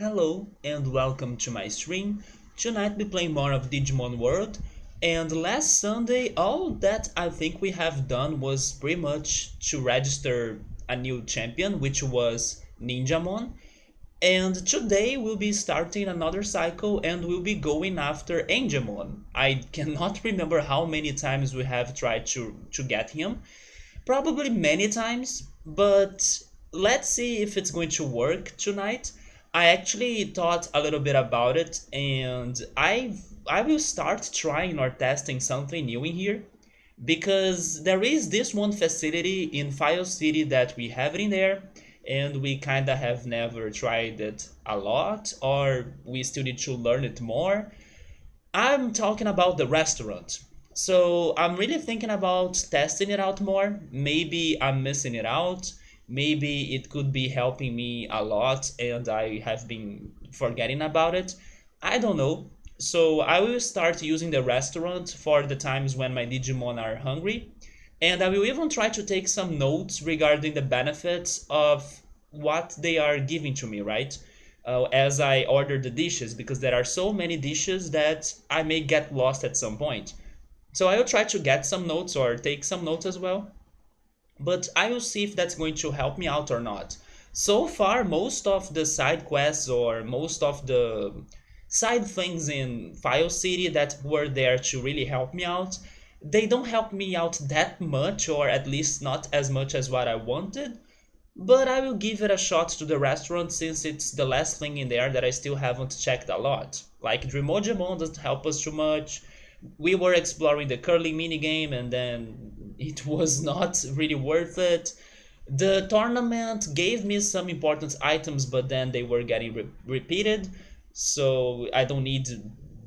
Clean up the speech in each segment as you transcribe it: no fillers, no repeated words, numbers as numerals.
Hello and welcome to my stream. Tonight we play more of Digimon World, and last Sunday all that I think we have done was pretty much to register a new champion, which was Ninjamon. And today we'll be starting another cycle and we'll be going after Angemon. I cannot remember how many times we have tried to get him. Probably many times, but let's see if it's going to work tonight. I actually thought a little bit about it and I will start trying or testing something new in here because there is this one facility in File City that we have it in there and we kind of have never tried it a lot or we still need to learn it more. I'm talking about the restaurant. So I'm really thinking about testing it out more. Maybe I'm missing it out. Maybe it could be helping me a lot and I have been forgetting about it. I don't know. So I will start using the restaurant for the times when my Digimon are hungry. And I will even try to take some notes regarding the benefits of what they are giving to me, right? As I order the dishes, because there are so many dishes that I may get lost at some point. So I will try to get some notes or take some notes as well, but I will see if that's going to help me out or not. So far, most of the side quests or most of the side things in File City that were there to really help me out, they don't help me out that much, or at least not as much as what I wanted. But I will give it a shot to the restaurant since it's the last thing in there that I still haven't checked a lot. Like Dreamojimon doesn't help us too much. We were exploring the curling minigame and then it was not really worth it. The tournament gave me some important items, but then they were getting repeated, so I don't need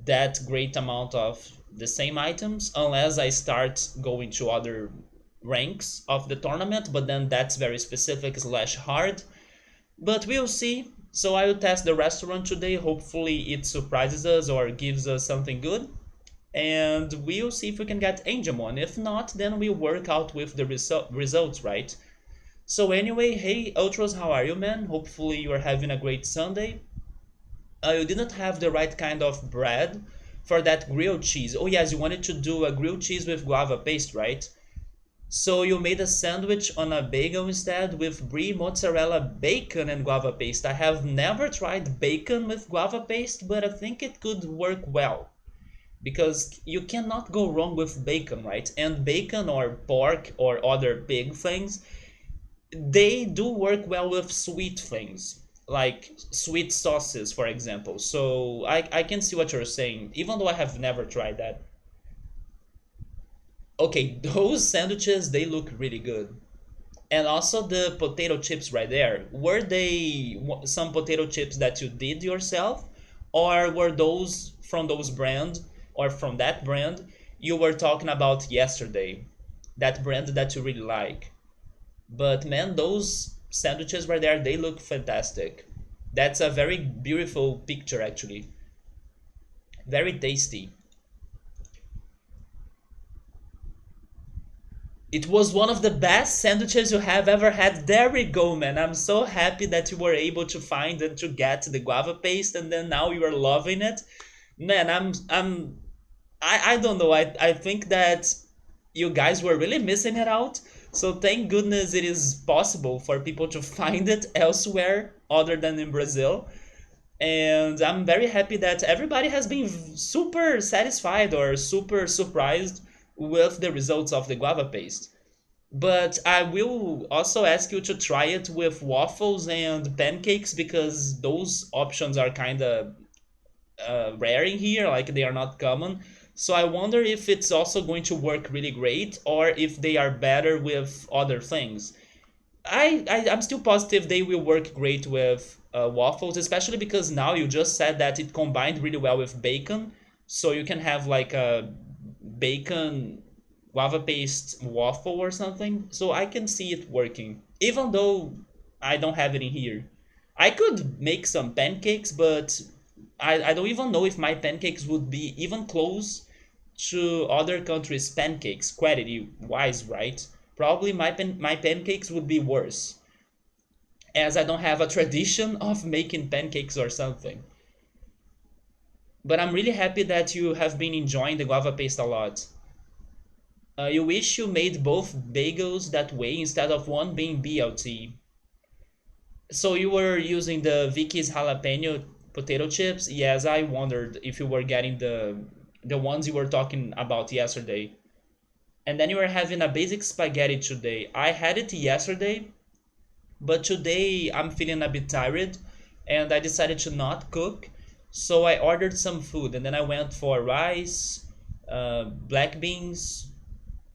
that great amount of the same items unless I start going to other ranks of the tournament, but then that's very specific slash hard. But we'll see. So I will test the restaurant today. Hopefully it surprises us or gives us something good. And we'll see if we can get Angemon. If not, then we'll work out with the results, right? So anyway, hey Ultras, how are you, man? Hopefully you are having a great Sunday. You didn't have the right kind of bread for that grilled cheese. Oh yes, you wanted to do a grilled cheese with guava paste, right? So you made a sandwich on a bagel instead with brie, mozzarella, bacon, and guava paste. I have never tried bacon with guava paste, but I think it could work well. Because you cannot go wrong with bacon, right? And bacon or pork or other pig things, they do work well with sweet things, like sweet sauces, for example. So I can see what you're saying, even though I have never tried that. Okay, those sandwiches, they look really good. And also the potato chips right there. Were they some potato chips that you did yourself? Or were those from those brand or from that brand you were talking about yesterday? That brand that you really like. But man, those sandwiches right there, they look fantastic. That's a very beautiful picture actually. Very tasty. It was one of the best sandwiches you have ever had. There we go, man. I'm so happy that you were able to find and to get the guava paste, and then now you are loving it. Man, I don't know. I think that you guys were really missing it out. So thank goodness it is possible for people to find it elsewhere other than in Brazil. And I'm very happy that everybody has been super satisfied or super surprised with the results of the guava paste. But I will also ask you to try it with waffles and pancakes because those options are kind of rare in here, like they are not common. So I wonder if it's also going to work really great or if they are better with other things. I'm still positive they will work great with waffles, especially because now you just said that it combined really well with bacon. So you can have like a bacon guava paste waffle or something. So I can see it working, even though I don't have it in here. I could make some pancakes, but I don't even know if my pancakes would be even close to other countries' pancakes, quality wise, right? Probably my pancakes would be worse. as I don't have a tradition of making pancakes or something. But I'm really happy that you have been enjoying the guava paste a lot. You wish you made both bagels that way instead of one being BLT. So you were using the Vicky's jalapeno potato chips? Yes, I wondered if you were getting the ones you were talking about yesterday. And then you were having a basic spaghetti today. I had it yesterday, but today I'm feeling a bit tired and I decided to not cook. So I ordered some food and then I went for rice, black beans.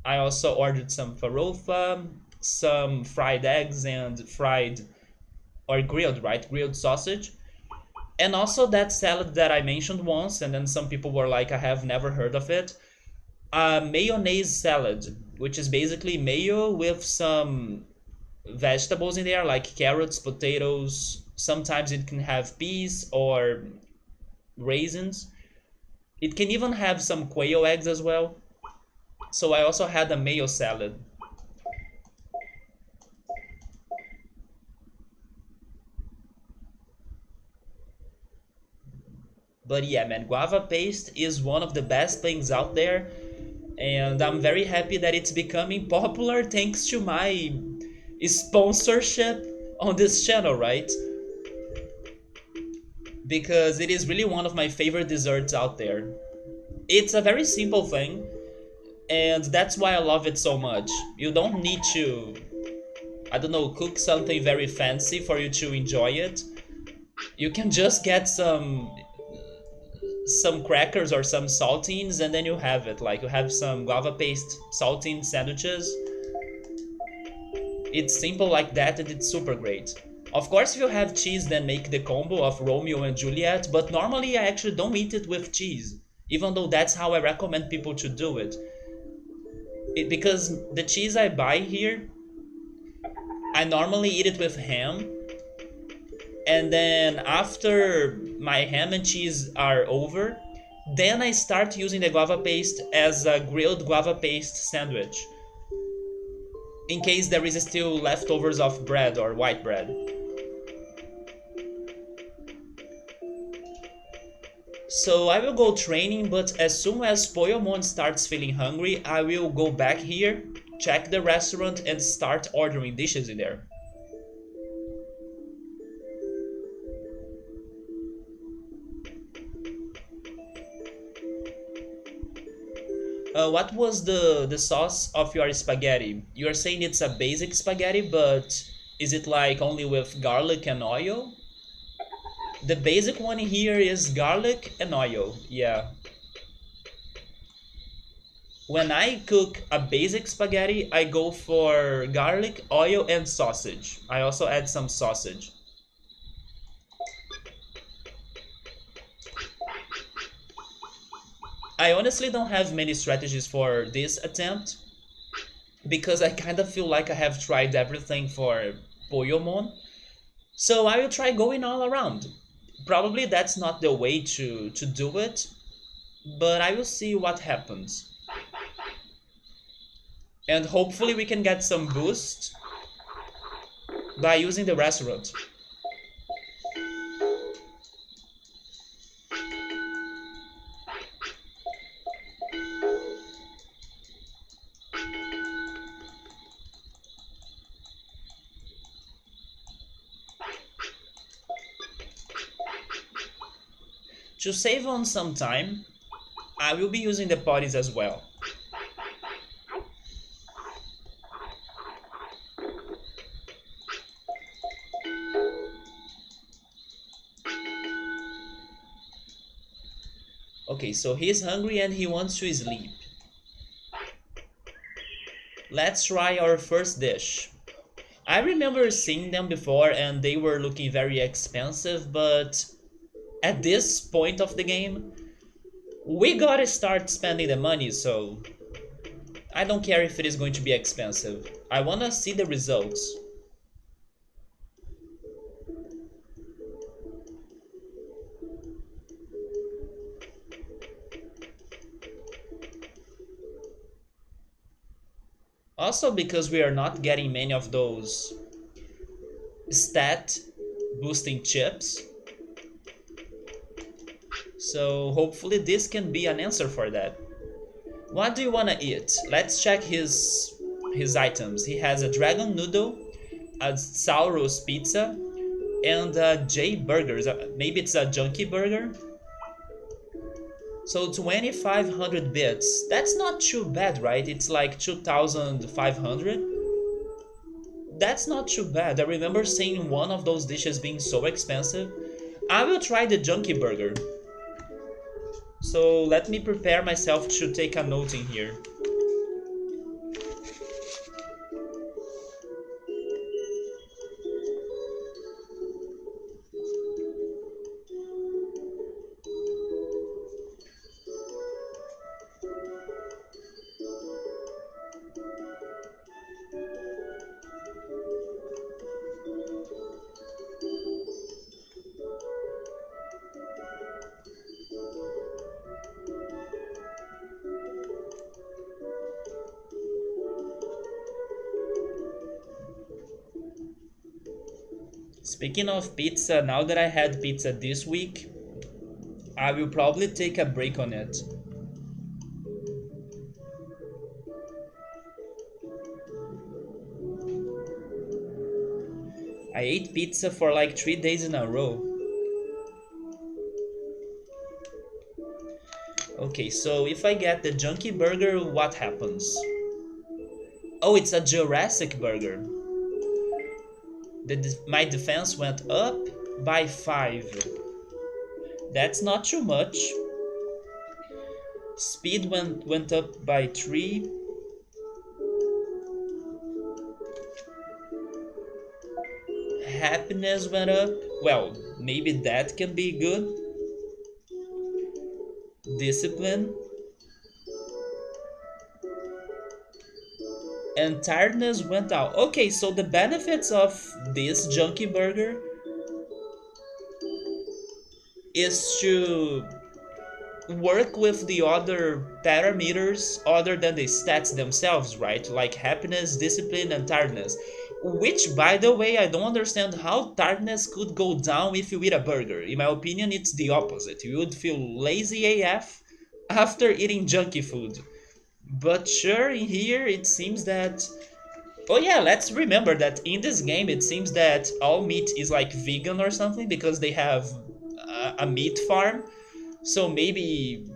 I also ordered some farofa, some fried eggs and fried or grilled, right? Grilled sausage. And also that salad that I mentioned once, and then some people were like, I have never heard of it. A mayonnaise salad, which is basically mayo with some vegetables in there, like carrots, potatoes. Sometimes it can have peas or raisins. It can even have some quail eggs as well. So I also had a mayo salad. But yeah, man, guava paste is one of the best things out there, and I'm very happy that it's becoming popular thanks to my sponsorship on this channel, right? Because it is really one of my favorite desserts out there. It's a very simple thing, and that's why I love it so much. You don't need to, I don't know, cook something very fancy for you to enjoy it. You can just get some crackers or some saltines and then you have it. Like you have some guava paste saltine sandwiches. It's simple like that and it's super great. Of course, if you have cheese, then make the combo of Romeo and Juliet, but normally I actually don't eat it with cheese, even though that's how I recommend people to do it. Because the cheese I buy here, I normally eat it with ham, and then after my ham and cheese are over, then I start using the guava paste as a grilled guava paste sandwich, in case there is still leftovers of bread or white bread. So I will go training, but as soon as Poyomon starts feeling hungry, I will go back here, check the restaurant, and start ordering dishes in there. What was the sauce of your spaghetti? You're saying it's a basic spaghetti, but is it like only with garlic and oil? The basic one here is garlic and oil. Yeah. When I cook a basic spaghetti, I go for garlic, oil, and sausage. I also add some sausage. I honestly don't have many strategies for this attempt because I kind of feel like I have tried everything for Poyomon. So I will try going all around. Probably that's not the way to do it, but I will see what happens. And hopefully we can get some boost by using the restaurant. To save on some time, I will be using the potties as well. Okay, so he's hungry and he wants to sleep. Let's try our first dish. I remember seeing them before and they were looking very expensive, but at this point of the game, we gotta start spending the money, so I don't care if it is going to be expensive. I wanna see the results. Also because we are not getting many of those stat boosting chips. So hopefully this can be an answer for that. What do you wanna eat? Let's check his items. He has a dragon noodle, a Saurus pizza, and a J burgers. Maybe it's a junkie burger. So 2500 bits. That's not too bad, right? It's like 2500. That's not too bad. I remember seeing one of those dishes being so expensive. I will try the junkie burger. So let me prepare myself to take a note in here. Speaking of pizza, now that I had pizza this week, I will probably take a break on it. I ate pizza for like 3 days in a row. Okay, so if I get the junkie burger, what happens? Oh, it's a Jurassic burger. My defense went up by 5. That's not too much. Speed went up by 3. Happiness went up. Well, maybe that can be good. Discipline. And tiredness went out. Okay, so the benefits of this junkie burger is to work with the other parameters other than the stats themselves, right? Like happiness, discipline, and tiredness. Which, by the way, I don't understand how tiredness could go down if you eat a burger. In my opinion, it's the opposite. You would feel lazy AF after eating junky food. But sure, in here it seems that. Oh yeah, let's remember that in this game it seems that all meat is like vegan or something because they have a meat farm. So maybe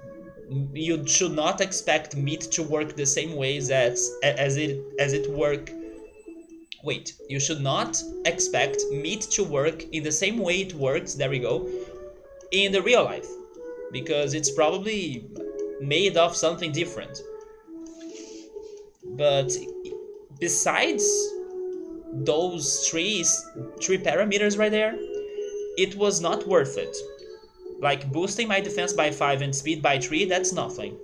you should not expect meat to work the same ways as it work. Wait, you should not expect meat to work in the same way it works. There we go. In the real life, because it's probably made of something different. But besides those three parameters right there, it was not worth it. Like boosting my defense by 5 and speed by 3, that's nothing.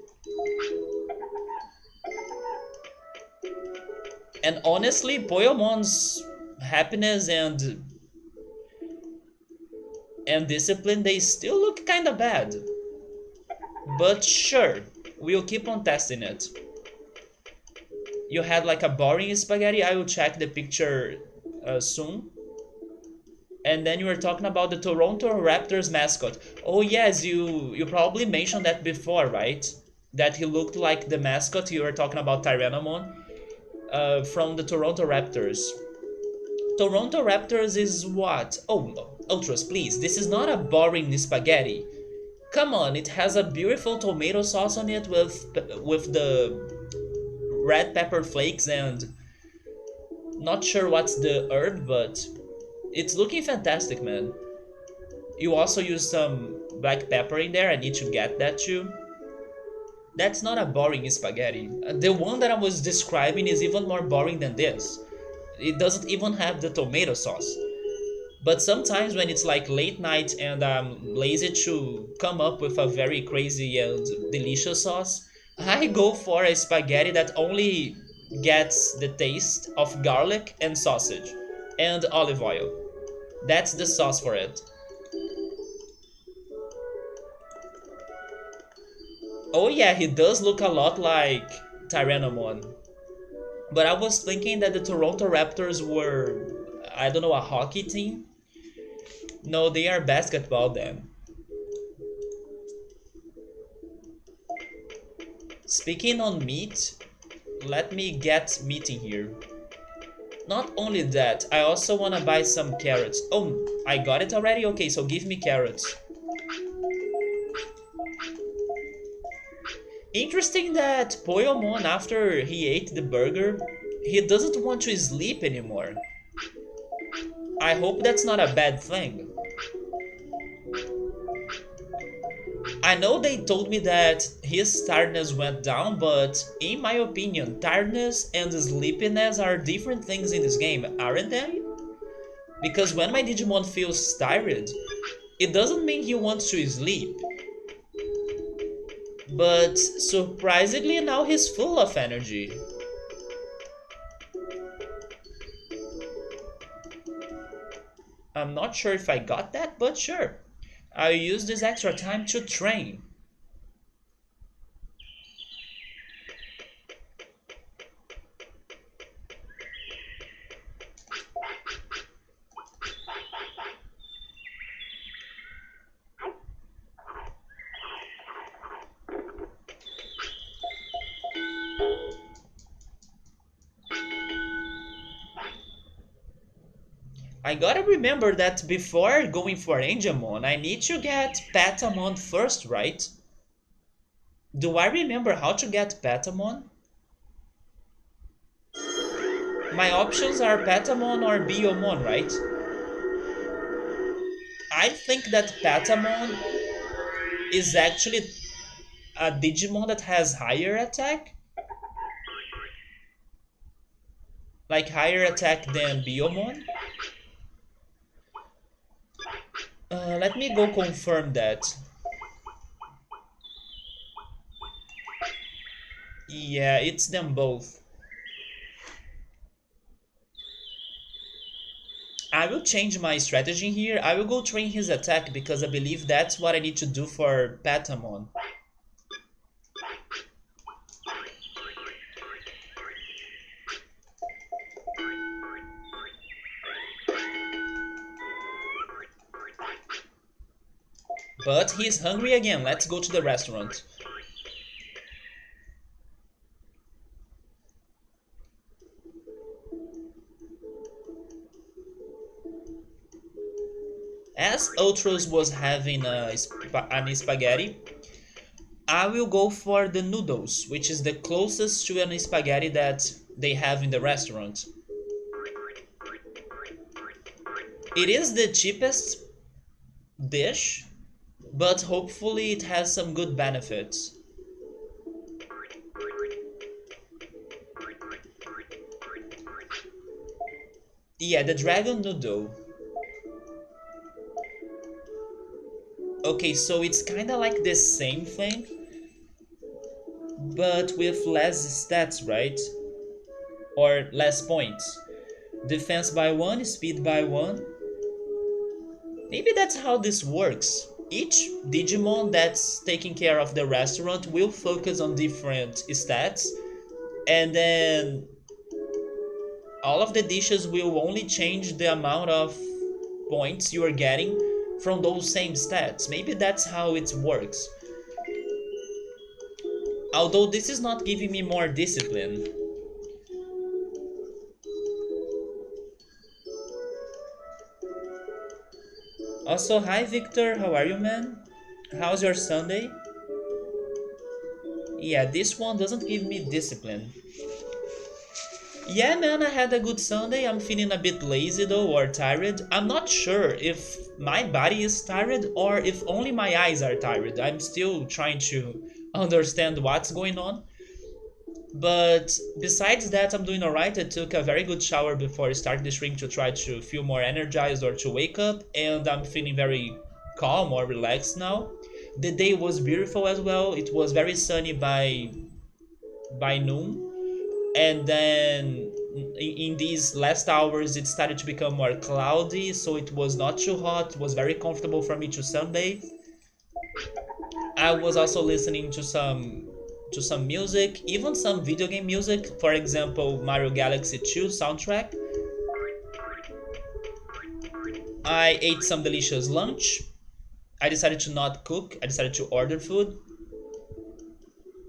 And honestly, Poyomon's happiness and discipline, they still look kinda bad. But sure, we'll keep on testing it. You had like a boring spaghetti. I will check the picture soon. And then you were talking about the Toronto Raptors mascot. Oh yes, you probably mentioned that before, right? That he looked like the mascot. You were talking about Tyrannomon from the Toronto Raptors. Toronto Raptors is what? Oh, Ultras, please. This is not a boring spaghetti. Come on, it has a beautiful tomato sauce on it with the red pepper flakes and not sure what's the herb, but it's looking fantastic, man. You also use some black pepper in there. I need to get that too. That's not a boring spaghetti. The one that I was describing is even more boring than this. It doesn't even have the tomato sauce. But sometimes when it's like late night and I'm lazy to come up with a very crazy and delicious sauce, I go for a spaghetti that only gets the taste of garlic and sausage and olive oil. That's the sauce for it. Oh yeah, he does look a lot like Tyrannomon. But I was thinking that the Toronto Raptors were I don't know, a hockey team? No, they are basketball then. Speaking on meat, let me get meat in here. Not only that, I also want to buy some carrots. Oh, I got it already? Okay, so give me carrots. Interesting that Poyomon, after he ate the burger, he doesn't want to sleep anymore. I hope that's not a bad thing. I know they told me that his tiredness went down, but in my opinion, tiredness and sleepiness are different things in this game, aren't they? Because when my Digimon feels tired, it doesn't mean he wants to sleep. But surprisingly, now he's full of energy. I'm not sure if I got that, but sure. I'll use this extra time to train. I gotta remember that before going for Angemon, I need to get Patamon first, right? Do I remember how to get Patamon? My options are Patamon or Biomon, right? I think that Patamon is actually a Digimon that has higher attack. Like higher attack than Biomon. Let me go confirm that. Yeah, it's them both. I will change my strategy here. I will go train his attack because I believe that's what I need to do for Patamon. But he's hungry again. Let's go to the restaurant. As Ultros was having an spaghetti, I will go for the noodles, which is the closest to an spaghetti that they have in the restaurant. It is the cheapest dish, but hopefully it has some good benefits. Yeah, the dragon noodle. Okay, so it's kinda like the same thing, but with less stats, right? Or less points. Defense by 1, speed by 1. Maybe that's how this works. Each Digimon that's taking care of the restaurant will focus on different stats, and then all of the dishes will only change the amount of points you are getting from those same stats. Maybe that's how it works. Although this is not giving me more discipline. Also, hi Victor, how are you, man? How's your Sunday? Yeah, this one doesn't give me discipline. Yeah, man, I had a good Sunday. I'm feeling a bit lazy though, or tired. I'm not sure if my body is tired or if only my eyes are tired. I'm still trying to understand what's going on. But besides that, I'm doing alright. I took a very good shower before starting the stream to try to feel more energized or to wake up, and I'm feeling very calm or relaxed now. The day was beautiful as well. It was very sunny by noon, and then in these last hours it started to become more cloudy, so it was not too hot. It was very comfortable for me to sunbathe. I was also listening to some music, even some video game music, for example Mario Galaxy 2 soundtrack. I ate some delicious lunch. I decided to not cook. I decided to order food.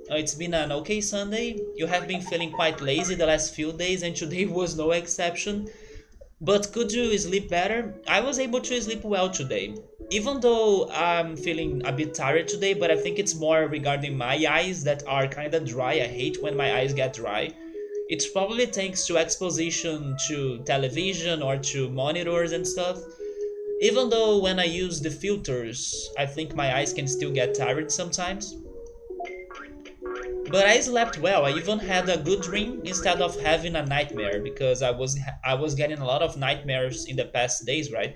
It's been an okay Sunday. You have been feeling quite lazy the last few days, and today was no exception. But could you sleep better? I was able to sleep well today. Even though I'm feeling a bit tired today, but I think it's more regarding my eyes that are kinda dry. I hate when my eyes get dry. It's probably thanks to exposition to television or to monitors and stuff. Even though when I use the filters, I think my eyes can still get tired sometimes. But I slept well. I even had a good dream instead of having a nightmare because I was getting a lot of nightmares in the past days, right?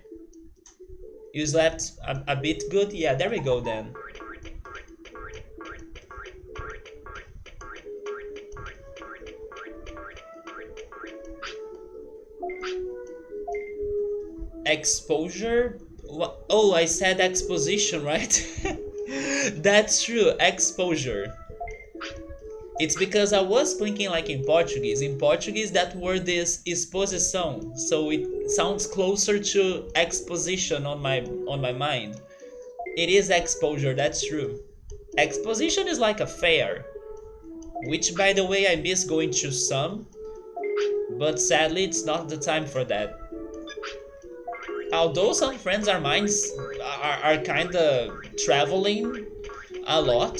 You slept a bit good? Yeah, there we go then. Exposure? Oh, I said exposition, right? That's true, exposure. It's because I was thinking like in Portuguese. In Portuguese, that word is exposição, so it sounds closer to exposition on my mind. It is exposure, that's true. Exposition is like a fair, which by the way I miss going to some, but sadly it's not the time for that. Although some friends of mine are kinda traveling a lot.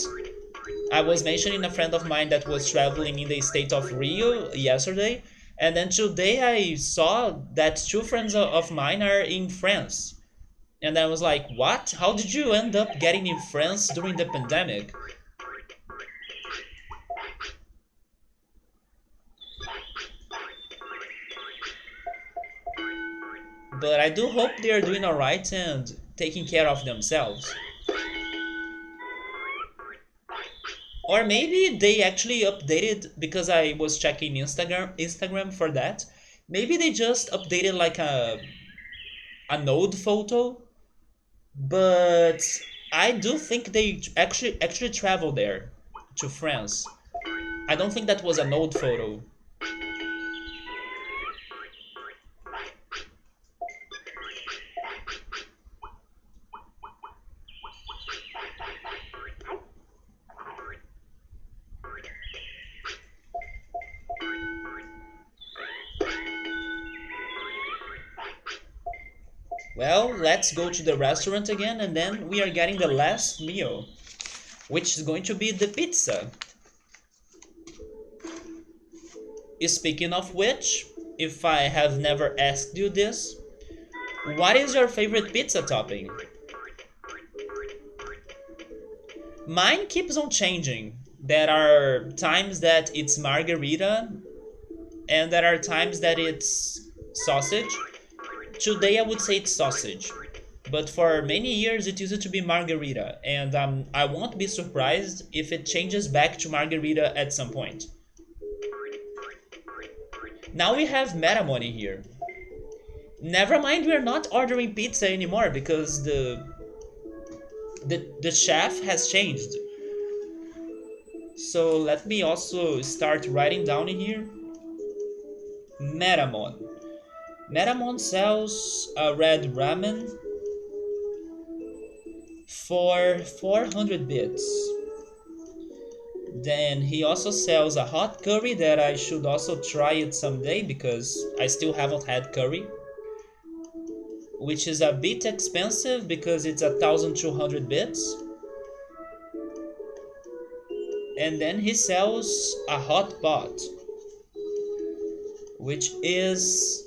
I was mentioning a friend of mine that was traveling in the state of Rio yesterday, and then today I saw that two friends of mine are in France. And I was like, what? How did you end up getting in France during the pandemic? But I do hope they are doing alright and taking care of themselves. Or maybe they actually updated because I was checking Instagram for that. Maybe they just updated like a node photo, but I do think they actually traveled there to France. I don't think that was an old photo. Well, let's go to the restaurant again and then we are getting the last meal, which is going to be the pizza. Speaking of which, if I have never asked you this, what is your favorite pizza topping? Mine keeps on changing. There are times that it's margarita, and there are times that it's sausage. Today I would say it's sausage. But for many years it used to be margarita, and I won't be surprised if it changes back to margarita at some point. Now we have Metamoni here. Never mind, we're not ordering pizza anymore because the chef has changed. So let me also start writing down here. Metamon. Metamon sells a red ramen for 400 bits. Then he also sells a hot curry that I should also try it someday because I still haven't had curry, which is a bit expensive because it's 1200 bits. And then he sells a hot pot, which is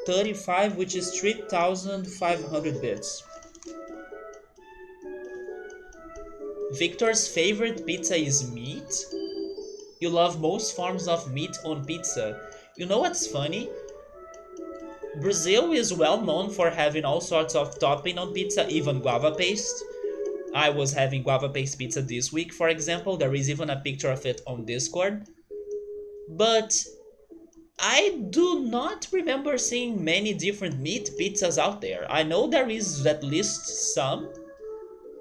35, which is 3500 bits. Victor's favorite pizza is meat. You love most forms of meat on pizza. You know what's funny? Brazil is well known for having all sorts of topping on pizza, even guava paste. I was having guava paste pizza this week, for example. There is even a picture of it on Discord. But I do not remember seeing many different meat pizzas out there. I know there is at least some,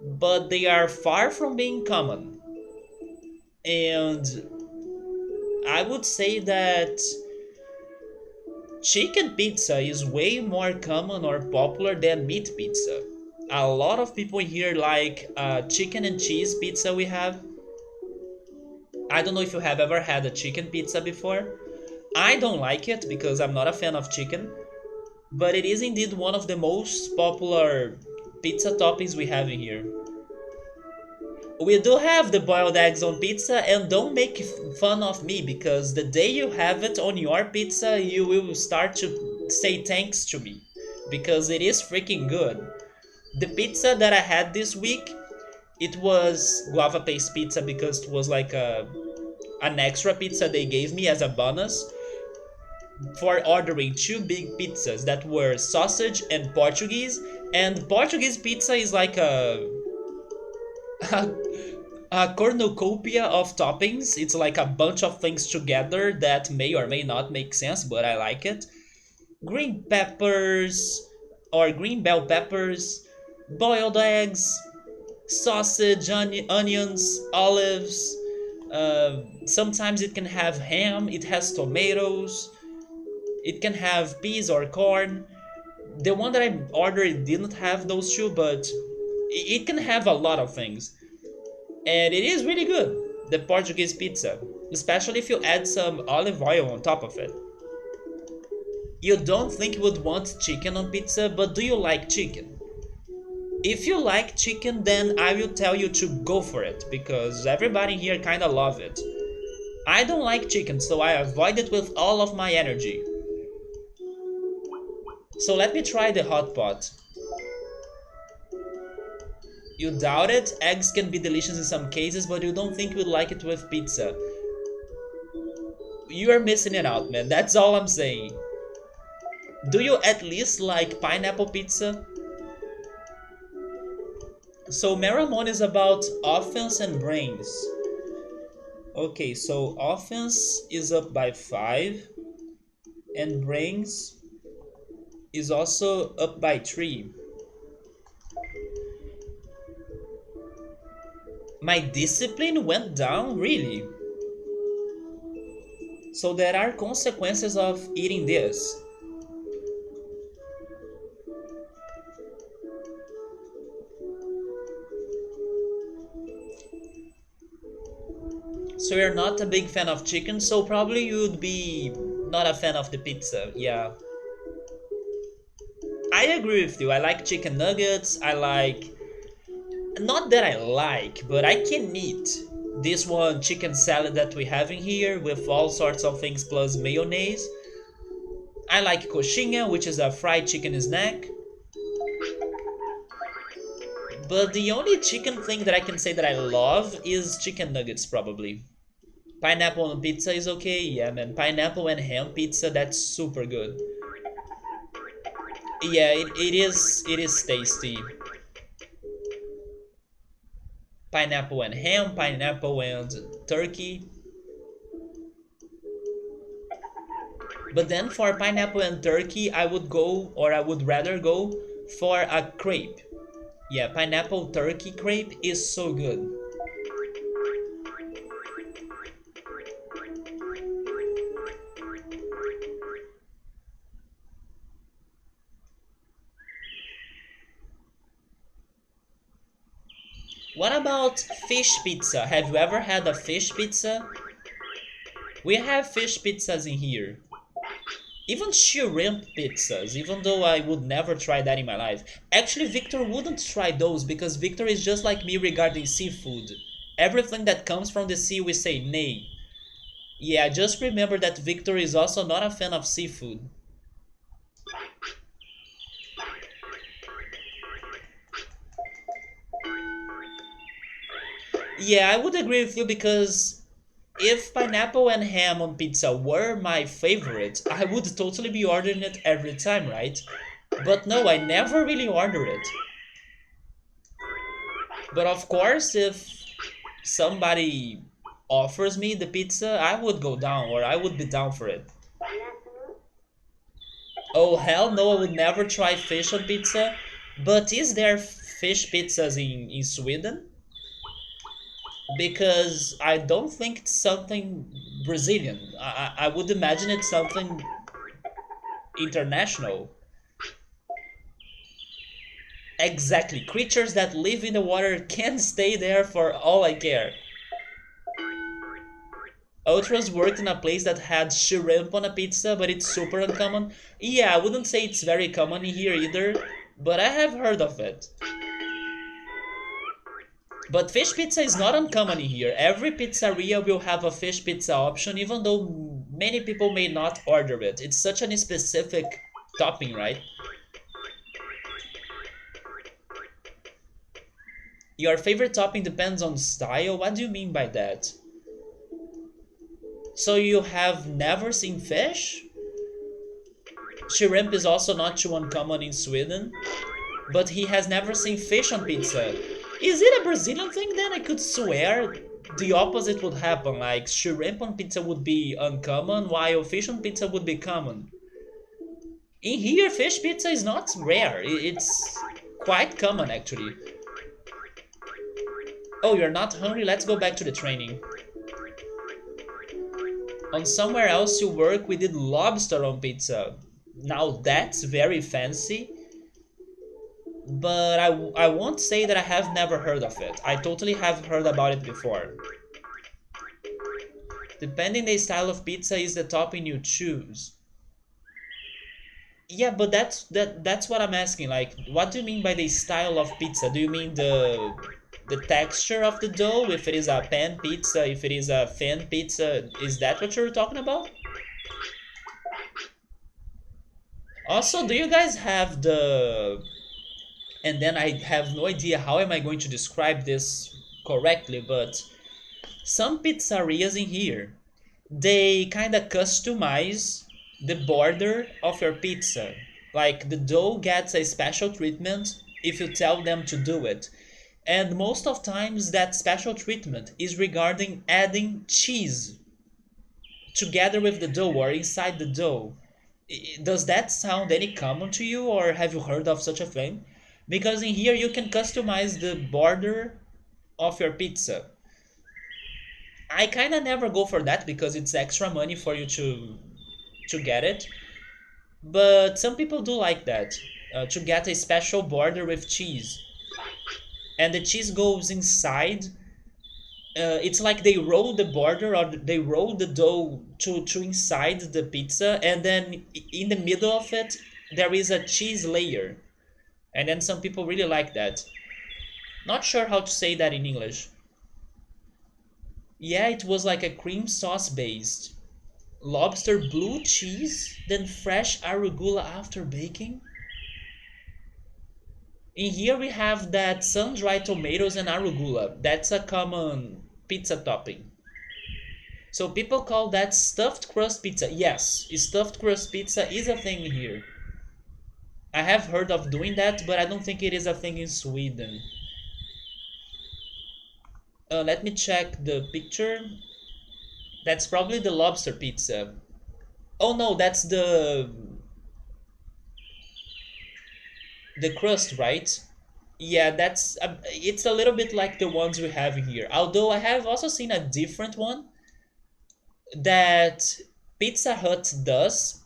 but they are far from being common. And I would say that Chicken pizza is way more common or popular than meat pizza. A lot of people here like chicken and cheese pizza we have. I don't know if you have ever had a chicken pizza before. I don't like it because I'm not a fan of chicken, but it is indeed one of the most popular pizza toppings we have in here. We do have the boiled eggs on pizza, and don't make fun of me because the day you have it on your pizza, you will start to say thanks to me because it is freaking good. The pizza that I had this week, it was guava paste pizza because it was like an extra pizza they gave me as a bonus for ordering two big pizzas that were sausage and Portuguese. And Portuguese pizza is like a, a cornucopia of toppings. It's like a bunch of things together that may or may not make sense, but I like it. Green peppers or green bell peppers, boiled eggs, sausage, onions, olives. Sometimes it can have ham, it has tomatoes, it can have peas or corn. The one that I ordered didn't have those two, but it can have a lot of things. And it is really good, the Portuguese pizza, especially if you add some olive oil on top of it. You don't think you would want chicken on pizza, but do you like chicken? If you like chicken, then I will tell you to go for it, because everybody here kinda love it. I don't like chicken, so I avoid it with all of my energy. So let me try the hot pot. You doubt it? Eggs can be delicious in some cases, but you don't think you'd like it with pizza. You are missing it out, man. That's all I'm saying. Do you at least like pineapple pizza? So Maramon is about offense and brains. Okay, so offense is up by 5 and brains is also up by 3. My discipline went down, really? So there are consequences of eating this. So you're not a big fan of chicken, so probably you'd be not a fan of the pizza, yeah. I agree with you, I like chicken nuggets, I like... Not that I like, but I can eat this one chicken salad that we have in here with all sorts of things plus mayonnaise. I like coxinha, which is a fried chicken snack. But the only chicken thing that I can say that I love is chicken nuggets, probably. Pineapple on pizza is okay, yeah man. Pineapple and ham pizza, that's super good. Yeah, it is tasty. Pineapple and ham, pineapple and turkey. But then for pineapple and turkey, I would go, or I would rather go for a crepe. Yeah, pineapple turkey crepe is so good. What about fish pizza? Have you ever had a fish pizza? We have fish pizzas in here. Even shrimp pizzas, even though I would never try that in my life. Actually, Victor wouldn't try those because Victor is just like me regarding seafood. Everything that comes from the sea we say nay. Yeah, just remember that Victor is also not a fan of seafood. Yeah, I would agree with you because if pineapple and ham on pizza were my favorite, I would totally be ordering it every time, right? But no, I never really order it. But of course, if somebody offers me the pizza, I would go down or I would be down for it. Oh, hell no, I would never try fish on pizza. But is there fish pizzas in Sweden? Because I don't think it's something Brazilian. I would imagine it's something. International. Exactly. Creatures that live in the water can stay there for all I care. Ultras worked in a place that had shrimp on a pizza, but it's super uncommon. Yeah, I wouldn't say it's very common here either, but I have heard of it. But fish pizza is not uncommon here. Every pizzeria will have a fish pizza option, even though many people may not order it. It's such a specific topping, right? Your favorite topping depends on style? What do you mean by that? So you have never seen fish? Shrimp is also not too uncommon in Sweden, but he has never seen fish on pizza. Is it a Brazilian thing then? I could swear the opposite would happen, like shrimp on pizza would be uncommon while fish on pizza would be common. In here, fish pizza is not rare, it's quite common actually. Oh, you're not hungry? Let's go back to the training. On somewhere else you work, we did lobster on pizza. Now that's very fancy, but I won't say that I have never heard of it. I totally have heard about it before. Depending the style of pizza is the topping you choose. Yeah, but that's what I'm asking. Like, what do you mean by the style of pizza? Do you mean the texture of the dough? If it is a pan pizza, if it is a thin pizza, is that what you're talking about? Also, do you guys have the... And then I have no idea how am I going to describe this correctly, but some pizzerias in here, they kind of customize the border of your pizza. Like the dough gets a special treatment if you tell them to do it. And most of times that special treatment is regarding adding cheese together with the dough or inside the dough. Does that sound any common to you, or have you heard of such a thing? Because in here you can customize the border of your pizza. I kind of never go for that because it's extra money for you to get it. But some people do like that, to get a special border with cheese. And the cheese goes inside. It's like they roll the border or they roll the dough to inside the pizza, and then in the middle of it there is a cheese layer. And then some people really like that. Not sure how to say that in English. Yeah, it was like a cream sauce based. Lobster blue cheese, then fresh arugula after baking. In here we have that sun-dried tomatoes and arugula. That's a common pizza topping. So people call that stuffed crust pizza. Yes, stuffed crust pizza is a thing here. I have heard of doing that, but I don't think it is a thing in Sweden. Let me check the picture. That's probably the lobster pizza. Oh no, that's the crust, right? Yeah, that's it's a little bit like the ones we have here. Although I have also seen a different one that Pizza Hut does,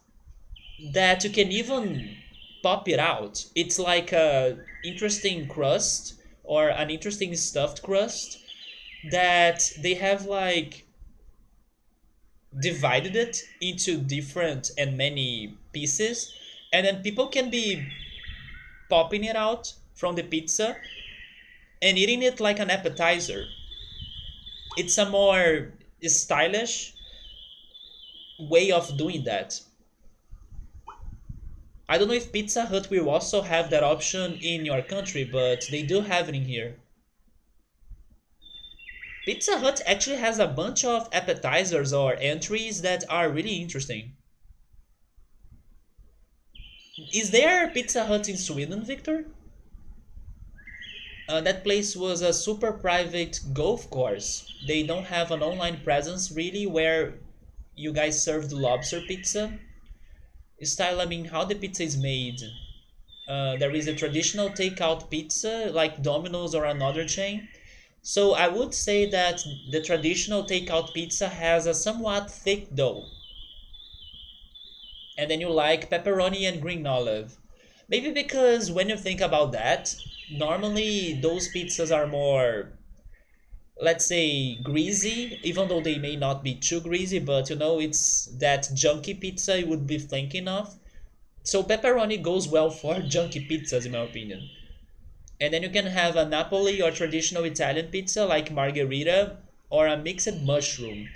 that you can even pop it out. It's like a interesting crust or an interesting stuffed crust that they have like divided it into different and many pieces, and then people can be popping it out from the pizza and eating it like an appetizer. It's a more stylish way of doing that. I don't know if Pizza Hut will also have that option in your country, but they do have it in here. Pizza Hut actually has a bunch of appetizers or entries that are really interesting. Is there Pizza Hut in Sweden, Victor? That place was a super private golf course. They don't have an online presence really where you guys served lobster pizza. Style, I mean, how the pizza is made. There is a traditional takeout pizza like Domino's or another chain. So I would say that the traditional takeout pizza has a somewhat thick dough. and then you like pepperoni and green olive. Maybe because when you think about that, normally those pizzas are more, let's say, greasy, even though they may not be too greasy, but it's that junky pizza you would be thinking of. So pepperoni goes well for junky pizzas, in my opinion. And then you can have a Napoli or traditional Italian pizza like margherita or a mixed mushroom.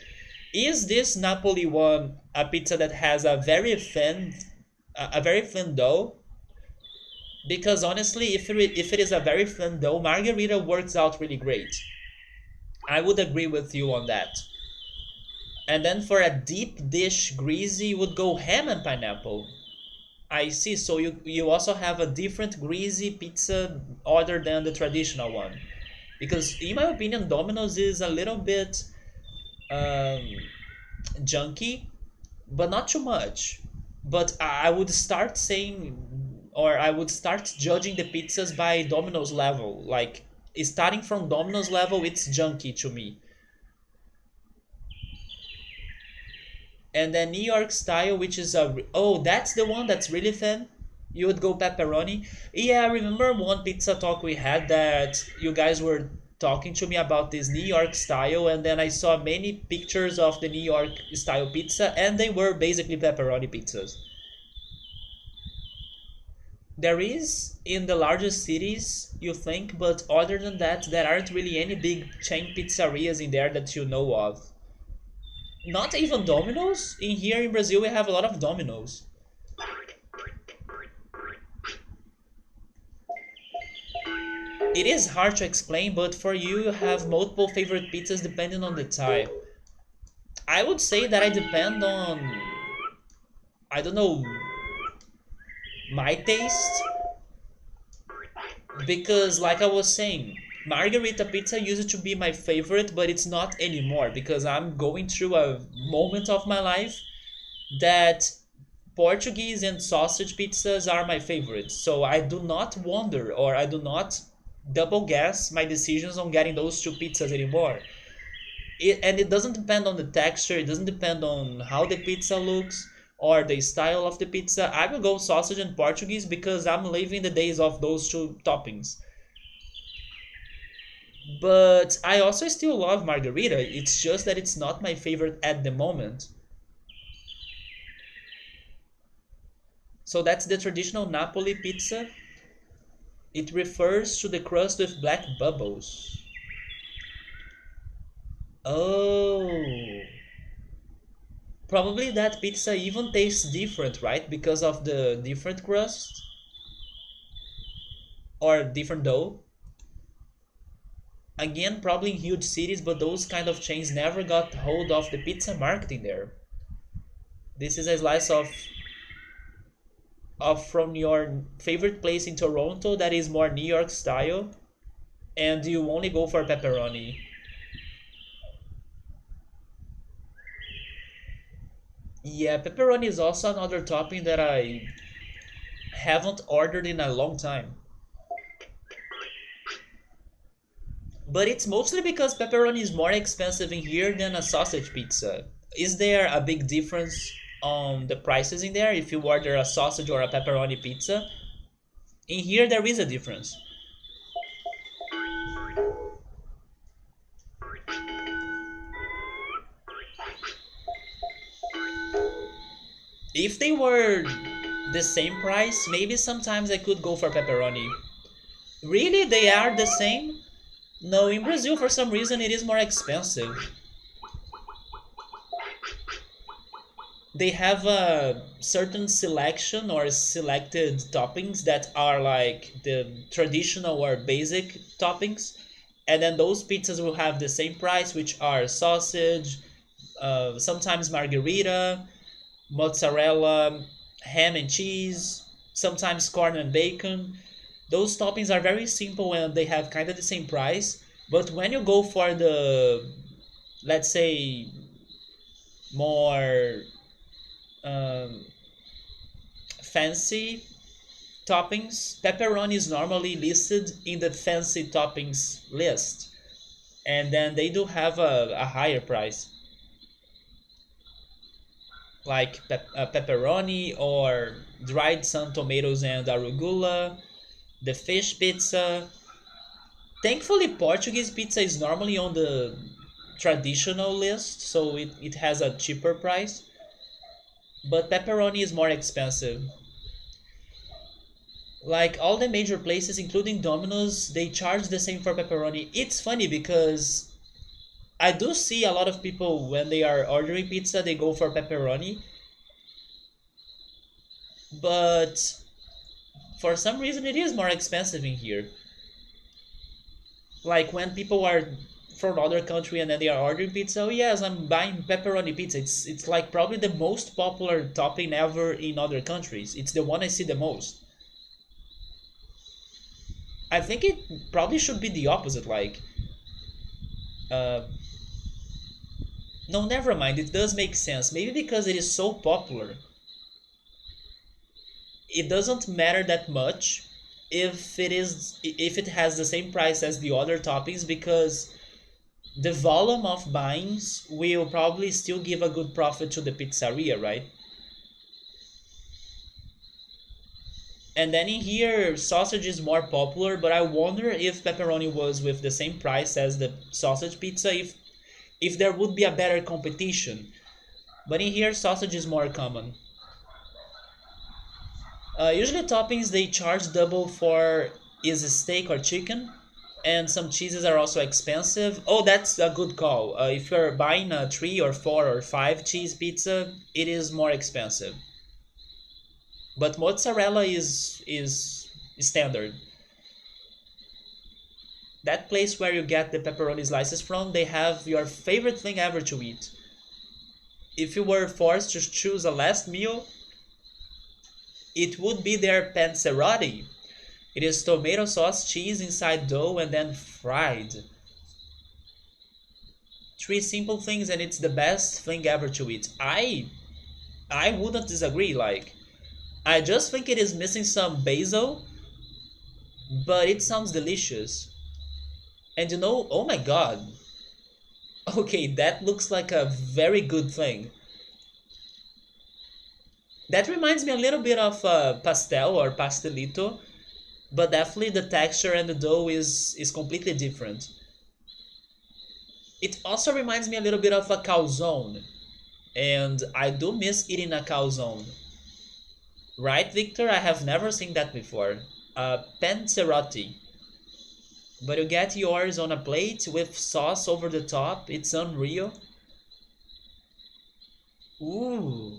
Is this Napoli one a pizza that has a very thin dough? Because honestly, if it is a very thin dough, margherita works out really great. I would agree with you on that. And then for a deep dish greasy, you would go ham and pineapple. I see. So you also have a different greasy pizza other than the traditional one. Because in my opinion, Domino's is a little bit um, junky, but not too much. But I would start saying, or I would start judging the pizzas by Domino's level. Like starting from Domino's level, it's junky to me. And then New York style, which is that's the one that's really thin. You would go pepperoni. Yeah, I remember one pizza talk we had that you guys were talking to me about this New York style, and then I saw many pictures of the New York style pizza, and they were basically pepperoni pizzas. There is in the largest cities, you think, but other than that, there aren't really any big chain pizzerias in there that you know of. Not even Domino's. In here in Brazil, we have a lot of Domino's. It is hard to explain, but for you, you have multiple favorite pizzas depending on the type. I would say that I depend on, I don't know, my taste, because like I was saying, margarita pizza used to be my favorite, but it's not anymore because I'm going through a moment of my life that Portuguese and sausage pizzas are my favorites. So I do not wonder, or I do not double guess my decisions on getting those two pizzas anymore. And it doesn't depend on the texture, it doesn't depend on how the pizza looks or the style of the pizza. I will go sausage and Portuguese because I'm living the days of those two toppings. But I also still love margarita. It's just that it's not my favorite at the moment. So that's the traditional Napoli pizza. It refers to the crust with black bubbles. Oh, probably that pizza even tastes different, right? Because of the different crust or different dough. Again, probably in huge cities, but those kind of chains never got hold of the pizza marketing there. This is a slice of from your favorite place in Toronto that is more New York style, and you only go for pepperoni. Yeah, pepperoni is also another topping that I haven't ordered in a long time. But it's mostly because pepperoni is more expensive in here than a sausage pizza. Is there a big difference on the prices in there if you order a sausage or a pepperoni pizza? In here, there is a difference. If they were the same price, maybe sometimes I could go for pepperoni. Really, they are the same? No, in Brazil, for some reason, it is more expensive. They have a certain selection or selected toppings that are like the traditional or basic toppings, and then those pizzas will have the same price, which are sausage, sometimes margarita, mozzarella, ham and cheese, sometimes corn and bacon. Those toppings are very simple and they have kind of the same price. But when you go for the, let's say, more um, fancy toppings, pepperoni is normally listed in the fancy toppings list, and then they do have a higher price. like pepperoni or dried sun tomatoes and arugula, the fish pizza. Thankfully, Portuguese pizza is normally on the traditional list, so it has a cheaper price. But pepperoni is more expensive. Like all the major places, including Domino's, they charge the same for pepperoni. It's funny because I do see a lot of people when they are ordering pizza, they go for pepperoni, but for some reason it is more expensive in here. Like when people are from other country and then they are ordering pizza, oh yes, I'm buying pepperoni pizza. It's like probably the most popular topping ever in other countries. It's the one I see the most. I think it probably should be the opposite. Like, uh, no, never mind. It does make sense. Maybe because it is so popular, it doesn't matter that much if it has the same price as the other toppings because the volume of buyings will probably still give a good profit to the pizzeria, right? And then in here, sausage is more popular, but I wonder if pepperoni was with the same price as the sausage pizza, if there would be a better competition. But in here, sausage is more common. Usually toppings they charge double for is a steak or chicken, and some cheeses are also expensive. Oh, that's a good call. If you're buying a 3 or 4 or 5 cheese pizza, it is more expensive. But mozzarella is standard. That place where you get the pepperoni slices from, they have your favorite thing ever to eat. If you were forced to choose a last meal, it would be their panzerotti. It is tomato sauce, cheese inside dough, and then fried. 3 simple things, and it's the best thing ever to eat. I wouldn't disagree. Like I just think it is missing some basil, but it sounds delicious. And you know, oh my god. Okay, that looks like a very good thing. That reminds me a little bit of pastel or pastelito, but definitely the texture and the dough is completely different. It also reminds me a little bit of a calzone, and I do miss eating a calzone. Right, Victor? I have never seen that before. Panzerotti. But you get yours on a plate with sauce over the top. It's unreal. Ooh,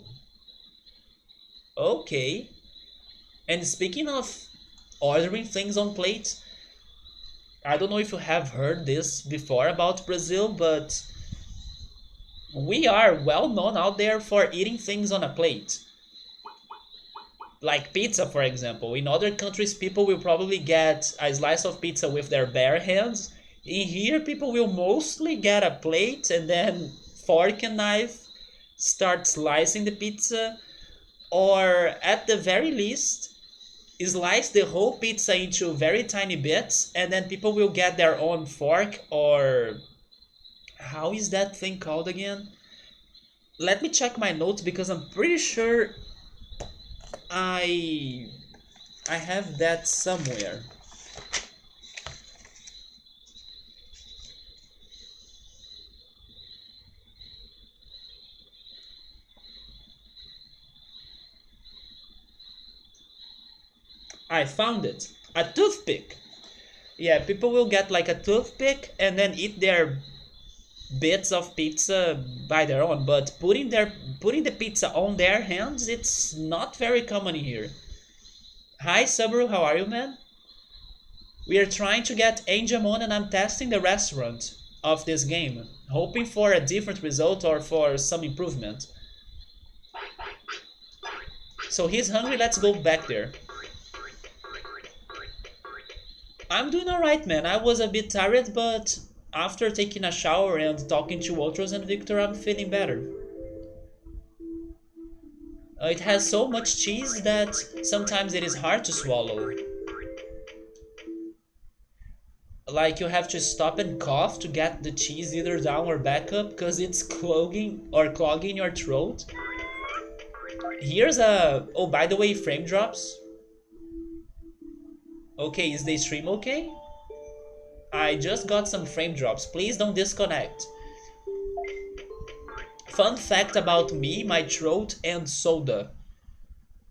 okay. And speaking of ordering things on plate, I don't know if you have heard this before about Brazil, but we are well known out there for eating things on a plate. Like pizza, for example. In other countries, people will probably get a slice of pizza with their bare hands. In here, people will mostly get a plate and then fork and knife, start slicing the pizza, or at the very least, slice the whole pizza into very tiny bits, and then people will get their own fork or how is that thing called again? Let me check my notes because I'm pretty sure I I have that somewhere. I found it. A toothpick. Yeah, people will get like a toothpick and then eat their bits of pizza by their own, but putting the pizza on their hands, it's not very common here. Hi Sabru, how are you, man? We are trying to get Angel on and I'm testing the restaurant of this game, hoping for a different result or for some improvement. So he's hungry, let's go back there. I'm doing alright, man. I was a bit tired, but after taking a shower and talking to Otros and Victor, I'm feeling better. It has so much cheese that sometimes it is hard to swallow. Like you have to stop and cough to get the cheese either down or back up because it's clogging your throat. Here's a... Oh, by the way, frame drops. Okay, is the stream okay? I just got some frame drops. Please don't disconnect. Fun fact about me, my throat, and soda.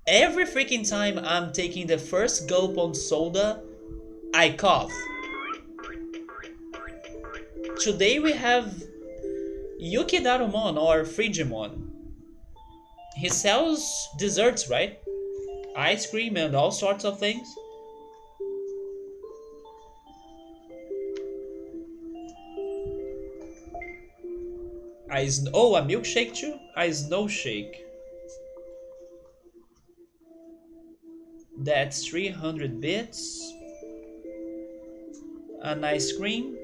Every freaking time I'm taking the first gulp on soda, I cough. Today we have Yukidarumon or Frigimon. He sells desserts, right? Ice cream and all sorts of things. Oh, a milkshake too? A snow shake. That's 300 bits. An ice cream.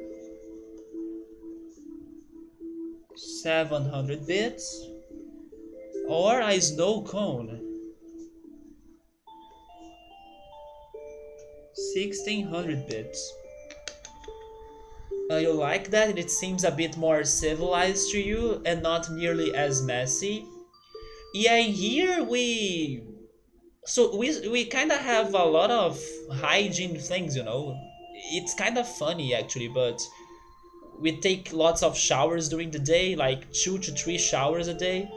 700 bits. Or a snow cone. 1600 bits. You like that? It seems a bit more civilized to you and not nearly as messy. Yeah, here we kind of have a lot of hygiene things, you know. It's kind of funny actually, but we take lots of showers during the day, like 2 to 3 showers a day,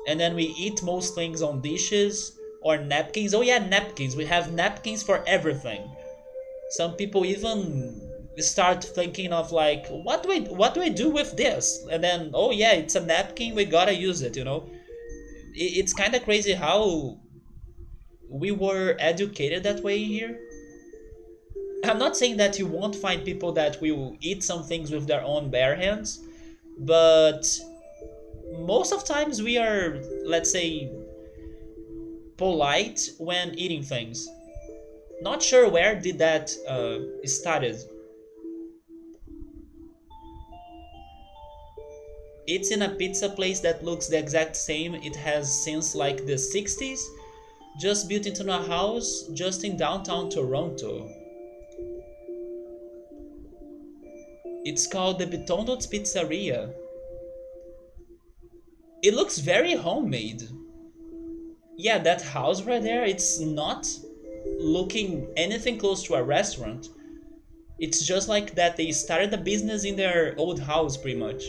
and then we eat most things on dishes or napkins. Oh yeah, napkins. We have napkins for everything. Some people even start thinking of like, what do I do with this? And then, oh yeah, it's a napkin. We gotta use it. You know, it's kind of crazy how we were educated that way here. I'm not saying that you won't find people that will eat some things with their own bare hands, but most of times we are, let's say, polite when eating things. Not sure where did that started. It's in a pizza place that looks the exact same. It has since like the 60s, just built into a house just in downtown Toronto. It's called the Bitono's Pizzeria. It looks very homemade. Yeah, that house right there, it's not looking anything close to a restaurant. It's just like that they started a business in their old house pretty much.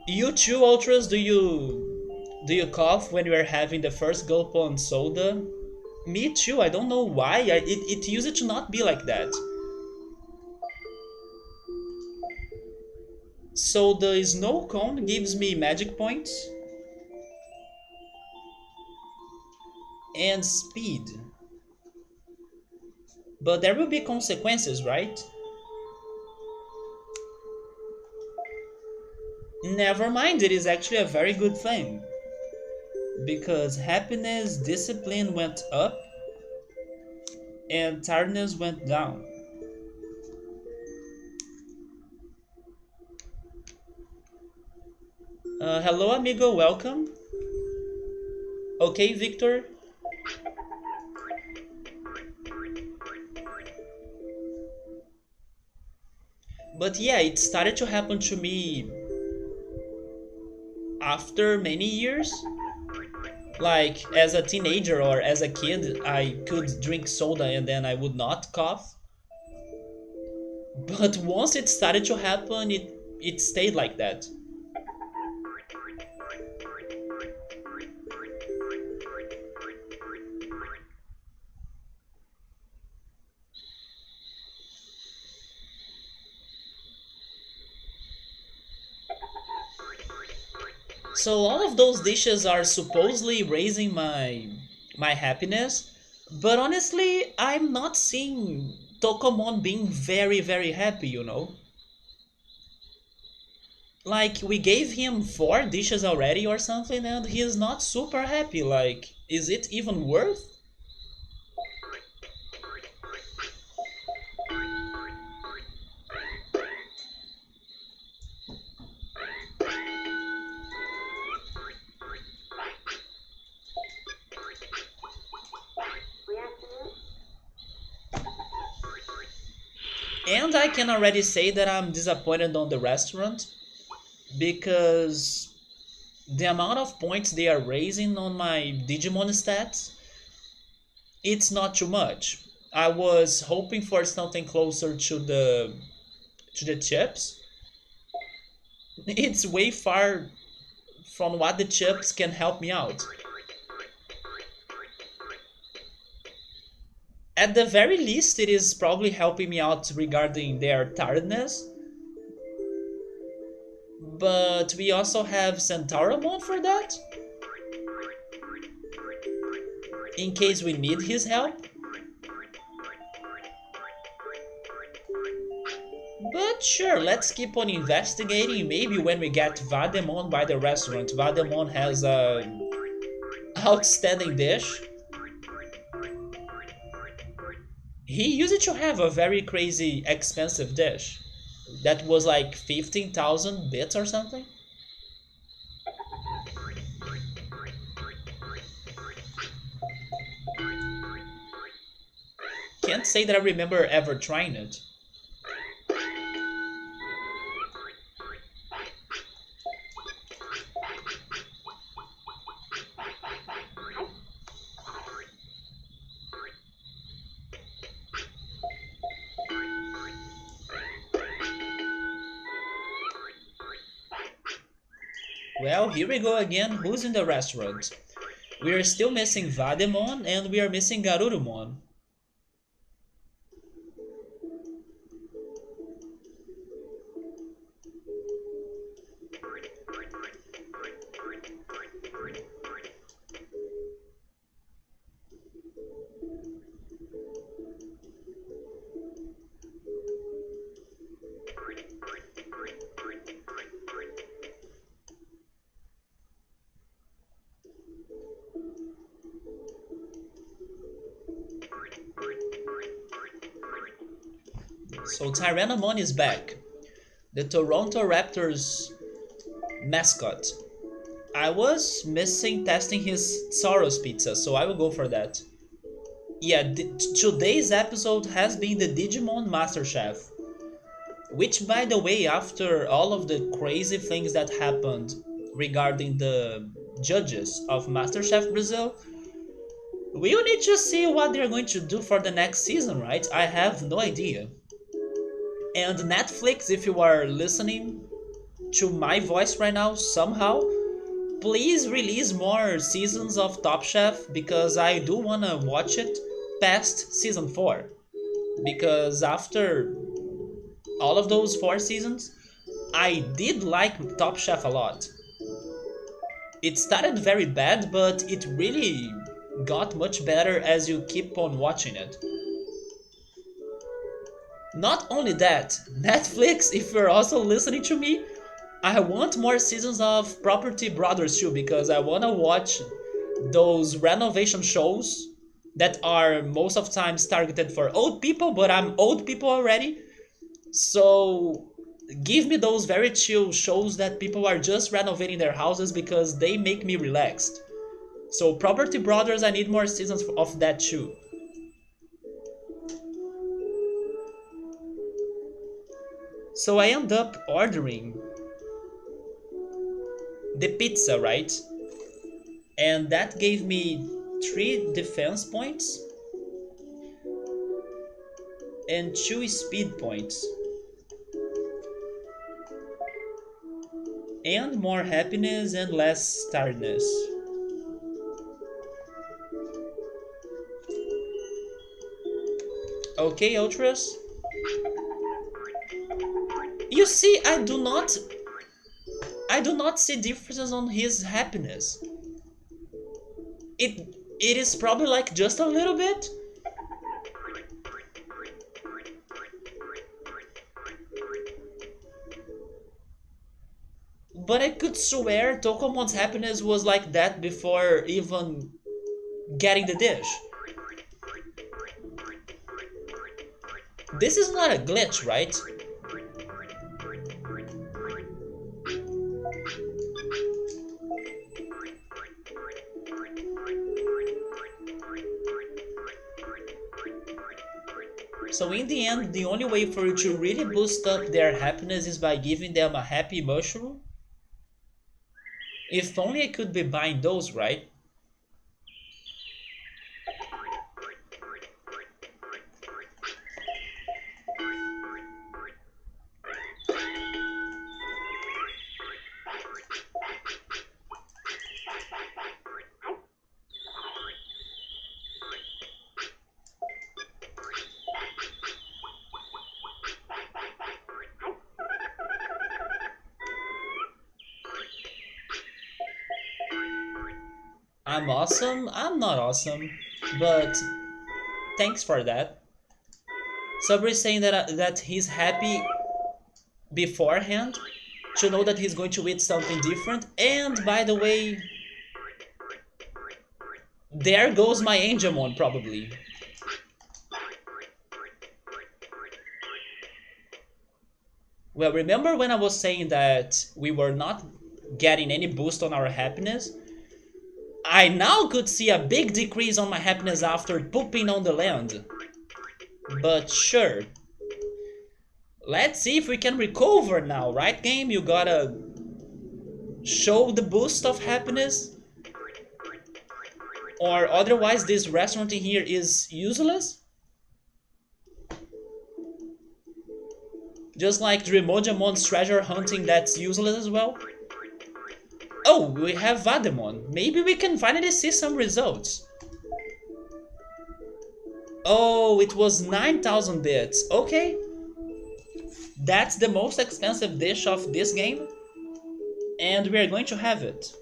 You too, Ultras, do you cough when you are having the first gulp on soda? Me too, I don't know why. It used to not be like that. So the snow cone gives me magic points and speed. But there will be consequences, right? Never mind, it is actually a very good thing. Because happiness, discipline went up and tiredness went down. Hello, amigo, welcome. Okay, Victor. But yeah, it started to happen to me after many years. Like as a teenager or as a kid, I could drink soda and then I would not cough. But once it started to happen, it stayed like that. So all of those dishes are supposedly raising my happiness, but honestly, I'm not seeing Tokomon being very happy, you know? Like we gave him 4 dishes already or something and he's not super happy. Like, is it even worth? And I can already say that I'm disappointed on the restaurant because The amount of points they are raising on my Digimon stats, it's not too much. I was hoping for something closer to the chips. It's way far from what the chips can help me out. At the very least, it is probably helping me out regarding their tiredness. But we also have Centauramon for that, in case we need his help. But sure, let's keep on investigating. Maybe when we get Vademon by the restaurant, Vademon has a outstanding dish. He used to have a very crazy expensive dish that was like 15,000 bits or something. Can't say that I remember ever trying it. Well, here we go again. Who's in the restaurant? We are still missing Vademon and we are missing Garurumon. So Tyrannomon is back. The Toronto Raptors mascot. I was missing testing his Soros pizza, so I will go for that. Yeah, today's episode has been the Digimon MasterChef. Which, by the way, after all of the crazy things that happened regarding the judges of MasterChef Brazil, we will need to see what they're going to do for the next season, right? I have no idea. And Netflix, if you are listening to my voice right now somehow, please release more seasons of Top Chef because I do wanna watch it past season 4. Because after all of those 4 seasons, I did like Top Chef a lot. It started very bad, but it really got much better as you keep on watching it. Not only that, Netflix, if you're also listening to me, I want more seasons of Property Brothers too because I want to watch those renovation shows that are most of times targeted for old people, but I'm old people already. So give me those very chill shows that people are just renovating their houses because they make me relaxed. So Property Brothers, I need more seasons of that too. So I end up ordering the pizza, right? And that gave me 3 defense points and 2 speed points. And more happiness and less tiredness. Okay, Ultras. You see, I do not see differences on his happiness. It is probably like just a little bit. But I could swear Tokomon's happiness was like that before even getting the dish. This is not a glitch, right? So in the end, the only way for you to really boost up their happiness is by giving them a happy mushroom. If only I could be buying those, right? I'm awesome. I'm not awesome, but thanks for that. Sabri is saying that he's happy beforehand to know that he's going to eat something different. And by the way, there goes my Angemon probably. Well, remember when I was saying that we were not getting any boost on our happiness? I now could see a big decrease on my happiness after pooping on the land. But sure, let's see if we can recover now, right game? You gotta show the boost of happiness, or otherwise this restaurant in here is useless. Just like Dreamojamon's treasure hunting, that's useless as well. Oh, we have Vademon. Maybe we can finally see some results. Oh, it was 9,000 bits. Okay. That's the most expensive dish of this game. And we are going to have it.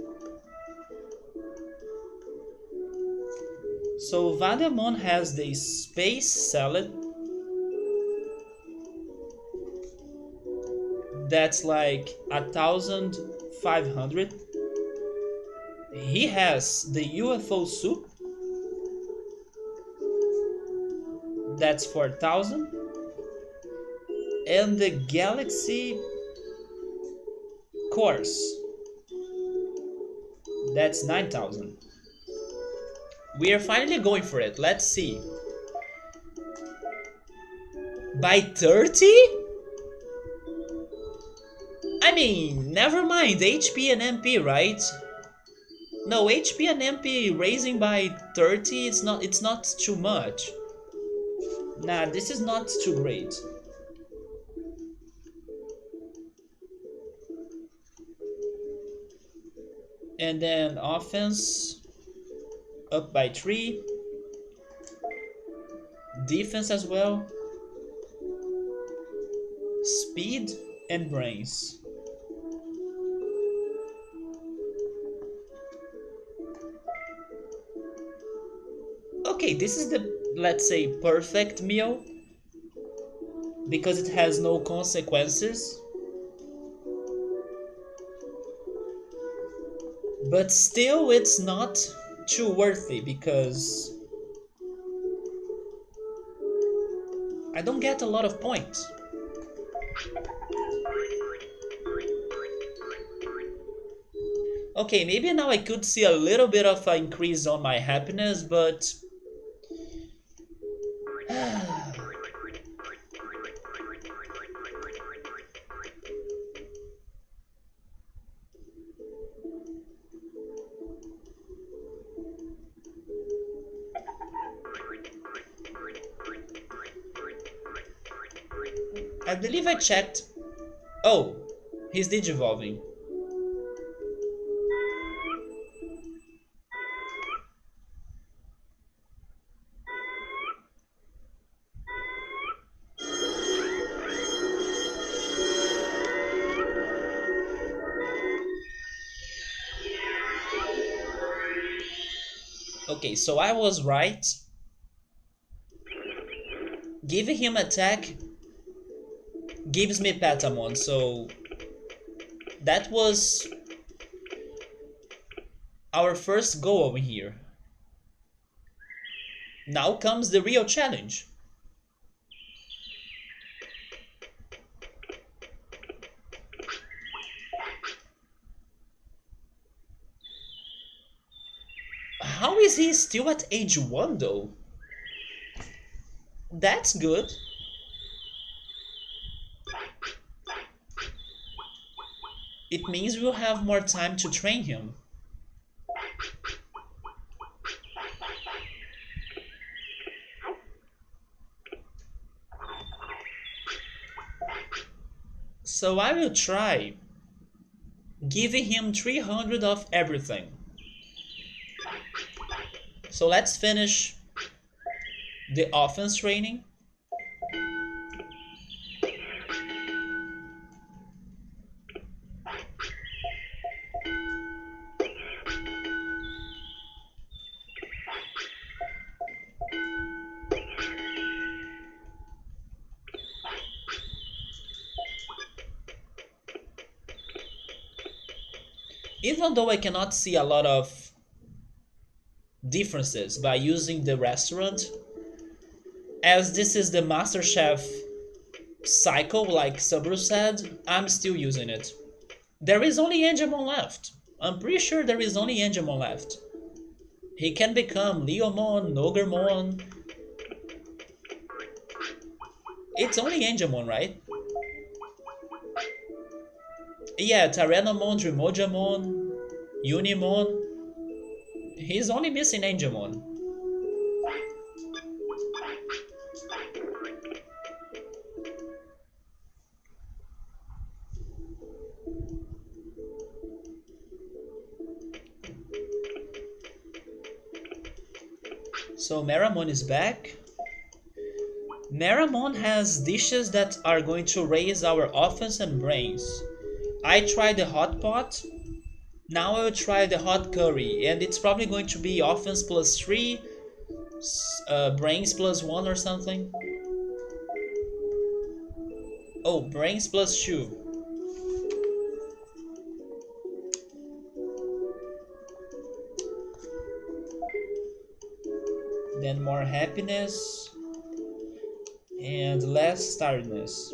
So Vademon has the space salad. That's like 1,500. He has the UFO soup. That's 4,000. And the Galaxy course. That's 9,000. We are finally going for it. Let's see. By 30? I mean, never mind. HP and MP, right? No, HP and MP raising by 30, it's not too much. Nah, this is not too great. And then offense up by 3. Defense as well. Speed and brains. Okay, this is the, let's say, perfect meal because it has no consequences. But still, it's not too worthy because I don't get a lot of points. Okay, maybe now I could see a little bit of an increase on my happiness, but I believe I checked. Oh, he's digivolving. Okay, so I was right. Giving him attack gives me Patamon, so that was our first goal over here. Now comes the real challenge. How is he still at age 1 though? That's good. It means we'll have more time to train him. So I will try giving him 300 of everything. So let's finish the offense training. Even though I cannot see a lot of differences by using the restaurant, as this is the MasterChef cycle, like Sabru said, I'm still using it. There is only Angemon left. I'm pretty sure there is only Angemon left. He can become Leomon, Noggermon. It's only Angemon, right? Yeah, Tyrannomon, Dremojamon, Unimon. He's only missing Angemon. So Meramon is back. Meramon has dishes that are going to raise our offense and brains. I tried the hot pot. Now I will try the hot curry, and it's probably going to be offense plus 3, brains plus 1 or something. Oh, brains plus 2. Then more happiness and less tiredness.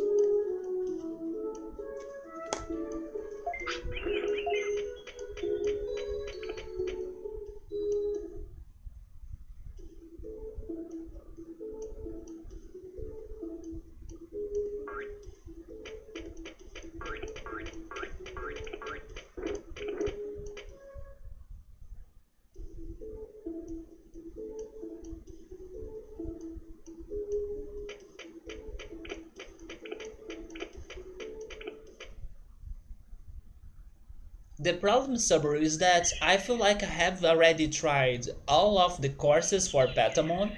The problem, Subaru, is that I feel like I have already tried all of the courses for Patamon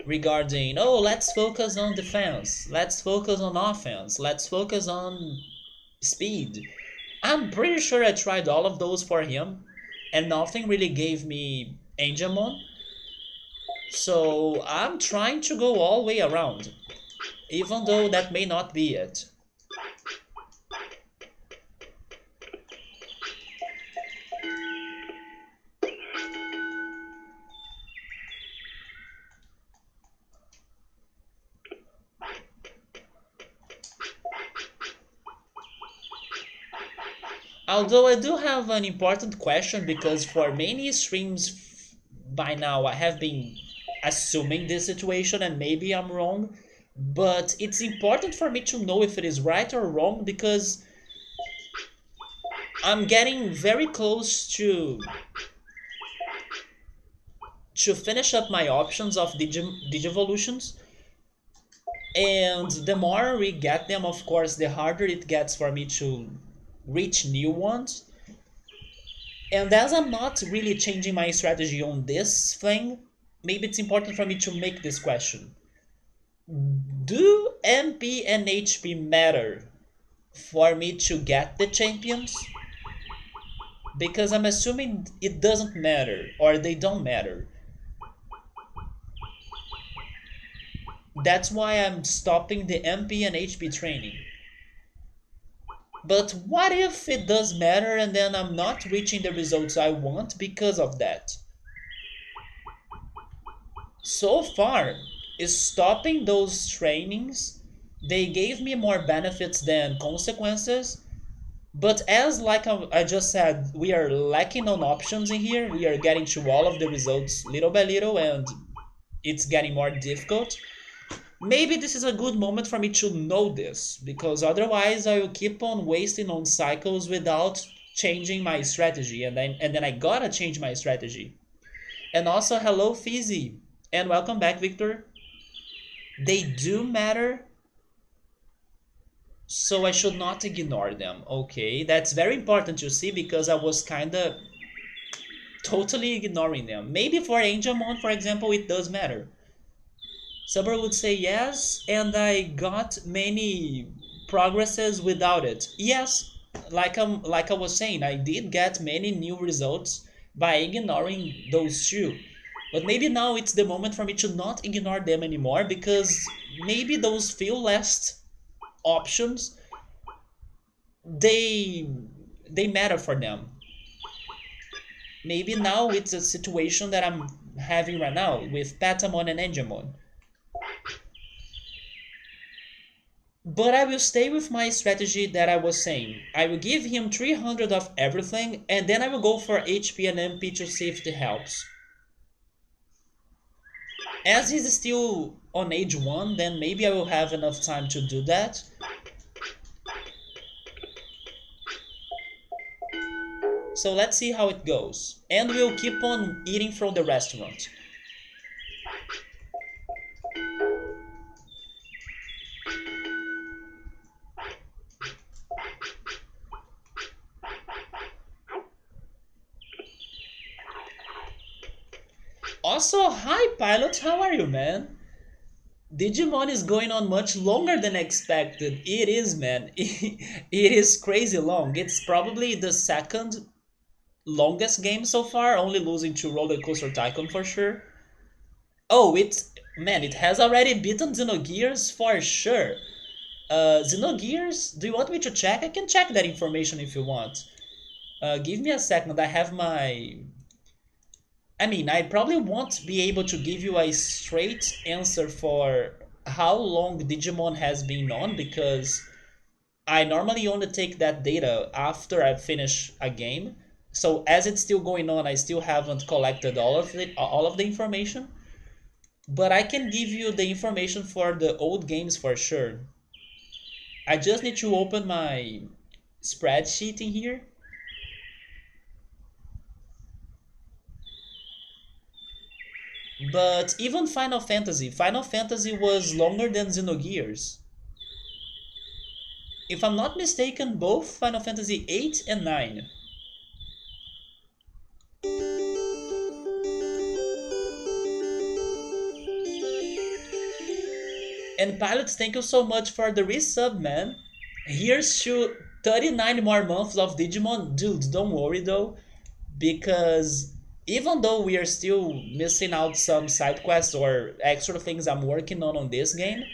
regarding, oh, let's focus on defense, let's focus on offense, let's focus on speed. I'm pretty sure I tried all of those for him, and nothing really gave me Angemon. So I'm trying to go all the way around, even though that may not be it. Although I do have an important question because for many streams by now I have been assuming this situation and maybe I'm wrong, but it's important for me to know if it is right or wrong because I'm getting very close to finish up my options of Digivolutions. And the more we get them, of course, the harder it gets for me to reach new ones. And as I'm not really changing my strategy on this thing, maybe it's important for me to make this question. Do MP and HP matter for me to get the champions? Because I'm assuming it doesn't matter, or they don't matter. That's why I'm stopping the MP and HP training. But what if it does matter and then I'm not reaching the results I want because of that? So far, is stopping those trainings, they gave me more benefits than consequences. But as like I just said, we are lacking on options in here. We are getting to all of the results little by little and it's getting more difficult. Maybe this is a good moment for me to know this, because otherwise I will keep on wasting on cycles without changing my strategy, and then I gotta change my strategy. And also, hello, Fizzy, and welcome back, Victor. They do matter, so I should not ignore them. Okay, that's very important to see because I was kinda totally ignoring them. Maybe for Angelmon, for example, it does matter. Saber would say yes, and I got many progresses without it. Yes, like I was saying, I did get many new results by ignoring those two. But maybe now it's the moment for me to not ignore them anymore because maybe those few last options they they matter for them. Maybe now it's a situation that I'm having right now with Patamon and Angemon. But I will stay with my strategy that I was saying. I will give him 300 of everything, and then I will go for HP and MP to see if it helps. As he's still on age 1, then maybe I will have enough time to do that. So let's see how it goes. And we'll keep on eating from the restaurant. Also, hi Pilot, how are you, man? Digimon is going on much longer than expected. It is, man. It is crazy long. It's probably the second longest game so far, only losing to Roller Coaster Tycoon for sure. Oh, it has already beaten Xenogears for sure. Xenogears, do you want me to check? I can check that information if you want. Give me a second. I have my. I mean, I probably won't be able to give you a straight answer for how long Digimon has been on because I normally only take that data after I finish a game. So as it's still going on, I still haven't collected all of the information. But I can give you the information for the old games for sure. I just need to open my spreadsheet in here. But even Final Fantasy was longer than Xenogears. If I'm not mistaken, both Final Fantasy 8 and 9. And Pilots, thank you so much for the resub, man. Here's to 39 more months of Digimon. Dude, don't worry though, because even though we are still missing out some side quests or extra things I'm working on this game,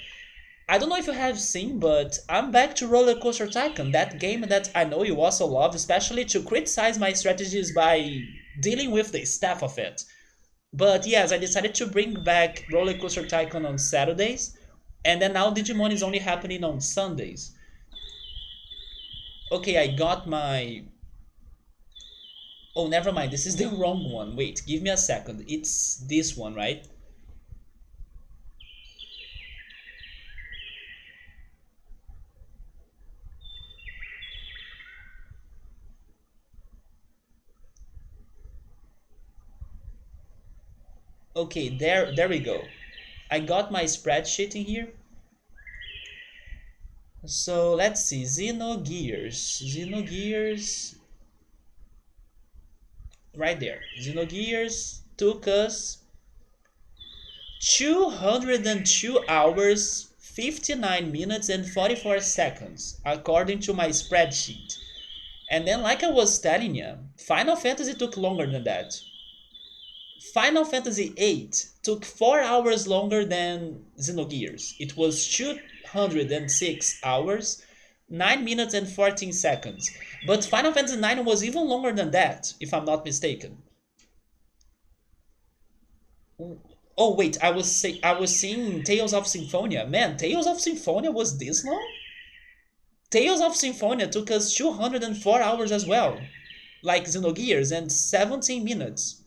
I don't know if you have seen, but I'm back to Roller Coaster Tycoon, that game that I know you also love, especially to criticize my strategies by dealing with the stuff of it. But yes, I decided to bring back Roller Coaster Tycoon on Saturdays, and then now Digimon is only happening on Sundays. Okay, I got my. Oh, never mind, this is the wrong one. Wait, give me a second. It's this one, right? Okay, there we go. I got my spreadsheet in here. So let's see, Xenogears, right there. Xenogears took us 202 hours, 59 minutes, and 44 seconds, according to my spreadsheet. And then, like I was telling you, Final Fantasy took longer than that. Final Fantasy VIII took 4 hours longer than Xenogears. It was 206 hours, 9 minutes, and 14 seconds. But Final Fantasy IX was even longer than that, if I'm not mistaken. Oh wait, I was seeing Tales of Symphonia. Man, Tales of Symphonia was this long? Tales of Symphonia took us 204 hours as well, like Xenogears, and 17 minutes.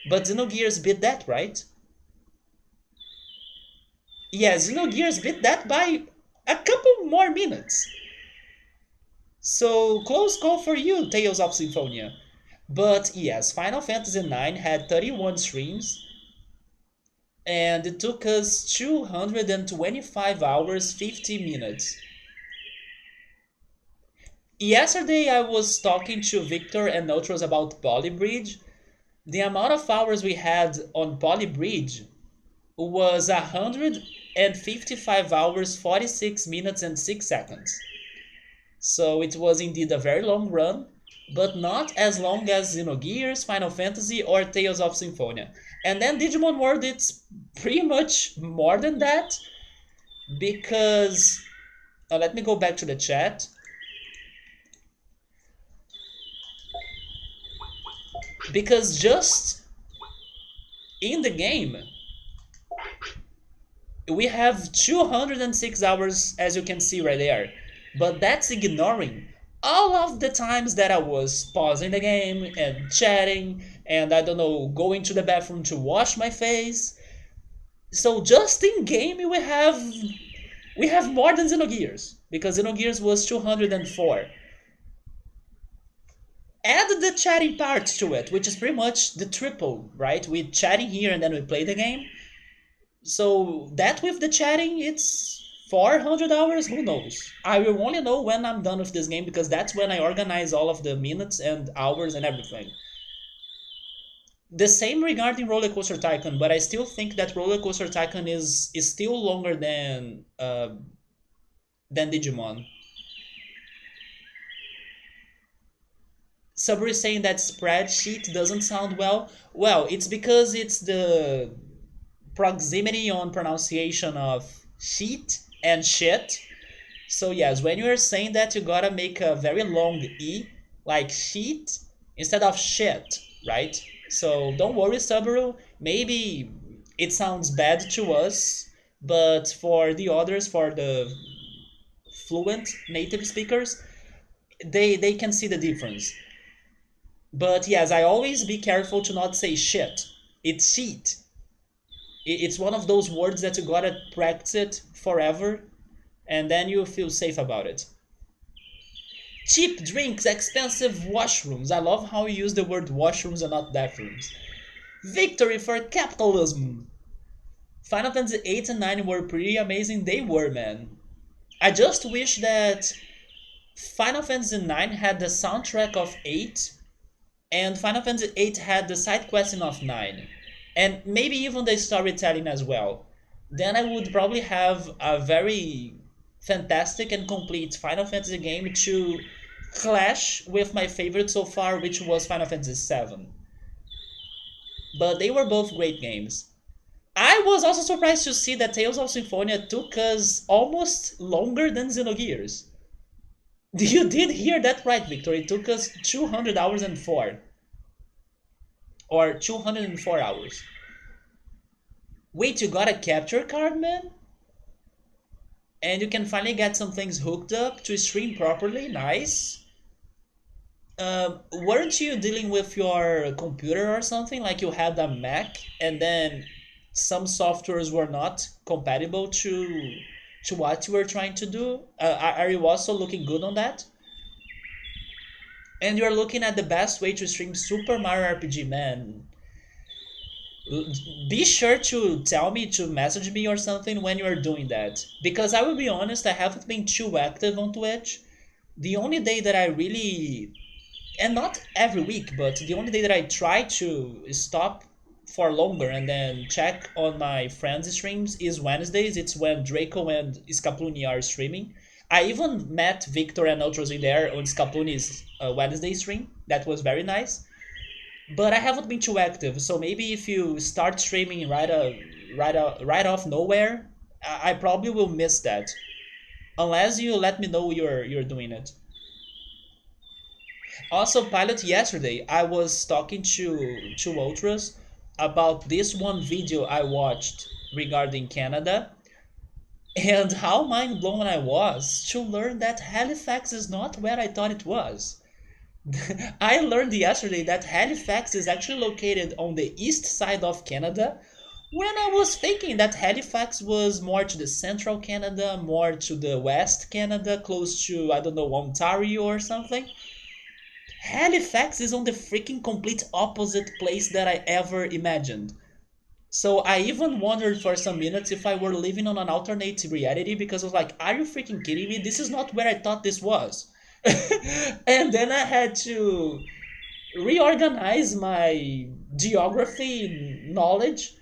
But Xenogears beat that, right? Yeah, Xenogears beat that by a couple more minutes. So close call for you, Tales of Symphonia. But yes, Final Fantasy IX had 31 streams, and it took us 225 hours, 50 minutes. Yesterday I was talking to Victor and Notros about Poly Bridge. The amount of hours we had on Poly Bridge was 155 hours, 46 minutes, and 6 seconds. So it was indeed a very long run, but not as long as Xenogears, Final Fantasy, or Tales of Symphonia. And then Digimon World, it's pretty much more than that because let me go back to the chat. Because just in the game, we have 206 hours, as you can see right there. But that's ignoring all of the times that I was pausing the game and chatting and I don't know, going to the bathroom to wash my face. So just in game we have more than Xenogears because Xenogears was 204. Add the chatting part to it, which is pretty much the triple, right? We chatting here and then we play the game. So that with the chatting, it's 400 hours. Who knows? I will only know when I'm done with this game because that's when I organize all of the minutes and hours and everything. The same regarding Roller Coaster Tycoon, but I still think that Roller Coaster Tycoon is still longer than Digimon. Subru is saying that spreadsheet doesn't sound well. Well, it's because it's the proximity on pronunciation of sheet and shit. So yes, when you are saying that, you gotta make a very long e, like sheet, instead of shit, right? So don't worry, Subaru. Maybe it sounds bad to us, but for the others, for the fluent native speakers, they can see the difference. But yes, I always be careful to not say shit. It's sheet. It's one of those words that you gotta practice it forever, and then you feel safe about it. Cheap drinks, expensive washrooms. I love how you use the word washrooms and not bathrooms. Victory for capitalism. Final Fantasy 8 and 9 were pretty amazing. They were, man. I just wish that Final Fantasy 9 had the soundtrack of 8 and Final Fantasy 8 had the side questing of 9 and maybe even the storytelling as well. Then I would probably have a very fantastic and complete Final Fantasy game to clash with my favorite so far, which was Final Fantasy 7. But they were both great games. I was also surprised to see that Tales of Symphonia took us almost longer than Xenogears. You did hear that right, Victor. It took us 200 hours and 4. Or 204 hours. Wait, you got a capture card, man? And you can finally get some things hooked up to stream properly? Nice. Weren't you dealing with your computer or something? Like you had a Mac and then some softwares were not compatible to what you were trying to do? Are you also looking good on that? And you're looking at the best way to stream Super Mario RPG, man. Be sure to tell me to message me or something when you are doing that. Because I will be honest, I haven't been too active on Twitch. The only day that I really, and not every week, but the only day that I try to stop for longer and then check on my friends' streams is Wednesdays. It's when Draco and Scaplooni are streaming. I even met Victor and Ultros in there on Scaplooni's Wednesday stream. That was very nice. But I haven't been too active, so maybe if you start streaming right off nowhere, I probably will miss that. Unless you let me know you're doing it. Also, Pilot, yesterday I was talking to Ultras about this one video I watched regarding Canada and how mind blown I was to learn that Halifax is not where I thought it was. I learned yesterday that Halifax is actually located on the east side of Canada, When I was thinking that Halifax was more to the central Canada, more to the west Canada, close to, I don't know, Ontario or something. Halifax is on the freaking complete opposite place that I ever imagined. So I even wondered for some minutes if I were living on an alternate reality because I was like, are you freaking kidding me? This is not where I thought this was. And then I had to reorganize my geography knowledge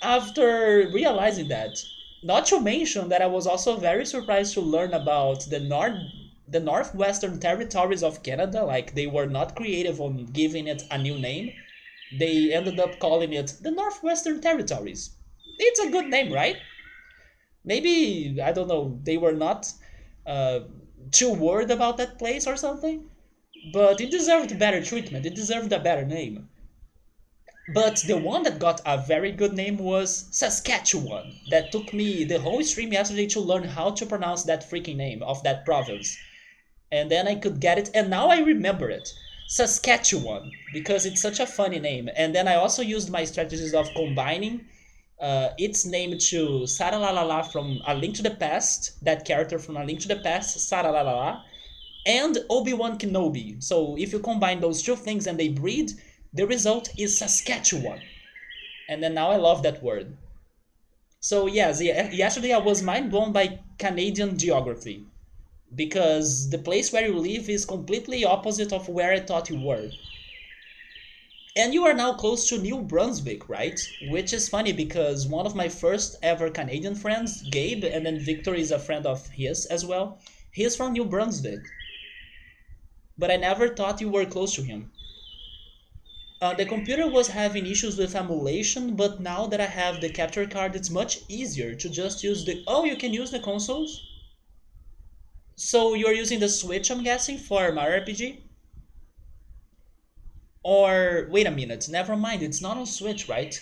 after realizing that. Not to mention that I was also very surprised to learn about the northwestern territories of Canada. Like they were not creative on giving it a new name. They ended up calling it the Northwestern Territories. It's a good name, right? Maybe I don't know. They were not uh, too worried about that place or something, but it deserved better treatment. It deserved a better name. But the one that got a very good name was Saskatchewan. That took me the whole stream yesterday to learn how to pronounce that freaking name of that province. And then I could get it, and now I remember it. Saskatchewan, because it's such a funny name. And then I also used my strategies of combining its name to Saralalala from A Link to the Past, that character from A Link to the Past, Saralalala, and Obi-Wan Kenobi. So if you combine those two things and they breed, the result is Saskatchewan. And then now I love that word. So yes, yesterday I was mind blown by Canadian geography because the place where you live is completely opposite of where I thought you were. And you are now close to New Brunswick, right? Which is funny because one of my first ever Canadian friends, Gabe, and then Victor is a friend of his as well. He's from New Brunswick, but I never thought you were close to him. The computer was having issues with emulation, but now that I have the capture card, it's much easier to just use the. Oh, you can use the consoles? So you're using the Switch, I'm guessing, for Mario RPG? Or wait a minute, never mind, it's not on Switch, right?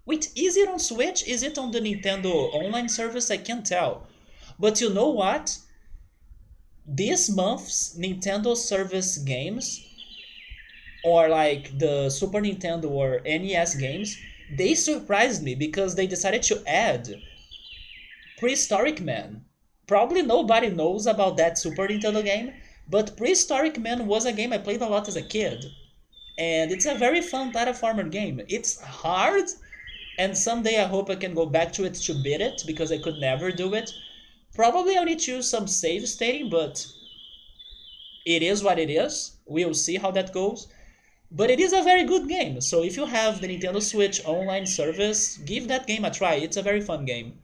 Wait, is it on Switch? Is it on the Nintendo online service? I can't tell. But you know what? This month's Nintendo service games, or like the Super Nintendo or NES games, they surprised me because they decided to add Prehistoric Man. Probably nobody knows about that Super Nintendo game, but Prehistoric Man was a game I played a lot as a kid. And it's a very fun platformer game. It's hard, and someday I hope I can go back to it to beat it because I could never do it. Probably I'll need to use some save stating, but it is what it is. We'll see how that goes. But it is a very good game, so if you have the Nintendo Switch online service, give that game a try. It's a very fun game.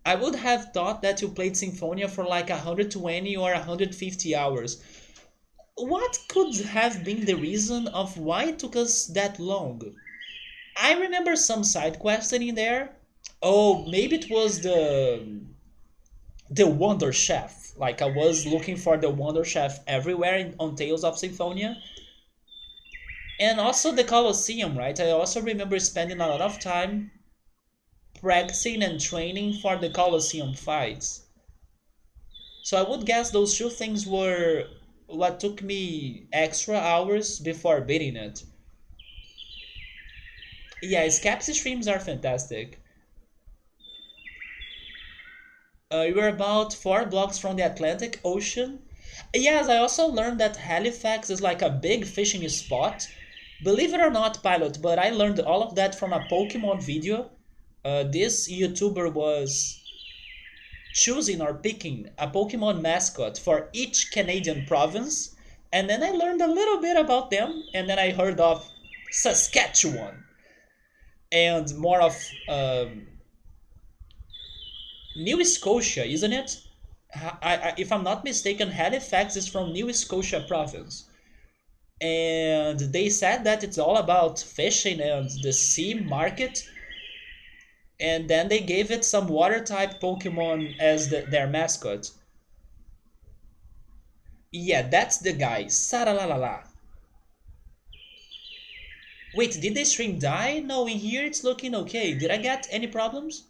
I would have thought that you played Symphonia for like 120 or 150 hours. What could have been the reason of why it took us that long? I remember some side questing in there. Oh, maybe it was the Wonder Chef. Like I was looking for the Wonder Chef everywhere on Tales of Symphonia. And also the Colosseum, right? I also remember spending a lot of time practicing and training for the Colosseum fights. So I would guess those two things were what took me extra hours before beating it. Yeah, Scapsy streams are fantastic. You're about 4 blocks from the Atlantic Ocean. Yes, I also learned that Halifax is like a big fishing spot. Believe it or not, Pilot, but I learned all of that from a Pokemon video. This YouTuber was choosing or picking a Pokemon mascot for each Canadian province, and then I learned a little bit about them, and then I heard of Saskatchewan and more of New Scotia, isn't it? If I'm not mistaken, Halifax is from New Scotia province. And they said that it's all about fishing and the sea market. And then they gave it some water type Pokemon as their mascot. Yeah, that's the guy. Saralalala. Wait, did the stream die? No, in here it's looking okay. Did I get any problems?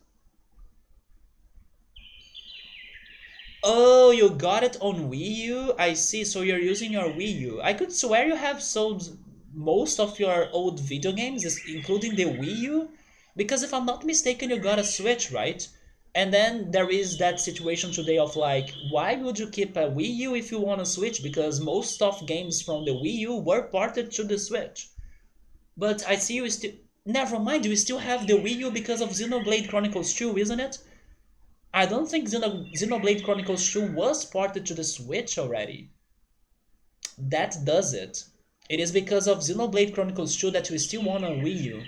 Oh, you got it on Wii U? I see, so you're using your Wii U. I could swear you have sold most of your old video games, including the Wii U, because if I'm not mistaken, you got a Switch, right? And then there is that situation today of like, why would you keep a Wii U if you want a Switch? Because most of games from the Wii U were ported to the Switch. But I see you still. Never mind, you still have the Wii U because of Xenoblade Chronicles 2, isn't it? I don't think Xenoblade Chronicles 2 was ported to the Switch already. That does it. It is because of Xenoblade Chronicles 2 that you still want a Wii U.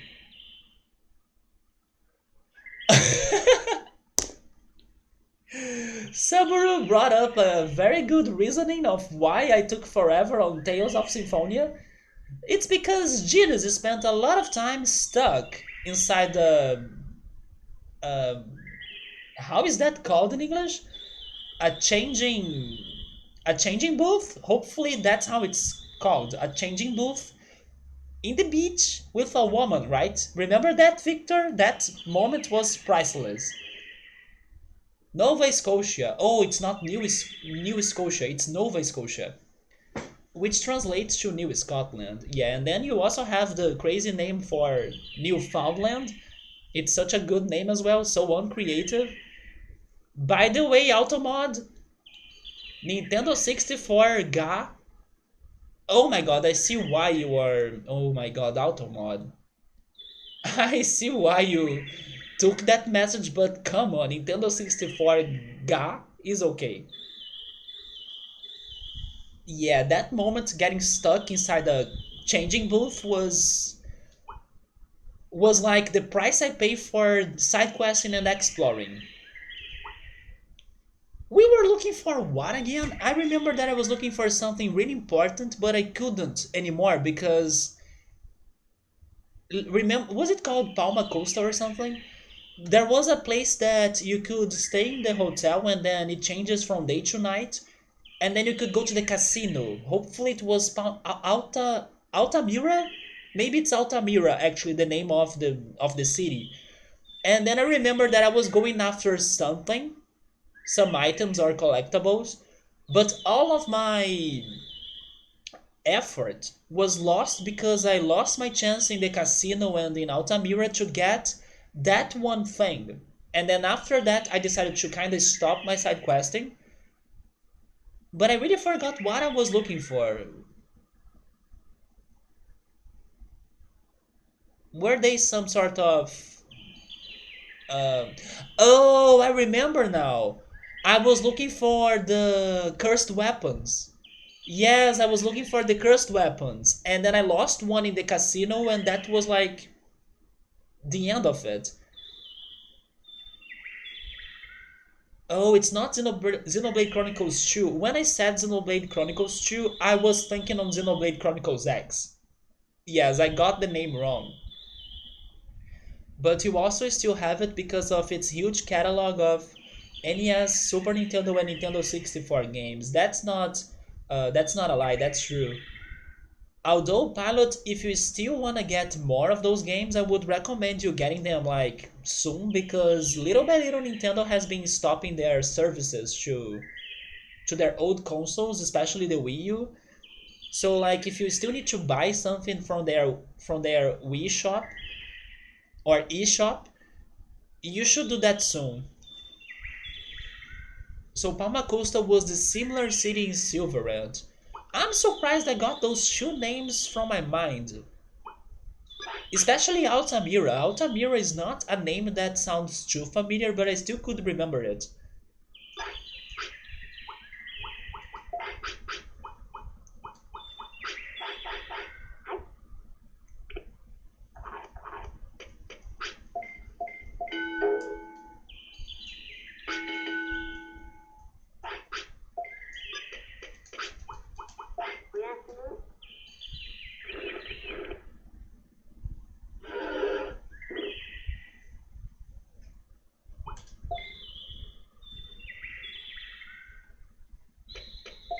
Saburo brought up a very good reasoning of why I took forever on Tales of Symphonia. It's because Genius spent a lot of time stuck inside the. Uh, how is that called in English? A changing. A changing booth? Hopefully that's how it's called. A changing booth in the beach with a woman, right? Remember that, Victor? That moment was priceless. Nova Scotia. Oh, it's not New Scotia, it's Nova Scotia, which translates to New Scotland. Yeah, and then you also have the crazy name for Newfoundland. It's such a good name as well, so uncreative. By the way, Automod, Nintendo 64 Ga. Oh my god, I see why you are. Oh my god, Automod. I see why you took that message, but come on, Nintendo 64 Ga is okay. Yeah, that moment getting stuck inside a changing booth was like the price I pay for side questing and exploring. We were looking for what again? I remember that I was looking for something really important, but I couldn't anymore because remember, was it called Palma Costa or something? There was a place that you could stay in the hotel and then it changes from day to night, and then you could go to the casino. Hopefully, it was Altamira. Maybe it's Altamira actually, the name of the city. And then I remember that I was going after something, some items or collectibles, but all of my effort was lost because I lost my chance in the casino and in Altamira to get that one thing. And then after that, I decided to kind of stop my side questing. But I really forgot what I was looking for. Were they some sort of. Uh, oh, I remember now. I was looking for the cursed weapons. Yes, I was looking for the cursed weapons. And then I lost one in the casino, and that was like the end of it. Oh, it's not Xenoblade Chronicles 2. When I said Xenoblade Chronicles 2, I was thinking on Xenoblade Chronicles X. Yes, I got the name wrong. But you also still have it because of its huge catalog of NES, Super Nintendo, and Nintendo 64 games. That's not a lie. That's true. Although Pilot, if you still want to get more of those games, I would recommend you getting them like soon because little by little Nintendo has been stopping their services to their old consoles, especially the Wii U. So like if you still need to buy something from their Wii shop or eShop, you should do that soon. So Palma Costa was the similar city in Silverant. I'm surprised I got those two names from my mind. Especially Altamira. Altamira is not a name that sounds too familiar, but I still could remember it.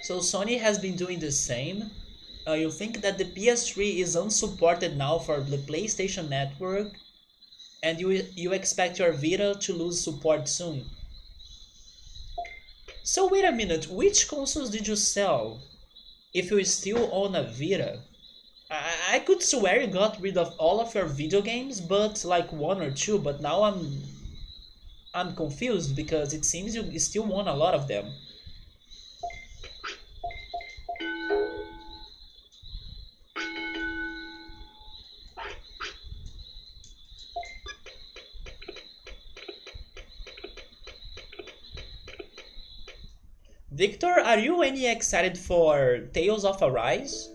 So Sony has been doing the same. You think that the PS3 is unsupported now for the PlayStation Network, and you expect your Vita to lose support soon. So wait a minute, which consoles did you sell if you still own a Vita? I could swear you got rid of all of your video games, but like one or two. But now I'm confused because it seems you still want a lot of them. Victor, are you any excited for Tales of Arise?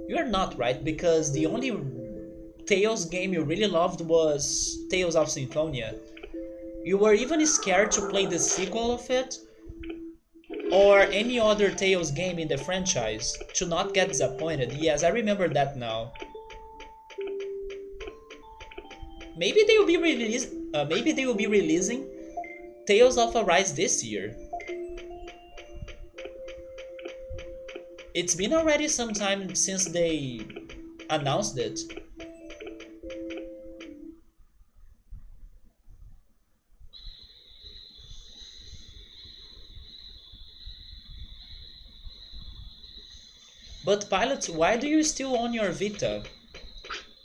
You're not, right? Because the only Tales game you really loved was Tales of Symphonia. You were even scared to play the sequel of it or any other Tales game in the franchise to not get disappointed. Yes, I remember that now. Maybe they will be releasing Tales of Arise this year. It's been already some time since they announced it. But Pilot, why do you still own your Vita?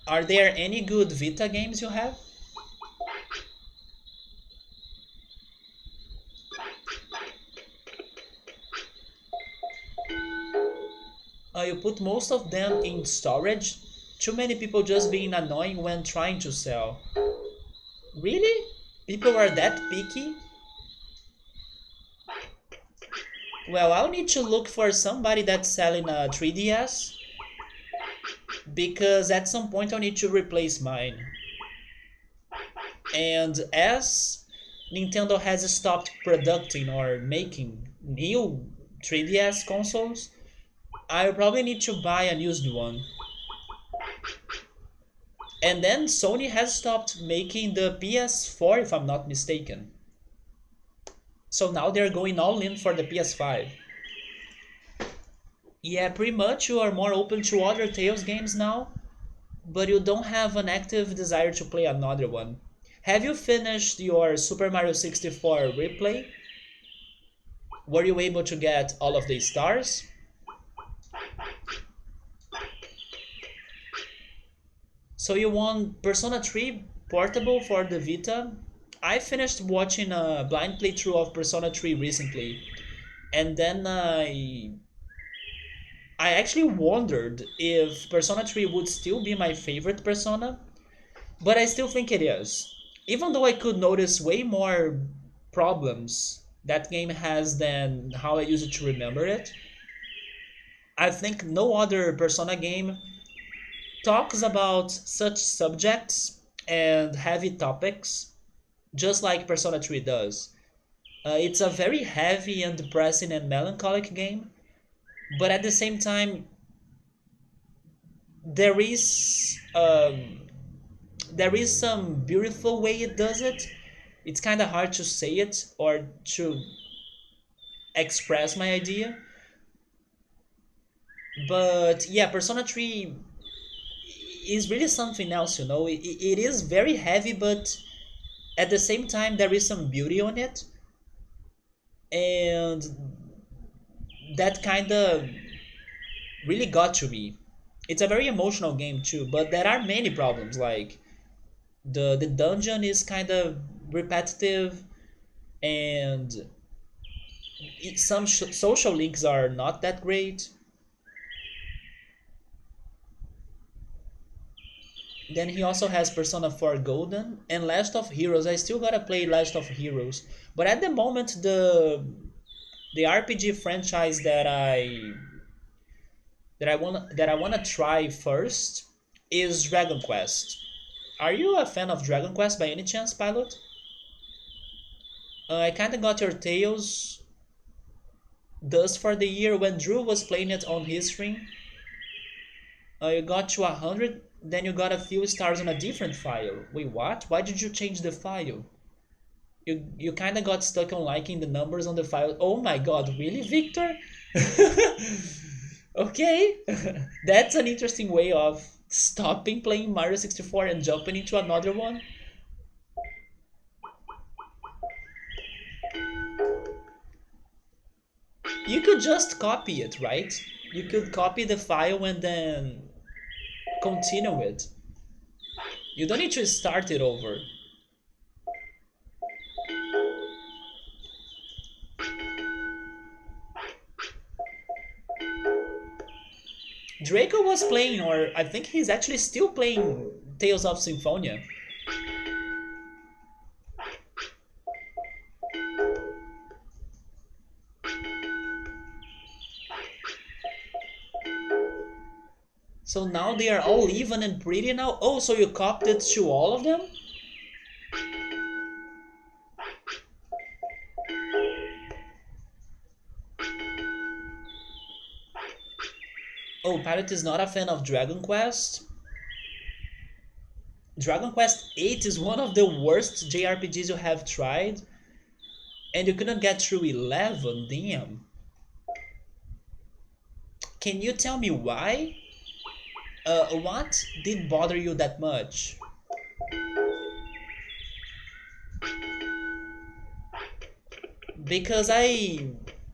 Are there any good Vita games you have? You put most of them in storage. Too many people just being annoying when trying to sell. Really? People are that picky? Well, I'll need to look for somebody that's selling a 3DS because at some point I'll need to replace mine. And as Nintendo has stopped producing or making new 3DS consoles, I'll probably need to buy a used one. And then Sony has stopped making the PS4 if I'm not mistaken. So now they're going all in for the PS5. Yeah, pretty much you are more open to other Tales games now, but you don't have an active desire to play another one. Have you finished your Super Mario 64 replay? Were you able to get all of the stars? So you won Persona 3 Portable for the Vita? I finished watching a blind playthrough of Persona 3 recently, and then I actually wondered if Persona 3 would still be my favorite Persona, but I still think it is. Even though I could notice way more problems that game has than how I used to remember it, I think no other Persona game talks about such subjects and heavy topics just like Persona 3 does. It's a very heavy and depressing and melancholic game, but at the same time, there is there is some beautiful way it does it. It's kind of hard to say it or to express my idea, but yeah, Persona 3 is really something else. It is very heavy, but at the same time, there is some beauty on it, and that kind of really got to me. It's a very emotional game too, but there are many problems. Like the dungeon is kind of repetitive, and some social links are not that great. Then he also has Persona 4 Golden and Last of Heroes. I still gotta play Last of Heroes, but at the moment the RPG franchise that I wanna try first is Dragon Quest. Are you a fan of Dragon Quest by any chance, Pilot? I kinda got your Tales dust for the year when Drew was playing it on his stream. You got to 100, then you got a few stars on a different file. Wait, what? Why did you change the file? You kind of got stuck on liking the numbers on the file. Oh my god, really, Victor? Okay, that's an interesting way of stopping playing Mario 64 and jumping into another one. You could just copy it, right? You could copy the file and then continue it. You don't need to start it over. Draco was playing, or I think he's actually still playing Tales of Symphonia. So now they are all even and pretty now. Oh, so you copied it to all of them? Oh, Pirate is not a fan of Dragon Quest. Dragon Quest 8 is one of the worst JRPGs you have tried, and you couldn't get through 11, damn. Can you tell me why? What did bother you that much? Because I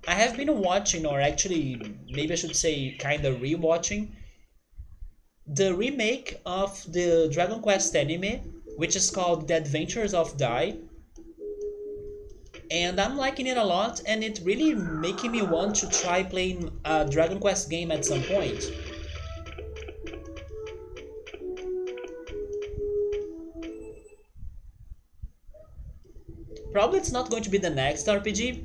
have been watching, or actually maybe I should say kinda rewatching, the remake of the Dragon Quest anime, which is called The Adventures of Dai, and I'm liking it a lot, and it really making me want to try playing a Dragon Quest game at some point. Probably it's not going to be the next RPG,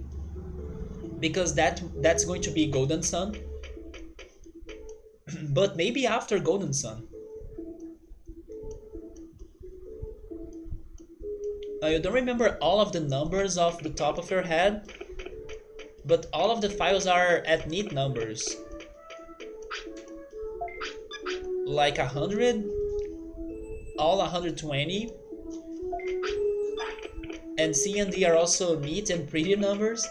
because that's going to be Golden Sun, but maybe after Golden Sun. You don't remember all of the numbers off the top of your head, but all of the files are at neat numbers. Like 100, all 120, and C and D are also neat and pretty numbers.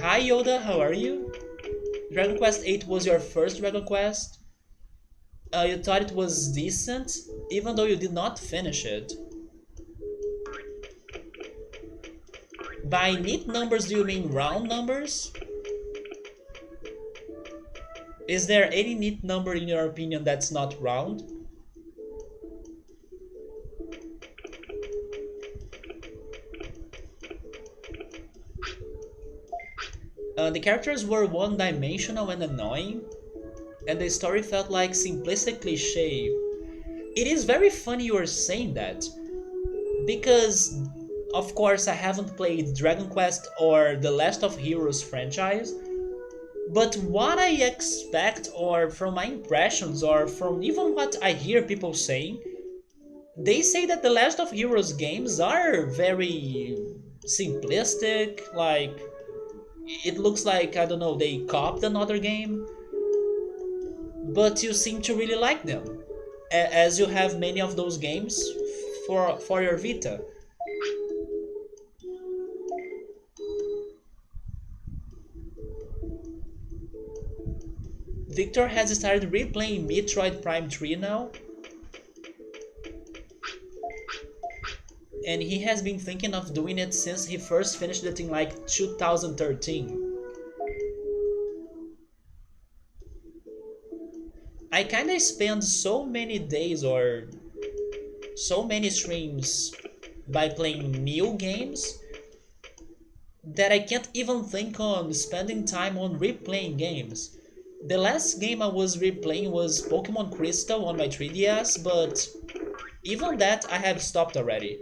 Hi Yoda, how are you? Dragon Quest 8 was your first Dragon Quest? You thought it was decent, even though you did not finish it. By neat numbers, do you mean round numbers? Is there any neat number in your opinion that's not round? The characters were one-dimensional and annoying, and the story felt like simplistic cliché. It is very funny you are saying that, because of course I haven't played Dragon Quest or the Last of Heroes franchise, but what I expect, or from my impressions, or from even what I hear people saying, they say that the Last of Heroes games are very simplistic, like it looks like, I don't know, they copied another game, but you seem to really like them, as you have many of those games for your Vita. Victor has started replaying Metroid Prime 3 now, and he has been thinking of doing it since he first finished it in like 2013. I kinda spend so many days or so many streams by playing new games that I can't even think on spending time on replaying games. The last game I was replaying was Pokemon Crystal on my 3DS, but even that I have stopped already.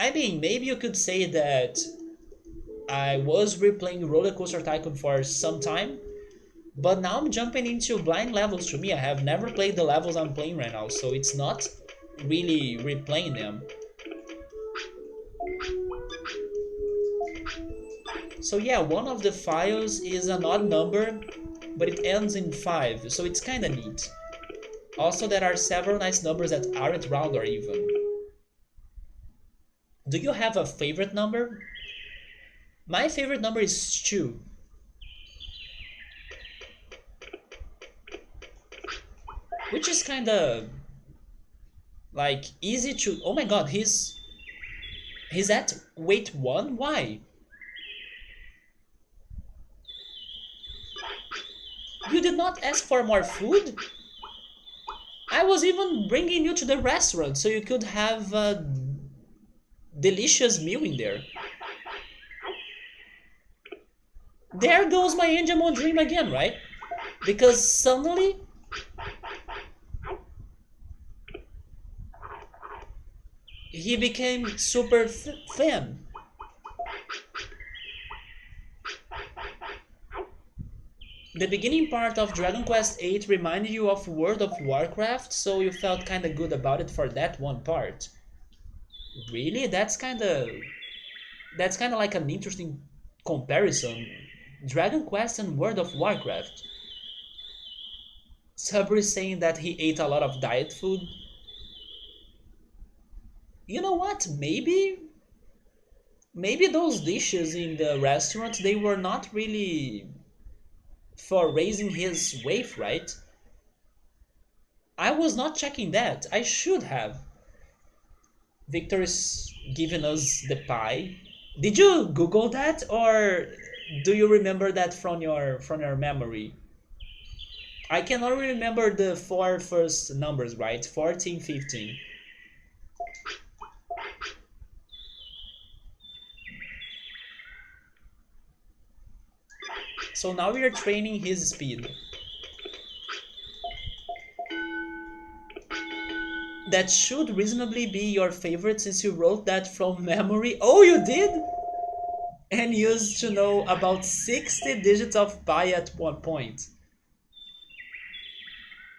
I mean, maybe you could say that I was replaying Roller Coaster Tycoon for some time, but now I'm jumping into blind levels. To me, I have never played the levels I'm playing right now, so it's not really replaying them. So yeah, one of the files is an odd number, but it ends in 5, so it's kinda neat. Also, there are several nice numbers that aren't round or even. Do you have a favorite number? My favorite number is 2. Which is kinda like easy to. Oh my god, he's at weight 1? Why? not ask for more food? I was even bringing you to the restaurant so you could have a delicious meal in there. There goes my Angemon dream again, right? Because suddenly he became super thin. The beginning part of Dragon Quest VIII reminded you of World of Warcraft, so you felt kinda good about it for that one part. Really? That's kinda like an interesting comparison. Dragon Quest and World of Warcraft. Sabri is saying that he ate a lot of diet food. You know what? Maybe those dishes in the restaurant they were not really for raising his weight, right? I was not checking that. I should have. Victor is giving us the pie. Did you Google that or do you remember that from your memory? I can only remember the four first numbers, right? 14, 15. So now we are training his speed. That should reasonably be your favorite since you wrote that from memory. Oh, you did? And used to know about 60 digits of pi at one point.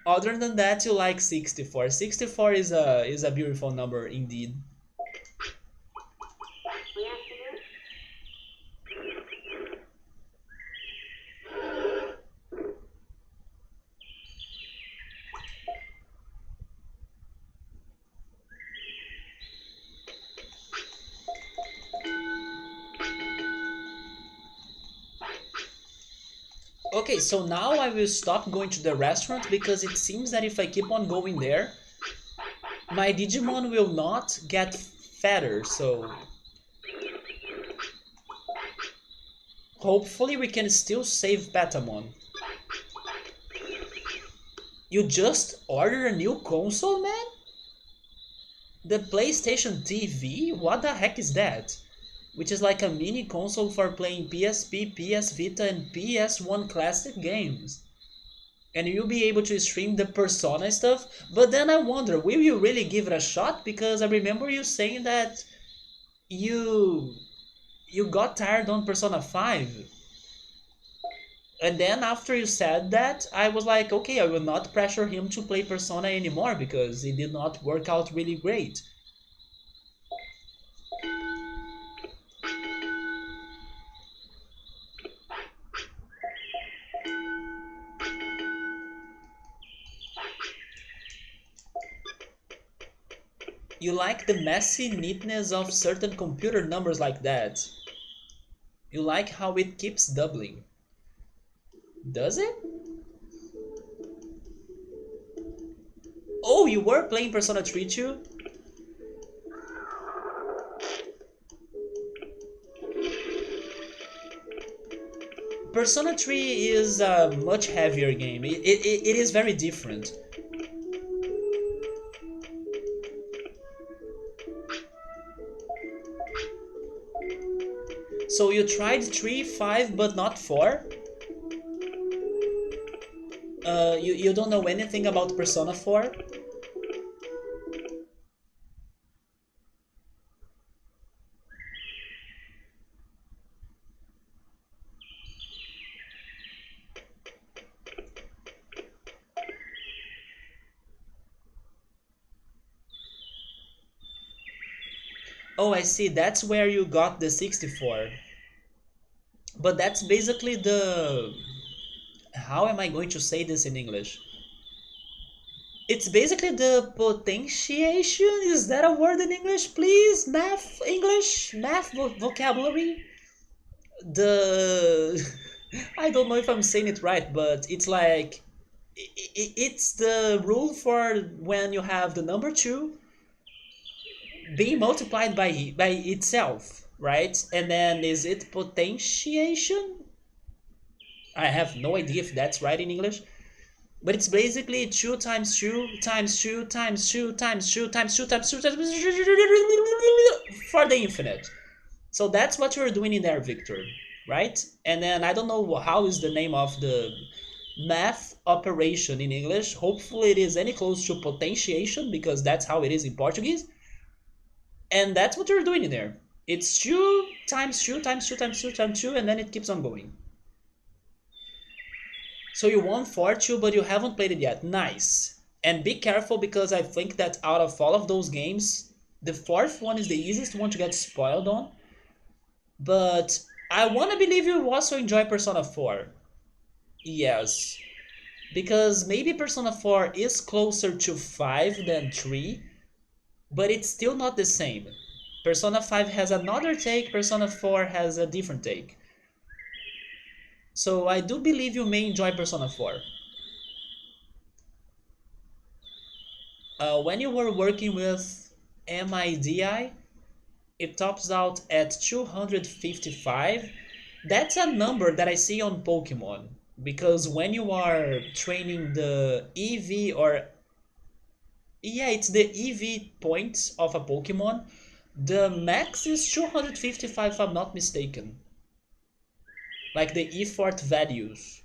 Other than that, you like 64. 64 is a beautiful number indeed. Okay, so now I will stop going to the restaurant because it seems that if I keep on going there, my Digimon will not get fatter, so hopefully we can still save Patamon. You just ordered a new console, man? The PlayStation TV? What the heck is that? Which is like a mini console for playing PSP, PS Vita, and PS1 classic games. And you'll be able to stream the Persona stuff, but then I wonder, will you really give it a shot? Because I remember you saying that you you got tired on Persona 5. And then after you said that, I was like, okay, I will not pressure him to play Persona anymore because it did not work out really great. You like the messy neatness of certain computer numbers like that. You like how it keeps doubling. Does it? Oh, you were playing Persona 3 too? Persona 3 is a much heavier game. It is very different. So you tried 3, 5, but not 4? You don't know anything about Persona 4? Oh, I see. That's where you got the 64. But that's basically the... How am I going to say this in English? It's basically the potentiation. Is that a word in English, please? Math, English, math vocabulary. The I don't know if I'm saying it right, but it's like it's the rule for when you have the number two being multiplied by itself, right? And then is it potentiation? I have no idea if that's right in English, but it's basically 2 times 2 times 2 times 2 times 2 times 2 times 2 times 2 for the infinite. So that's what you're doing in there, Victor, right? And then I don't know how is the name of the math operation in English. Hopefully it is any close to potentiation because that's how it is in Portuguese. And that's what you're doing in there. It's 2 times 2 times 2 times 2 times 2, and then it keeps on going. So you won 4-2, but you haven't played it yet. Nice. And be careful because I think that out of all of those games, the fourth one is the easiest one to get spoiled on. But I want to believe you also enjoy Persona 4. Yes. Because maybe Persona 4 is closer to 5 than 3, but it's still not the same. Persona 5 has another take, Persona 4 has a different take. So I do believe you may enjoy Persona 4. When you were working with MIDI, it tops out at 255. That's a number that I see on Pokemon. Because when you are training the EV or... Yeah, it's the EV points of a Pokemon. The max is 255 if I'm not mistaken. Like the effort values.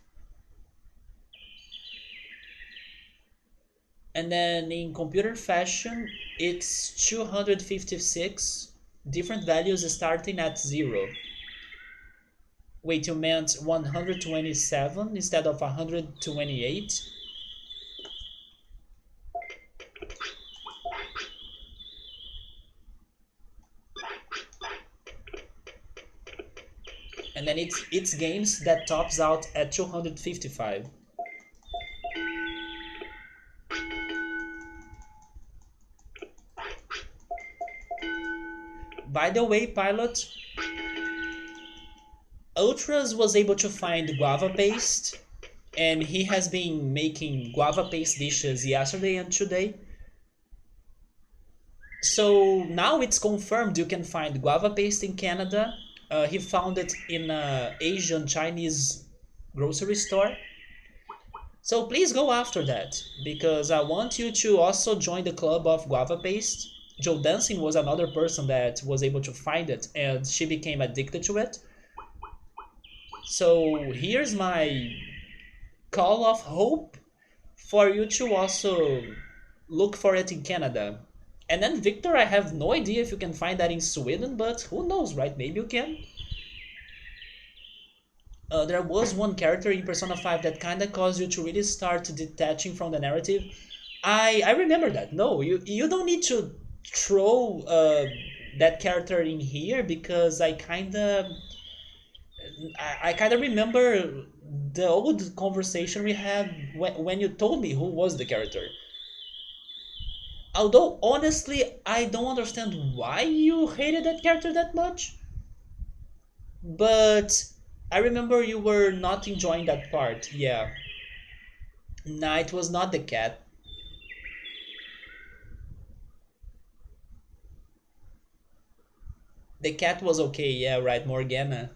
And then in computer fashion, it's 256, different values starting at 0. Wait, you meant 127 instead of 128? And then it's games that tops out at 255. By the way, Pilot, Ultras was able to find guava paste, and he has been making guava paste dishes yesterday and today. So now it's confirmed you can find guava paste in Canada. He found it in an Asian Chinese grocery store. So please go after that, because I want you to also join the club of guava paste. Joe Dancing was another person that was able to find it, and she became addicted to it. So here's my call of hope for you to also look for it in Canada. And then Victor, I have no idea if you can find that in Sweden, but who knows, right? Maybe you can. There was one character in Persona 5 that kind of caused you to really start detaching from the narrative. I remember that. No, you don't need to throw that character in here because I kind of remember the old conversation we had when you told me who was the character. Although honestly, I don't understand why you hated that character that much. But I remember you were not enjoying that part. Yeah. Nah, it was not the cat. The cat was okay. Yeah, right, Morgana.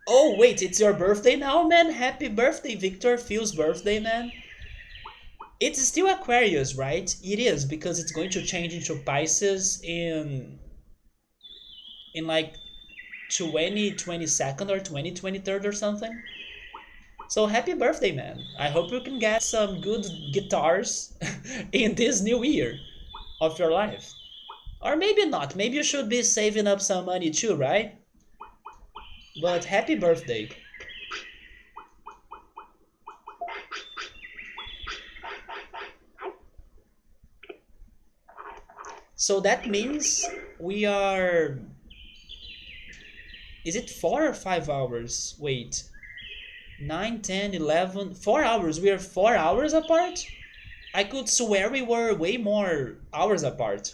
Oh, wait, it's your birthday now, man? Happy birthday, Victor. Phil's birthday, man. It's still Aquarius, right? It is, because it's going to change into Pisces in like 2022nd or 2023rd or something. So happy birthday, man. I hope you can get some good guitars in this new year of your life. Or maybe not. Maybe you should be saving up some money too, right? But happy birthday. So that means we are... Is it 4 or 5 hours? Wait. 9, 10, 11... 4 hours. We are 4 hours apart? I could swear we were way more hours apart.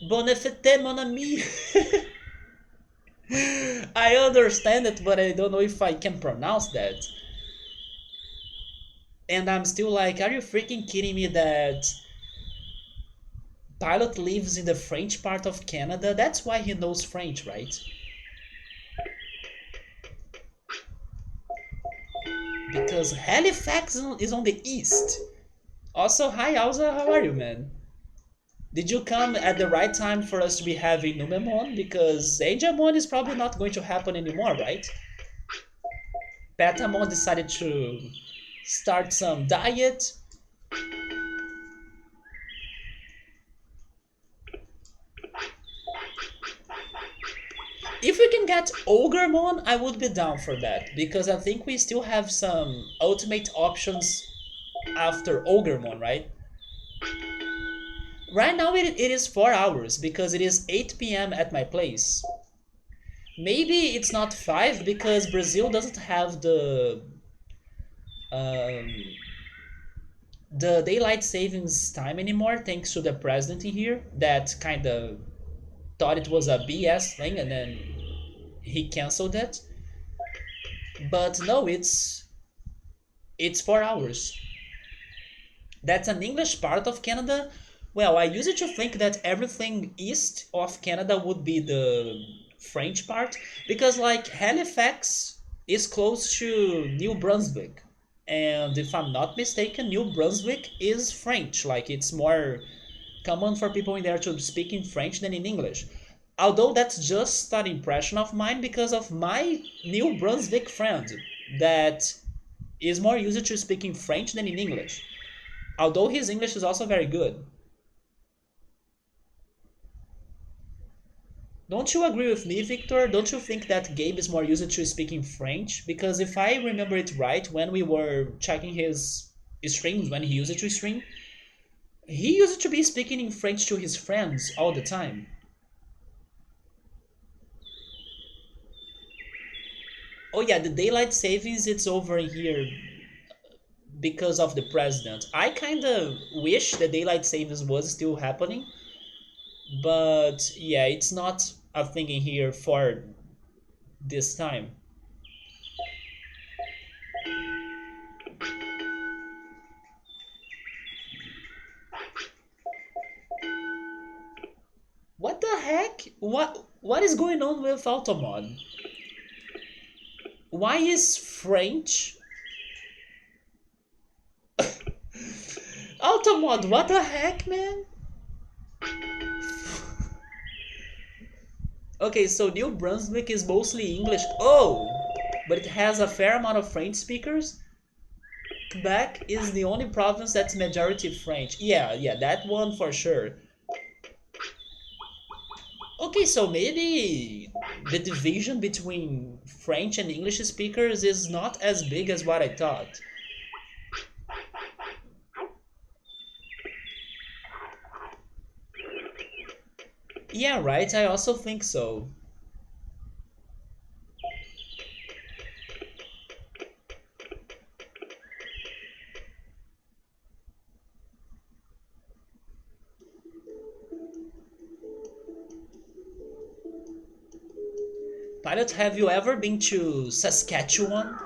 Bon fête, mon ami. I understand it, but I don't know if I can pronounce that. And I'm still like, are you freaking kidding me that Pilot lives in the French part of Canada. That's why he knows French, right? Because Halifax is on the east. Also, hi Alza, how are you, man? Did you come at the right time for us to be having Numemon? Because Agemon is probably not going to happen anymore, right? Patamon decided to start some diet. If we can get Ogremon, I would be down for that. Because I think we still have some ultimate options after Ogremon, right? Right now it is 4 hours because it is 8 p.m. at my place. Maybe it's not 5 because Brazil doesn't have um, the daylight savings time anymore thanks to the president in here that kind of thought it was a BS thing and then he canceled it. But no, it's 4 hours. That's an English part of Canada. Well, I used to think that everything east of Canada would be the French part because, like, Halifax is close to New Brunswick. And if I'm not mistaken, New Brunswick is French. Like, it's more common for people in there to speak in French than in English. Although that's just an impression of mine because of my New Brunswick friend that is more used to speaking French than in English. Although his English is also very good. Don't you agree with me, Victor? Don't you think that Gabe is more used to speaking French? Because if I remember it right, when we were checking his streams, when he used to stream, he used to be speaking in French to his friends all the time. Oh yeah, the daylight savings, it's over here because of the president. I kind of wish the daylight savings was still happening, but yeah, it's not a thing in here for this time. What the heck? What is going on with Automod? Why is French Automod? What the heck, man? Okay, so New Brunswick is mostly English. Oh, but it has a fair amount of French speakers. Quebec is the only province that's majority French. Yeah, yeah, that one for sure. Okay, so maybe the division between French and English speakers is not as big as what I thought. Yeah, right, I also think so. Pilot, have you ever been to Saskatchewan?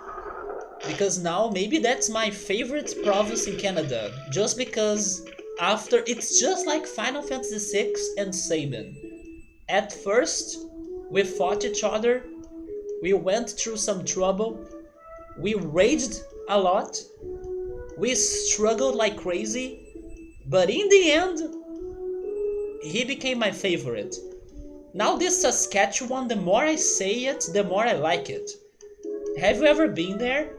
Because now maybe that's my favorite province in Canada. Just because after it's just like Final Fantasy VI and Sabin. At first, we fought each other, we went through some trouble, we raged a lot, we struggled like crazy, but in the end, he became my favorite. Now this Saskatchewan, the more I say it, the more I like it. Have you ever been there?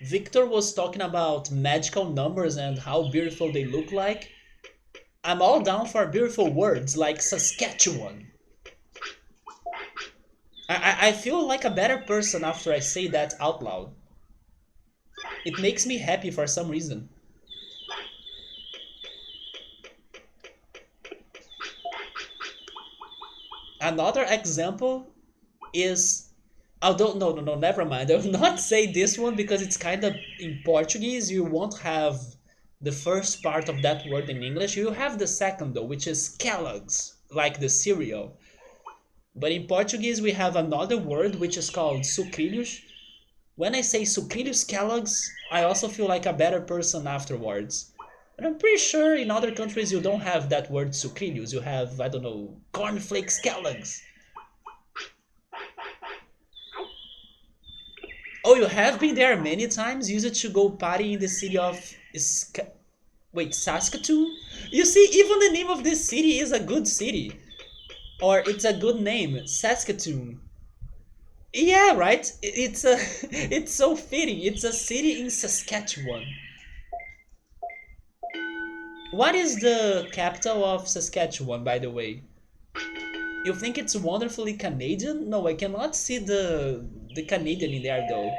Victor was talking about magical numbers and how beautiful they look like. I'm all down for beautiful words like Saskatchewan. I feel like a better person after I say that out loud. It makes me happy for some reason. Another example is Although, no, no, no, never mind. I will not say this one because it's kind of in Portuguese. You won't have the first part of that word in English. You have the second, though, which is Kellogg's, like the cereal. But in Portuguese, we have another word which is called sucrilhos. When I say sucrilhos Kellogg's, I also feel like a better person afterwards. But I'm pretty sure in other countries you don't have that word sucrilhos. You have, I don't know, cornflakes Kellogg's. Oh, you have been there many times? Used to go party in the city of wait, Saskatoon? You see, even the name of this city is a good city. Or it's a good name, Saskatoon. Yeah, right? It's a it's so fitting. It's a city in Saskatchewan. What is the capital of Saskatchewan, by the way? You think it's wonderfully Canadian? No, I cannot see the Canadian in there though.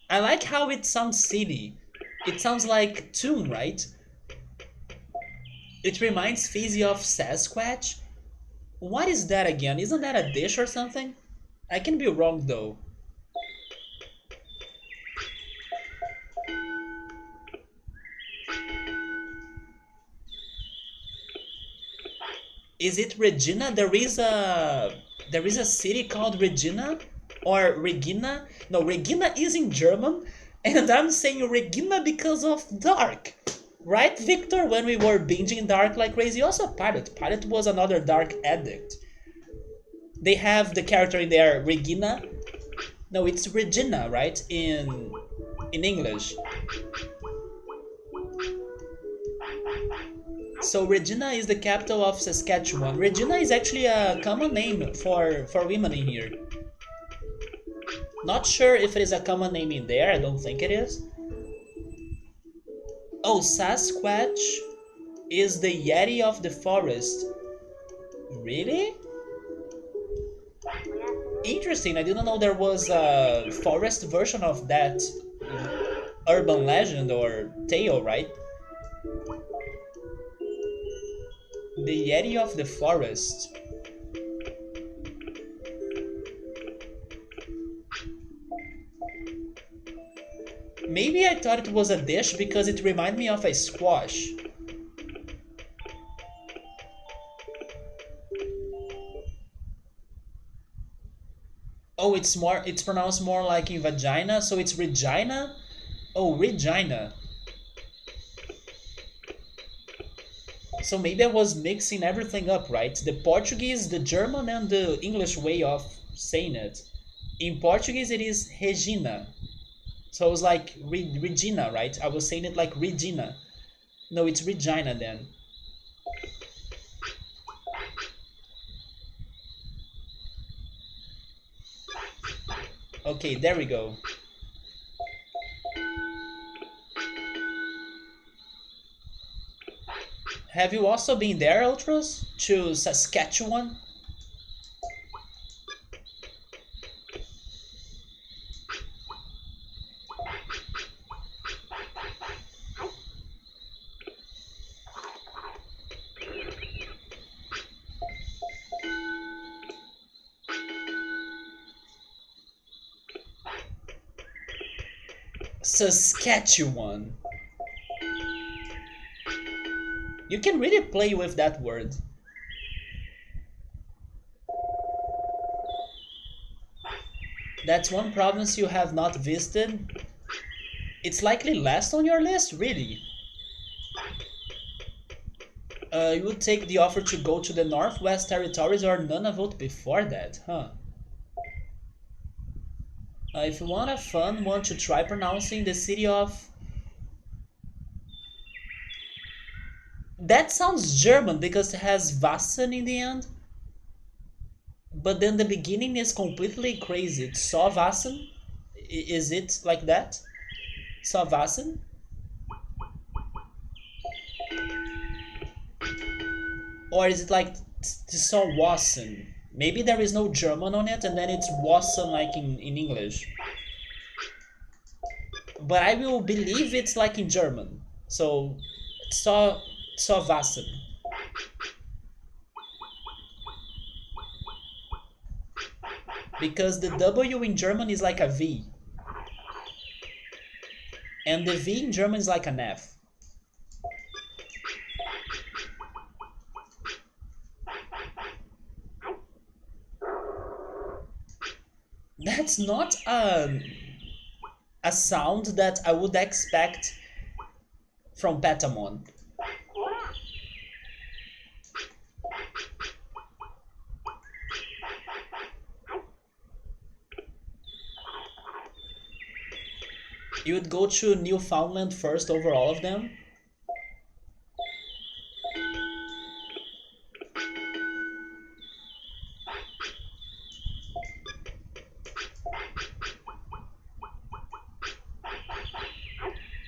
I like how it sounds silly. It sounds like tune, right? It reminds Fizzy of Sasquatch. What is that again? Isn't that a dish or something? I can be wrong though. Is it Regina? There is a city called Regina or Regina. No, Regina is in German, and I'm saying Regina because of Dark. Right, Victor? When we were binging Dark like crazy, also Pilot. Pilot was another Dark addict. They have the character in there, Regina. No, it's Regina, right? In English. So Regina is the capital of Saskatchewan. Regina is actually a common name for women in here. Not sure if it is a common name in there. I don't think it is. Oh, Sasquatch is the Yeti of the forest. Really? Interesting. I didn't know there was a forest version of that urban legend or tale, right? The Yeti of the forest. Maybe I thought it was a dish because it reminded me of a squash. Oh, it's pronounced more like in vagina, so it's Regina? Oh, Regina. So maybe I was mixing everything up, right? The Portuguese, the German, and the English way of saying it. In Portuguese, it is Regina. So I was like Regina, right? I was saying it like Regina. No, it's Regina then. Okay, there we go. Have you also been there, Ultras? To Saskatchewan? Saskatchewan. You can really play with that word. That's one province you have not visited. It's likely last on your list, really. You would take the offer to go to the Northwest Territories or Nunavut before that, huh? If you want a fun one to try pronouncing the city of... That sounds German because it has Wassen in the end. But then the beginning is completely crazy. It's Wassen. Is it like that? Wassen? Or is it like Wassen? Maybe there is no German on it and then it's Wassen like in English. But I will believe it's like in German. So, Wassen. Because the W in German is like a V, and the V in German is like an F. That's not a sound that I would expect from Patamon. You would go to Newfoundland first over all of them?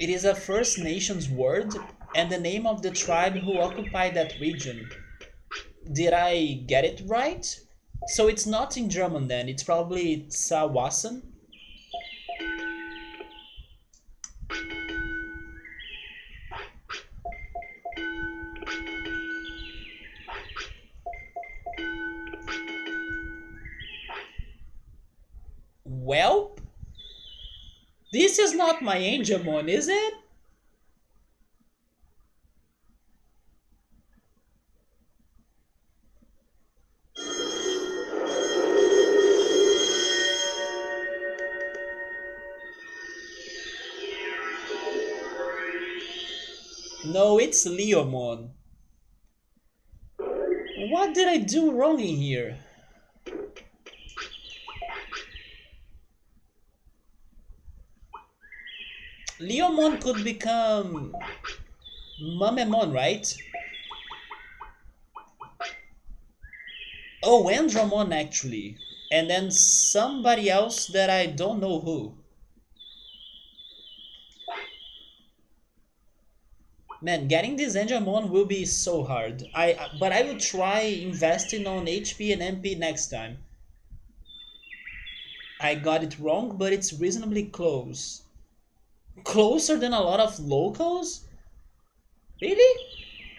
It is a First Nations word and the name of the tribe who occupied that region. Did I get it right? So it's not in German then, it's probably Tsawasan? Well, this is not my Angemon, is it? No, it's Leomon. What did I do wrong in here? Leomon could become Mamemon, right? Oh, Andromon actually. And then somebody else that I don't know who. Man, getting this Andromon will be so hard. But I will try investing on HP and MP next time. I got it wrong, but it's reasonably close. Closer than a lot of locals? Really?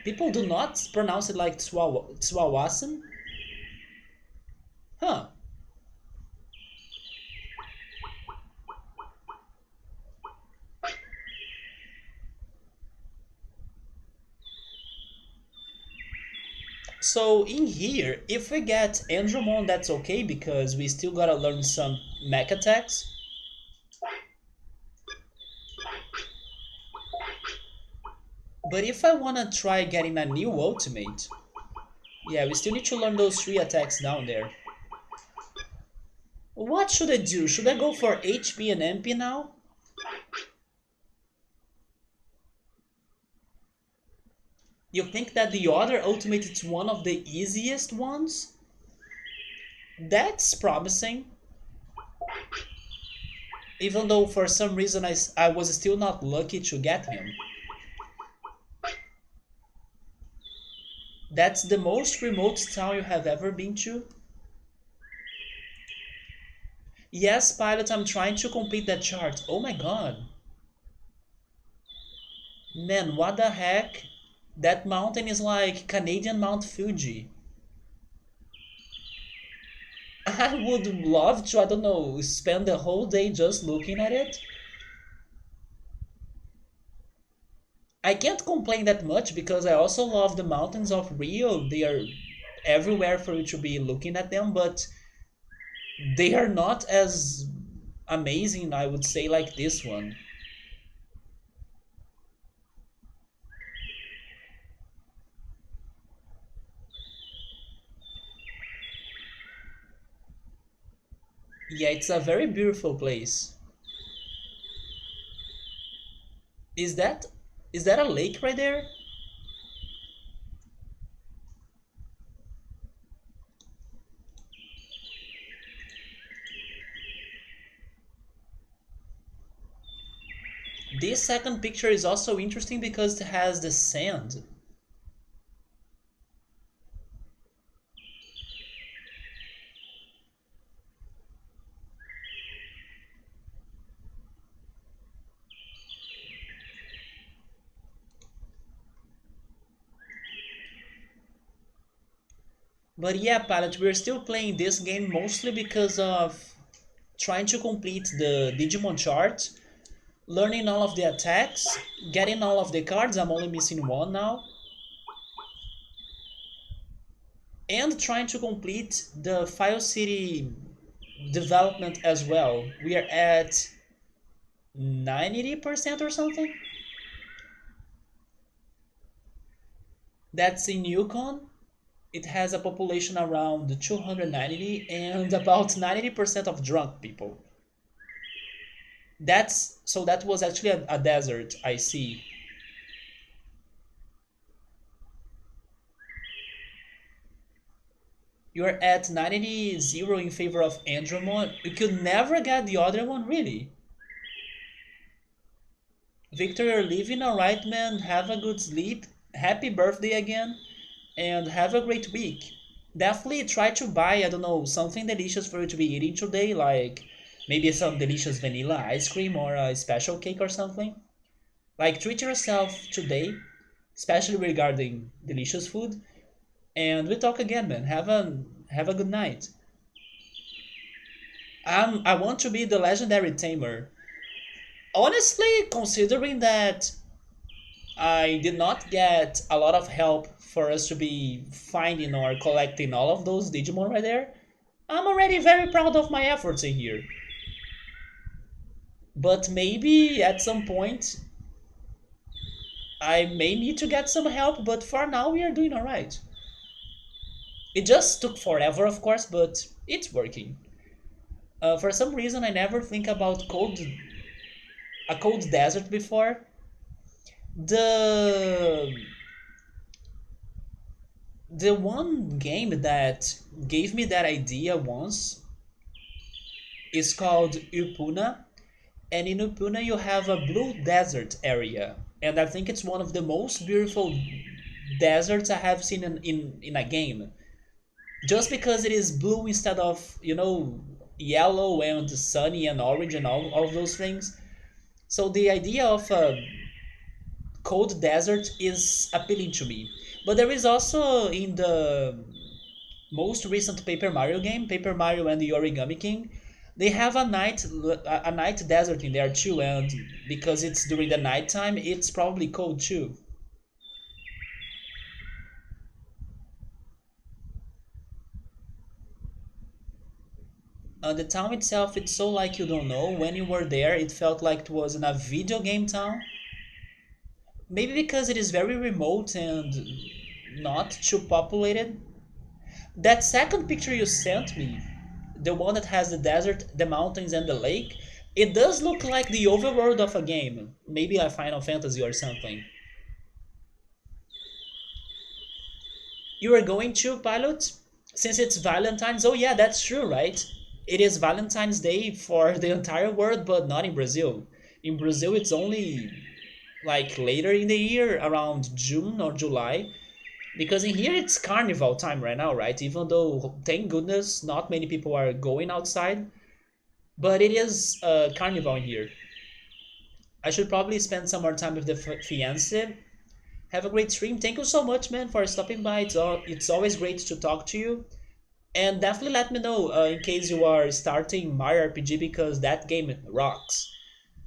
People do not pronounce it like Tsuawasan? Huh. So in here, if we get Andromon, that's okay because we still gotta learn some mech attacks. But if I wanna try getting a new ultimate, yeah, we still need to learn those three attacks down there. What should I do? Should I go for HP and MP now? You think that the other ultimate is one of the easiest ones? That's promising. Even though for some reason I was still not lucky to get him. That's the most remote town you have ever been to? Yes, pilot, I'm trying to complete that chart. Oh my god. Man, what the heck? That mountain is like Canadian Mount Fuji. I would love to, I don't know, spend the whole day just looking at it. I can't complain that much because I also love the mountains of Rio. They are everywhere for you to be looking at them, but they are not as amazing, I would say, like this one. Yeah, it's a very beautiful place. Is that is that a lake right there? This second picture is also interesting because it has the sand. But yeah, Pilot, we're still playing this game mostly because of trying to complete the Digimon chart, learning all of the attacks, getting all of the cards, I'm only missing one now, and trying to complete the File City development as well. We are at 90% or something. That's in Yukon. It has a population around 290 and about 90% of drunk people. That was actually a desert, I see. You're at 90-0 in favor of Andromon. You could never get the other one, really. Victor, you're living alright, man. Have a good sleep. Happy birthday again. And have a great week. Definitely try to buy, I don't know, something delicious for you to be eating today, like maybe some delicious vanilla ice cream or a special cake or something. Like treat yourself today, especially regarding delicious food. And we talk again, man. Have a good night. I want to be the legendary tamer. Honestly, considering that I did not get a lot of help for us to be finding or collecting all of those Digimon right there, I'm already very proud of my efforts in here. But maybe at some point I may need to get some help, but for now we are doing alright. It just took forever, of course, but it's working. For some reason, I never think about a cold desert before. The the one game that gave me that idea once is called Upuna, and in Upuna you have a blue desert area, and I think it's one of the most beautiful deserts I have seen in a game. Just because it is blue instead of yellow and sunny and orange and all of those things. So the idea of a cold desert is appealing to me. But there is also in the most recent Paper Mario game, Paper Mario and the Origami King, they have a night desert in there too, and because it's during the nighttime, it's probably cold too. The town itself, it's so like you don't know. When you were there, it felt like it was in a video game town. Maybe because it is very remote and not too populated. That second picture you sent me, the one that has the desert, the mountains, and the lake, it does look like the overworld of a game. Maybe a Final Fantasy or something. You are going to pilot? Since it's Valentine's, oh yeah, that's true, right? It is Valentine's Day for the entire world, but not in Brazil. In Brazil, it's only like later in the year, around June or July. Because in here it's carnival time right now, right? Even though, thank goodness, not many people are going outside. But it is carnival in here. I should probably spend some more time with the fiance. Have a great stream. Thank you so much, man, for stopping by. It's always great to talk to you. And definitely let me know in case you are starting Mario RPG because that game rocks.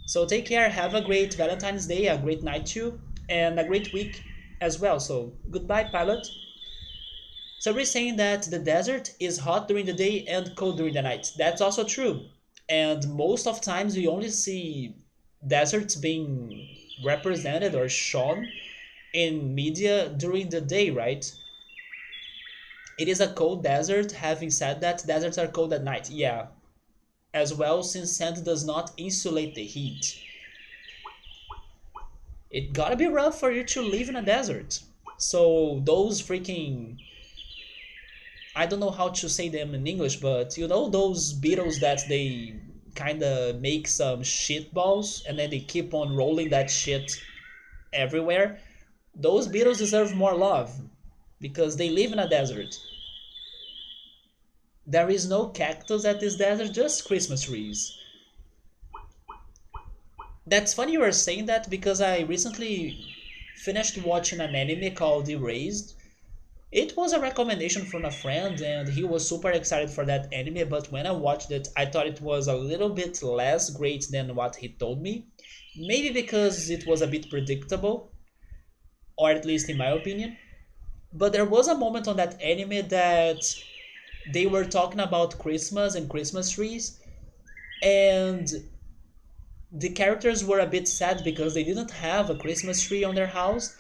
So take care. Have a great Valentine's Day, a great night too, and a great week as well. So goodbye, pilot. So we're saying that the desert is hot during the day and cold during the night. That's also true. And most of times we only see deserts being represented or shown in media during the day, right? It is a cold desert. Having said that, deserts are cold at night. Yeah, as well, since sand does not insulate the heat. It gotta be rough for you to live in a desert. So those freaking, I don't know how to say them in English, but you know those beetles that they kinda make some shit balls and then they keep on rolling that shit everywhere. Those beetles deserve more love because they live in a desert. There is no cactus at this desert, just Christmas trees. That's funny you were saying that because I recently finished watching an anime called Erased. It was a recommendation from a friend, and he was super excited for that anime. But when I watched it, I thought it was a little bit less great than what he told me. Maybe because it was a bit predictable, or at least in my opinion. But there was a moment on that anime that they were talking about Christmas and Christmas trees, and the characters were a bit sad because they didn't have a Christmas tree on their house.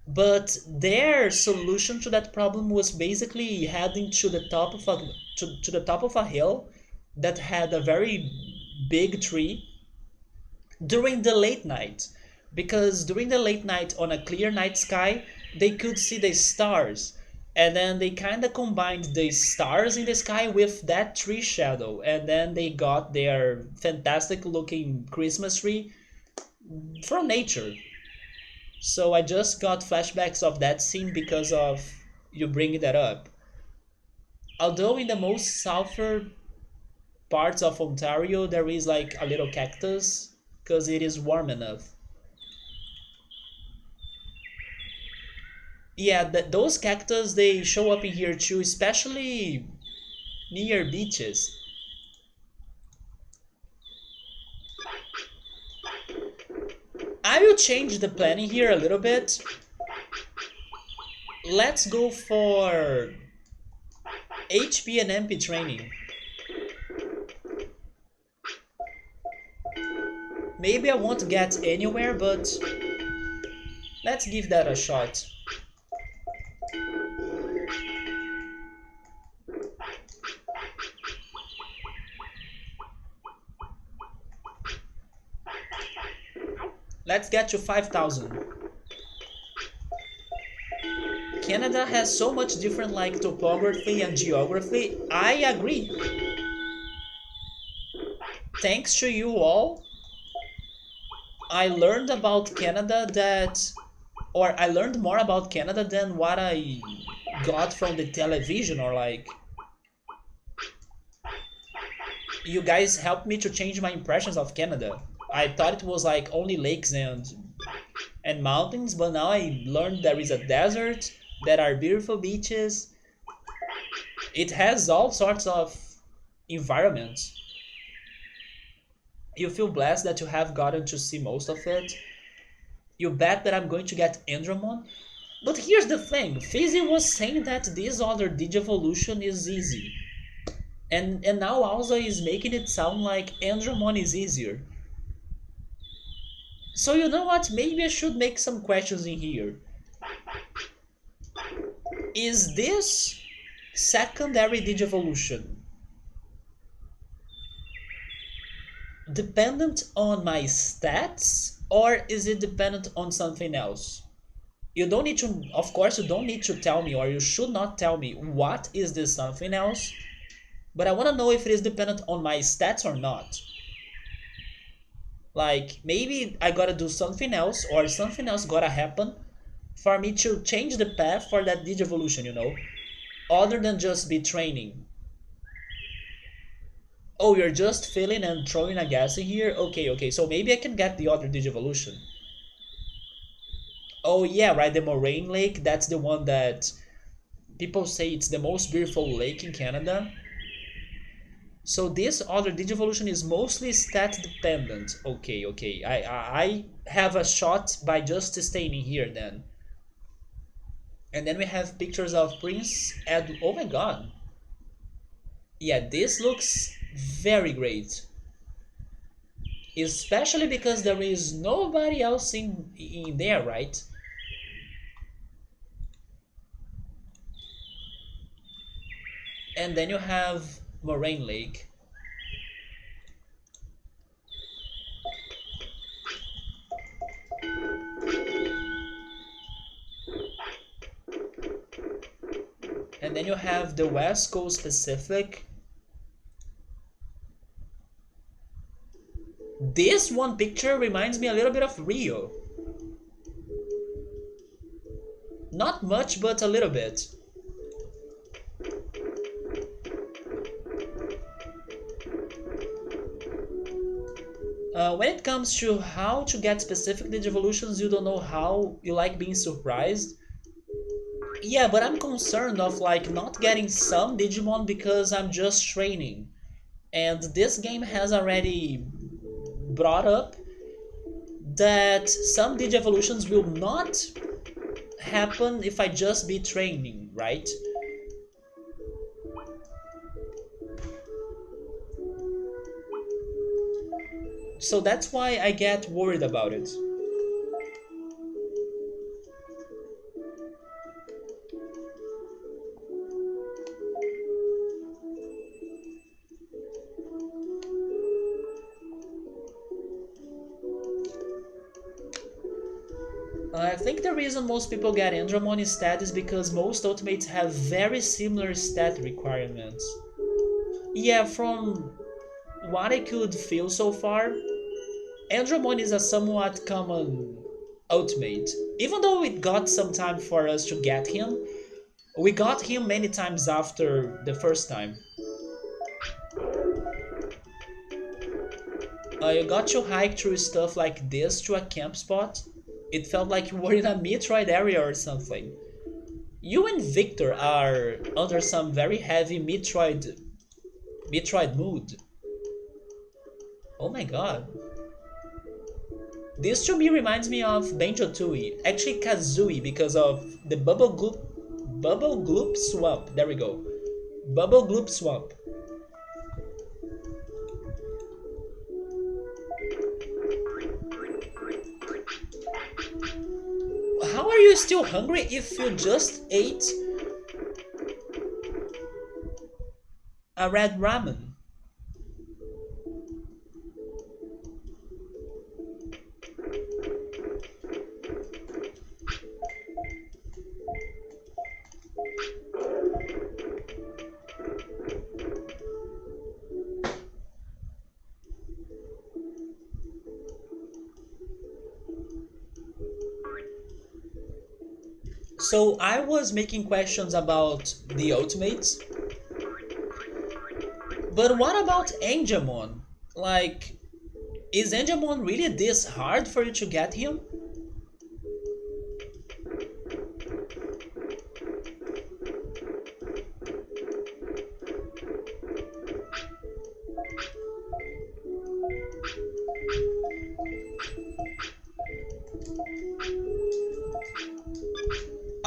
But their solution to that problem was basically heading to the top of to the top of a hill that had a very big tree during the late night, because during the late night on a clear night sky they could see the stars, and then they kind of combined the stars in the sky with that tree shadow, and then they got their fantastic looking Christmas tree from nature. So I just got flashbacks of that scene because of you bringing that up. Although in the most southern parts of Ontario there is like a little cactus because it is warm enough. Yeah, those cactus they show up in here too, especially near beaches. I will change the planning here a little bit. Let's go for HP and MP training. Maybe I won't get anywhere, but let's give that a shot. Let's get to 5,000. Canada has so much different like topography and geography. I agree. Thanks to you all, I learned about Canada that, or I learned more about Canada than what I got from the television, or like, you guys helped me to change my impressions of Canada. I thought it was like only lakes and mountains, but now I learned there is a desert, there are beautiful beaches. It has all sorts of environments. You feel blessed that you have gotten to see most of it. You bet that I'm going to get Andromon. But here's the thing, Fizzy was saying that this other Digivolution is easy. And now Alza is making it sound like Andromon is easier. So you know what, maybe I should make some questions in here. Is this secondary Digivolution dependent on my stats, or is it dependent on something else? You don't need to, of course, you don't need to tell me, or you should not tell me what is this something else, but I want to know if it is dependent on my stats or not. Like, maybe I gotta do something else, or something else gotta happen for me to change the path for that Digivolution, you know? Other than just be training. Oh, you're just filling and throwing a gas in here? Okay, okay, so maybe I can get the other Digivolution. Oh yeah, right, the Moraine Lake, that's the one that people say it's the most beautiful lake in Canada. So this other Digivolution is mostly stat dependent. Okay, okay, I have a shot by just staying in here then. And then we have pictures of Prince Ed. Oh my god. Yeah, this looks very great. Especially because there is nobody else in there, right? And then you have Moraine Lake. And then you have the West Coast Pacific. This one picture reminds me a little bit of Rio. Not much, but a little bit. When it comes to how to get specific Digivolutions, you don't know how you like being surprised. Yeah, but I'm concerned of like not getting some Digimon because I'm just training. And this game has already brought up that some Digievolutions will not happen if I just be training, right? So that's why I get worried about it. I think the reason most people get Andromon instead is because most Ultimates have very similar stat requirements. Yeah, from what I could feel so far, Andromon is a somewhat common Ultimate. Even though it got some time for us to get him, we got him many times after the first time. You got to hike through stuff like this to a camp spot. It felt like you were in a Metroid area or something. You and Victor are under some very heavy Metroid mood. Oh my god. This to me reminds me of Banjo Tooie, actually Kazooie because of the Bubble Gloop Swamp. There we go. Bubble Gloop Swamp. How are you still hungry if you just ate a red ramen? So I was making questions about the Ultimates, but what about Angemon? Like, is Angemon really this hard for you to get him?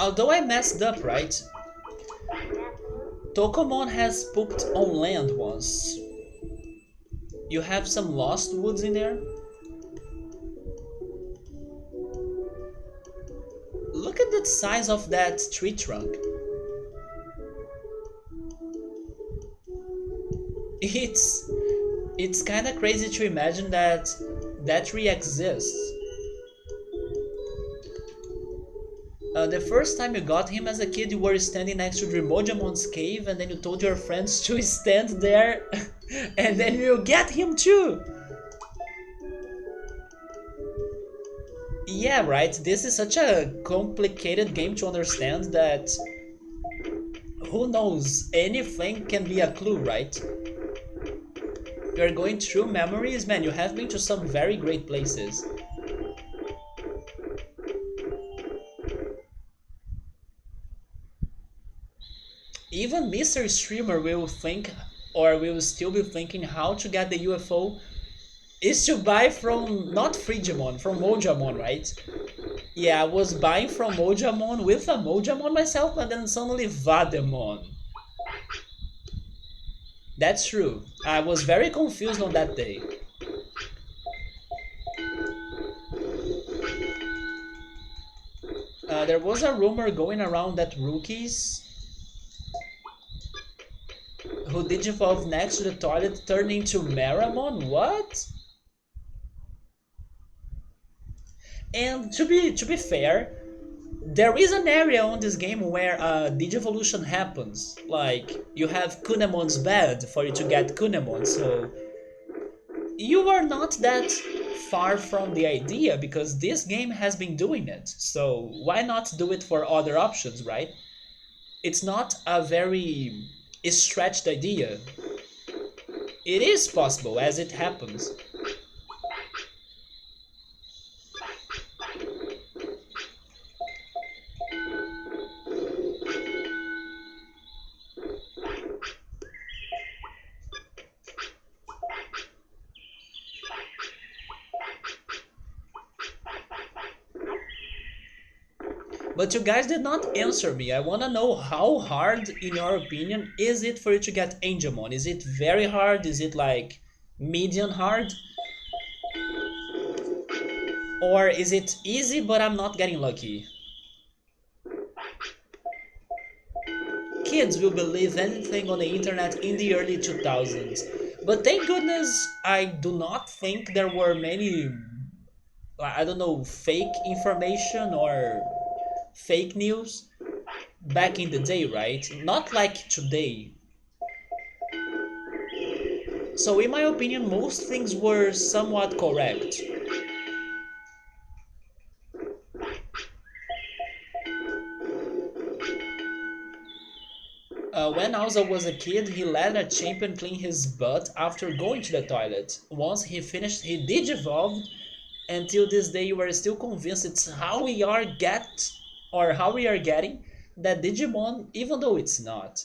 Although I messed up, right? Tokomon has pooped on land once. You have some lost woods in there? Look at the size of that tree trunk. It's it's kind of crazy to imagine that that tree exists. The first time you got him as a kid, you were standing next to Drimojamon's cave, and then you told your friends to stand there, and then you get him too. Yeah, right. This is such a complicated game to understand that who knows, anything can be a clue, right? You're going through memories, man. You have been to some very great places. Even Mr. Streamer will think, or will still be thinking, how to get the UFO is to buy from not Frigimon, from Mojamon, right? Yeah, I was buying from Mojamon with a Mojamon myself, and then suddenly Vademon. That's true. I was very confused on that day. There was a rumor going around that rookies who digivolved next to the toilet turned into Meramon. What? And to be fair, there is an area on this game where digivolution happens. Like you have Kunemon's bed for you to get Kunemon, so you are not that far from the idea because this game has been doing it. So why not do it for other options, right? It's not a very stretched idea. It is possible as it happens. But you guys did not answer me. I wanna know how hard, in your opinion, is it for you to get Angemon? Is it very hard? Is it like medium hard? Or is it easy but I'm not getting lucky? Kids will believe anything on the internet in the early 2000s. But thank goodness I do not think there were many, I don't know, fake information or fake news back in the day, right? Not like today. So, in my opinion, most things were somewhat correct. When Alza was a kid, he let a champion clean his butt after going to the toilet. Once he finished, he digivolved. Until this day, we're still convinced it's how we are getting that Digimon, even though it's not.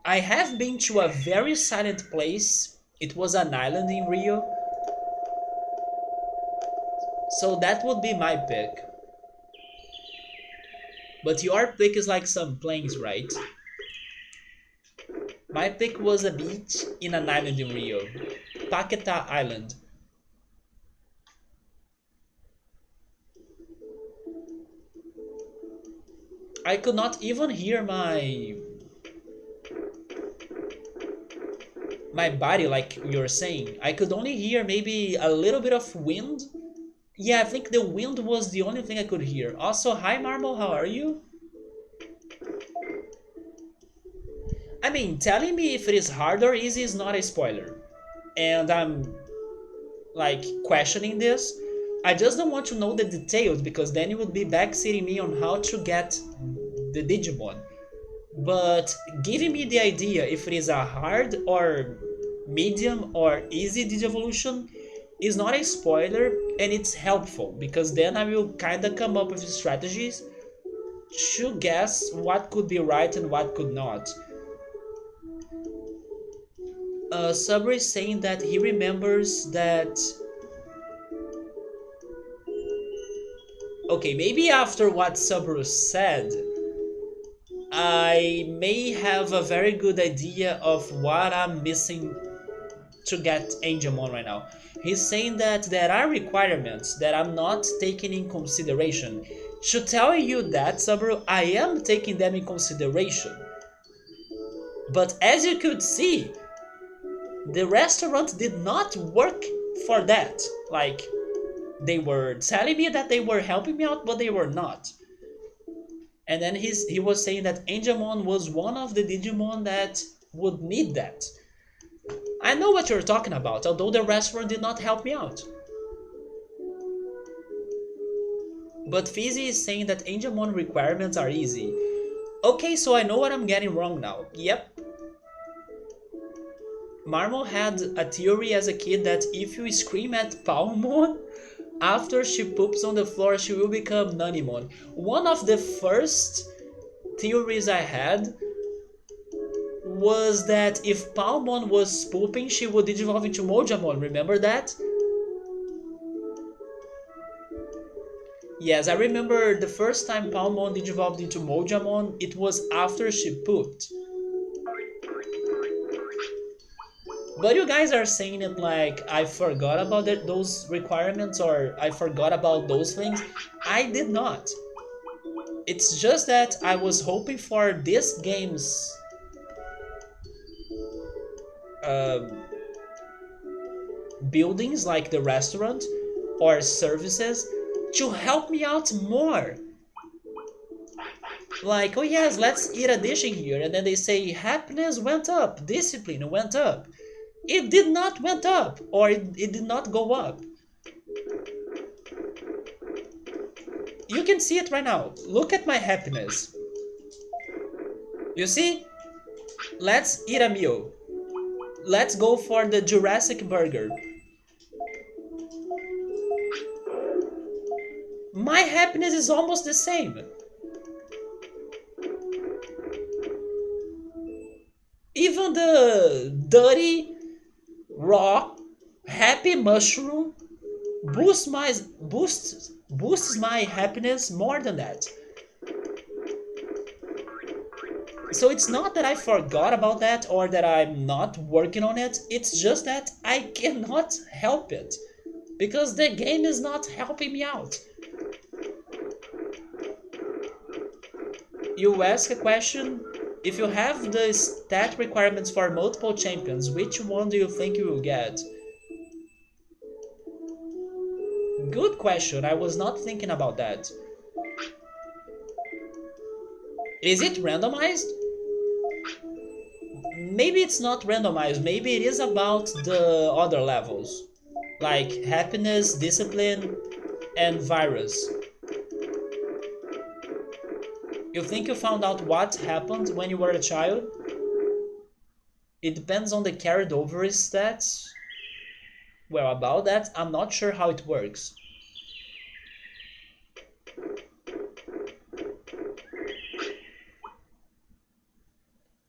I have been to a very silent place. It was an island in Rio, so that would be my pick. But your pick is like some plains, right? My pick was a beach in an island in Rio, Paquetá Island. I could not even hear my body like you're saying. I could only hear maybe a little bit of wind. Yeah, I think the wind was the only thing I could hear. Also, hi Marmo, how are you? I mean, telling me if it is hard or easy is not a spoiler. And I'm like questioning this. I just don't want to know the details because then it would be backseating me on how to get the Digimon. But giving me the idea if it is a hard or medium or easy Digivolution is not a spoiler and it's helpful because then I will kind of come up with strategies to guess what could be right and what could not. Sabri is saying that he remembers that. Okay, maybe after what Sabru said, I may have a very good idea of what I'm missing to get Angemon right now. He's saying that there are requirements that I'm not taking in consideration. To tell you that, Sabru, I am taking them in consideration. But as you could see, the restaurant did not work for that. Like, they were telling me that they were helping me out, but they were not. And then he was saying that Angemon was one of the Digimon that would need that. I know what you're talking about, although the restaurant did not help me out. But Fizzy is saying that Angemon requirements are easy. Okay, so I know what I'm getting wrong now. Yep. Marmo had a theory as a kid that if you scream at Palmon, after she poops on the floor, she will become Nanimon. One of the first theories I had was that if Palmon was pooping, she would evolve into Mojamon. Remember that? Yes, I remember the first time Palmon evolved into Mojamon, it was after she pooped. But you guys are saying it like I forgot about those requirements or I forgot about those things. I did not. It's just that I was hoping for this game's buildings like the restaurant or services to help me out more. Like, oh yes, let's eat a dish in here, and then they say happiness went up, discipline went up. It did not went up, or it did not go up. You can see it right now. Look at my happiness. You see? Let's eat a meal. Let's go for the Jurassic burger. My happiness is almost the same. Even the dirty, raw, happy mushroom boosts my boosts my happiness more than that. So it's not that I forgot about that or that I'm not working on it. It's just that I cannot help it because the game is not helping me out. You ask a question. If you have the stat requirements for multiple champions, which one do you think you will get? Good question. I was not thinking about that. Is it randomized? Maybe it's not randomized. Maybe it is about the other levels, like happiness, discipline, and virus. You think you found out what happened when you were a child? It depends on the carried over stats. Well, about that, I'm not sure how it works.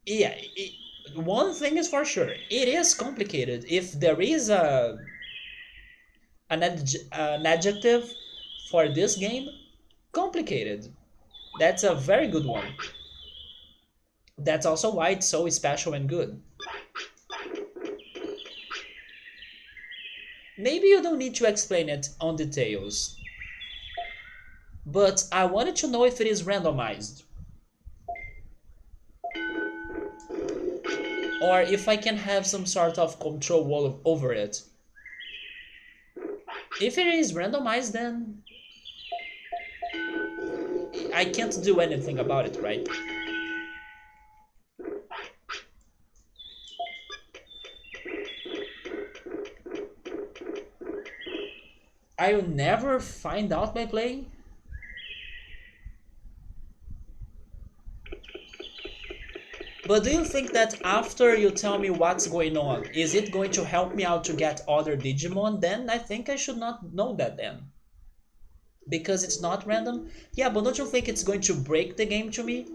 Yeah, one thing is for sure, it is complicated. If there is an adjective for this game, complicated. That's a very good one. That's also why it's so special and good. Maybe you don't need to explain it on details, but I wanted to know if it is randomized or if I can have some sort of control over it. If it is randomized, then I can't do anything about it, right? I'll never find out by playing. But do you think that after you tell me what's going on, is it going to help me out to get other Digimon? Then I think I should not know that then. Because it's not random? Yeah, but don't you think it's going to break the game to me?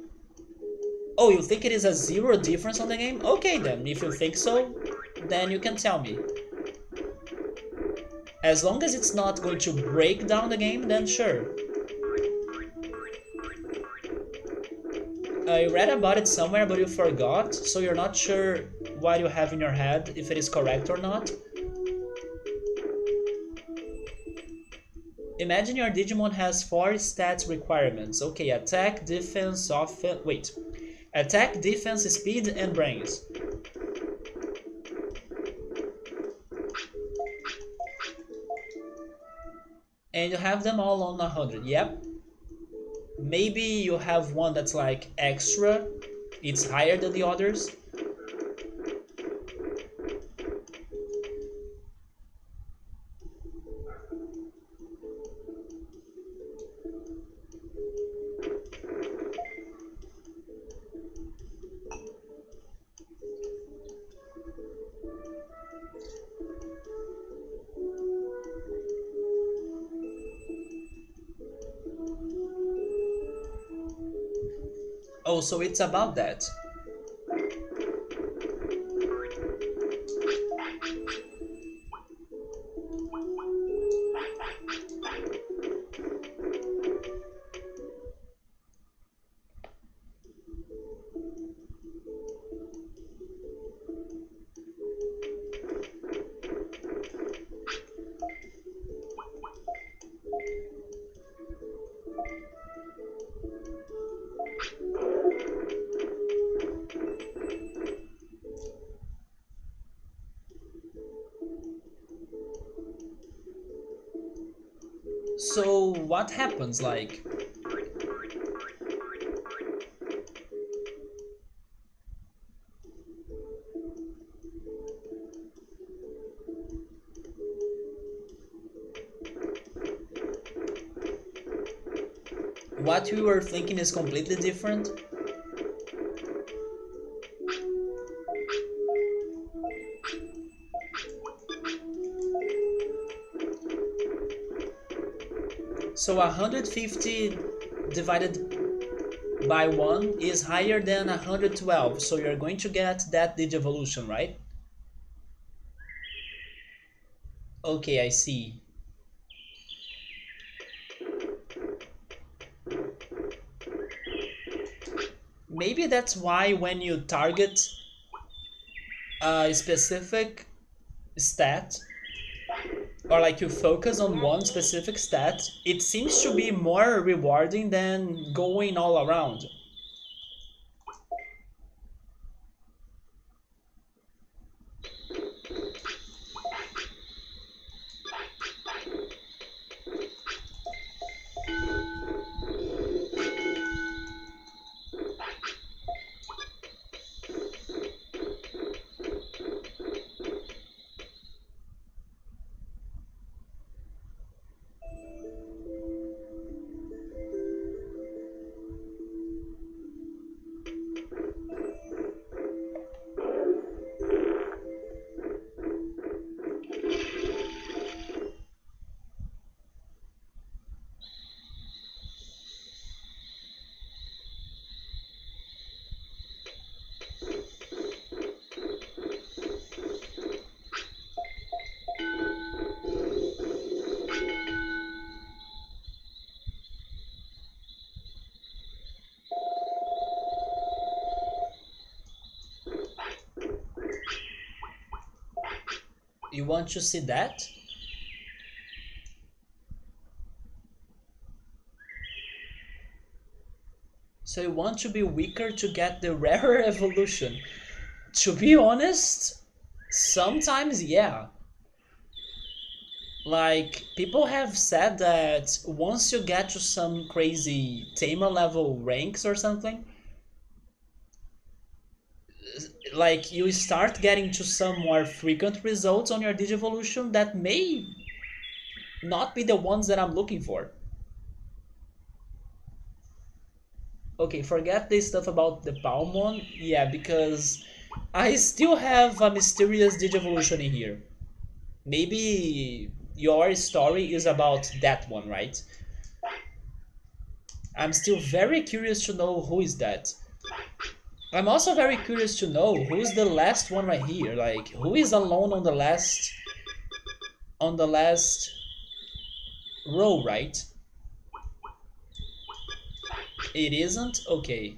Oh, you think it is a zero difference on the game? Okay then, if you think so, then you can tell me. As long as it's not going to break down the game, then sure. You read about it somewhere, but you forgot, so you're not sure what you have in your head, if it is correct or not. Imagine your Digimon has 4 stats requirements. Okay, attack, defense, offense... Wait. Attack, defense, speed, and brains. And you have them all on 100. Yep. Maybe you have one that's like extra. It's higher than the others. Oh, so it's about that. So what happens, like? What we were thinking is completely different. So 150 divided by 1 is higher than 112, so you're going to get that Digivolution, right? Okay, I see. Maybe that's why when you target a specific stat, or like you focus on one specific stat, it seems to be more rewarding than going all around. You want to see that? So you want to be weaker to get the rarer evolution. To be honest, sometimes yeah. Like, people have said that once you get to some crazy tamer level ranks or something, like you start getting to some more frequent results on your Digivolution that may not be the ones that I'm looking for. Okay, forget this stuff about the Palmon. Yeah, because I still have a mysterious Digivolution in here. Maybe your story is about that one, right? I'm still very curious to know who is that. I'm also very curious to know who's the last one right here. Like, who is alone on the last row, right? It isn't? Okay.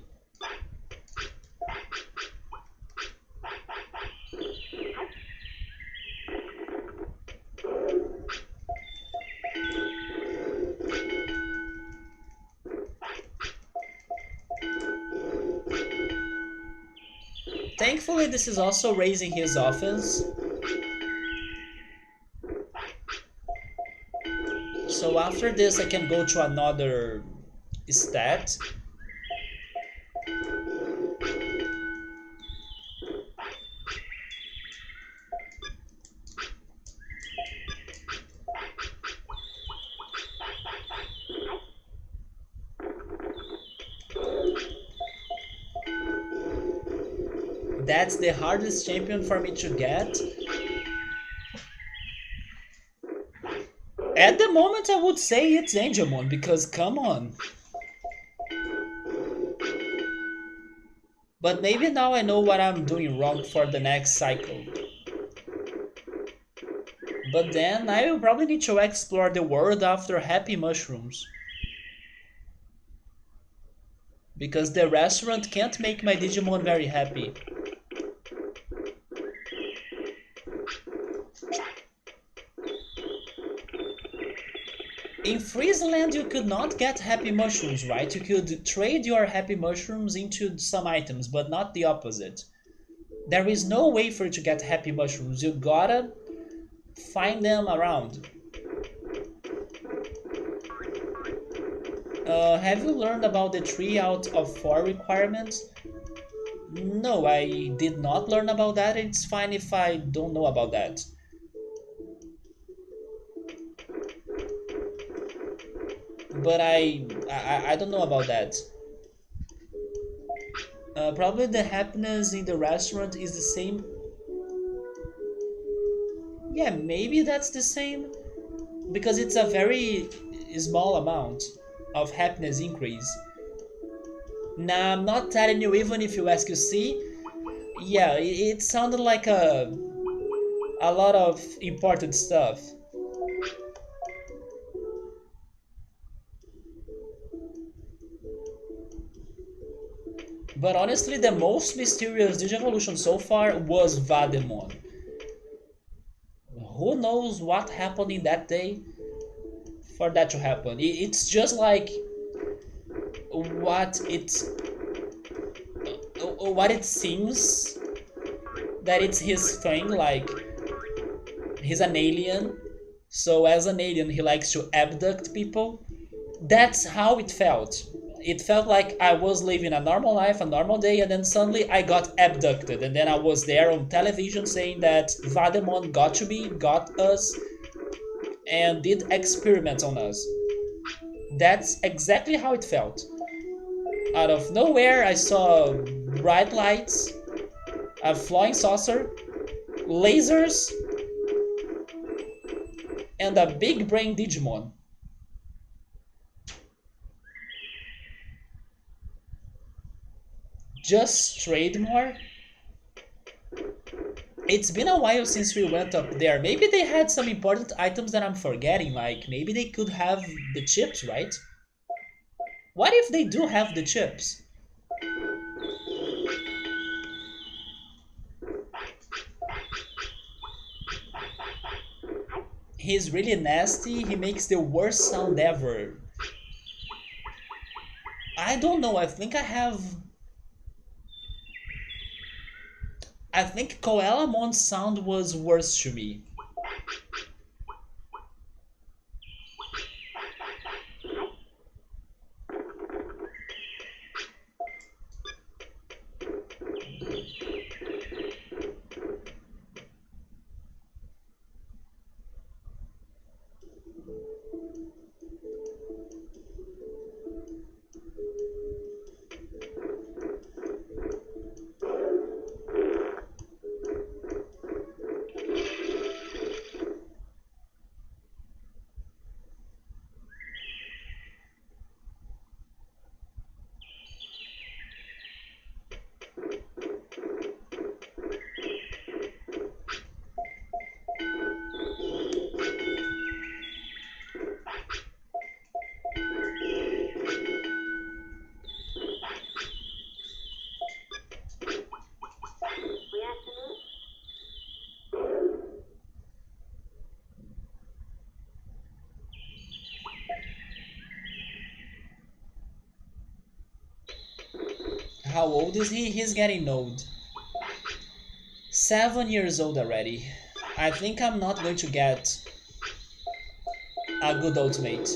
Thankfully, this is also raising his offense. So after this, I can go to another stat. That's the hardest champion for me to get. At the moment, I would say it's Angemon, because come on. But maybe now I know what I'm doing wrong for the next cycle. But then I will probably need to explore the world after Happy Mushrooms. Because the restaurant can't make my Digimon very happy. In Friesland, you could not get Happy Mushrooms, right? You could trade your Happy Mushrooms into some items, but not the opposite. There is no way for you to get Happy Mushrooms. You gotta find them around. Have you learned about the 3 out of 4 requirements? No, I did not learn about that. It's fine if I don't know about that. But I don't know about that. Probably the happiness in the restaurant is the same. Yeah, maybe that's the same. Because it's a very small amount of happiness increase. Nah, I'm not telling you even if you ask, you see? Yeah, it sounded like a lot of important stuff. But honestly, the most mysterious Digivolution so far was Vademon. Who knows what happened in that day for that to happen? It's just like what it what it seems that it's his thing. Like he's an alien, so as an alien, he likes to abduct people. That's how it felt. It felt like I was living a normal life, a normal day, and then suddenly I got abducted. And then I was there on television saying that Vademon got to me, got us, and did experiments on us. That's exactly how it felt. Out of nowhere, I saw bright lights, a flying saucer, lasers, and a big brain Digimon. Just Trademark? It's been a while since we went up there. Maybe they had some important items that I'm forgetting, like maybe they could have the chips, right? What if they do have the chips? He's really nasty, he makes the worst sound ever. I don't know, I think Koalamon's sound was worse to me. How old is he? He's getting old. 7 years old already. I think I'm not going to get a good ultimate.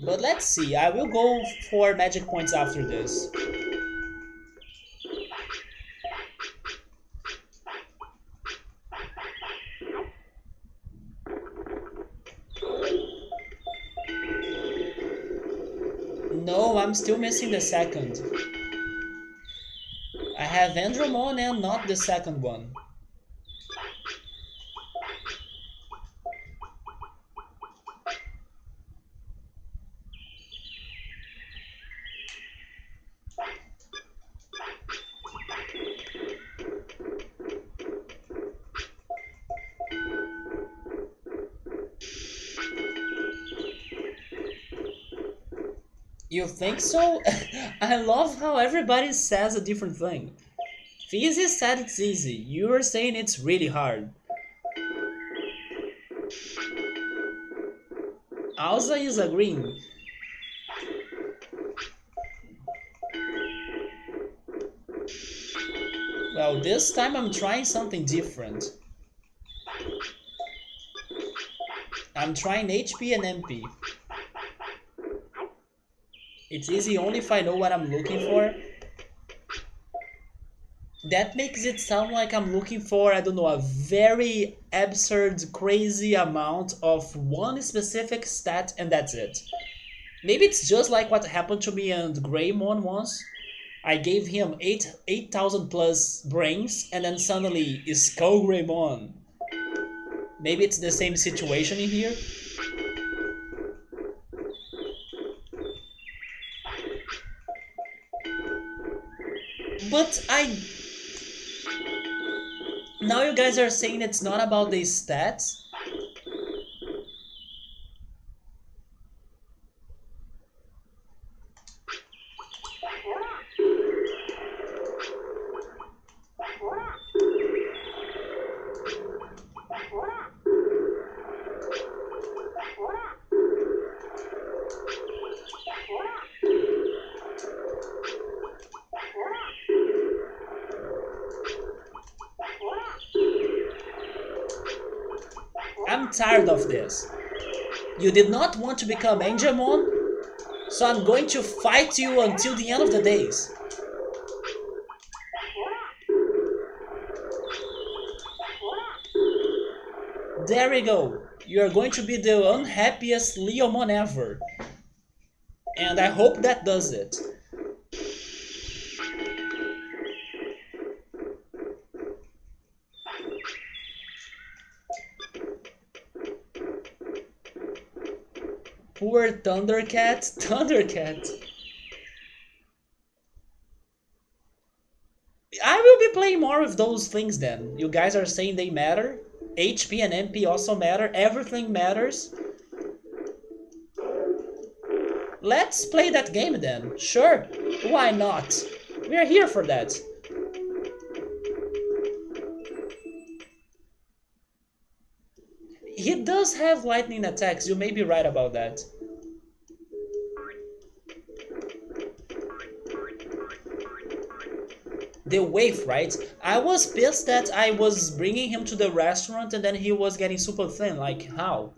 But let's see, I will go for magic points after this. No, I'm still missing the second. I have Andromon and not the second one. You think so? I love how everybody says a different thing. Fizzy said it's easy, you're saying it's really hard. Alza is agreeing. Well, this time I'm trying something different. I'm trying HP and MP. It's easy only if I know what I'm looking for. That makes it sound like I'm looking for, I don't know, a very absurd, crazy amount of one specific stat and that's it. Maybe it's just like what happened to me and Greymon once. I gave him 8,000 plus brains and then suddenly Skull Greymon. Maybe it's the same situation in here. But now you guys are saying it's not about the stats. I'm tired of this. You did not want to become Angemon, so I'm going to fight you until the end of the days. There we go. You are going to be the unhappiest Leomon ever. And I hope that does it. Poor Thundercat. Thundercat. I will be playing more with those things then. You guys are saying they matter. HP and MP also matter. Everything matters. Let's play that game then. Sure. Why not? We are here for that. He does have lightning attacks. You may be right about that. The wave, right? I was pissed that I was bringing him to the restaurant and then he was getting super thin. Like, how?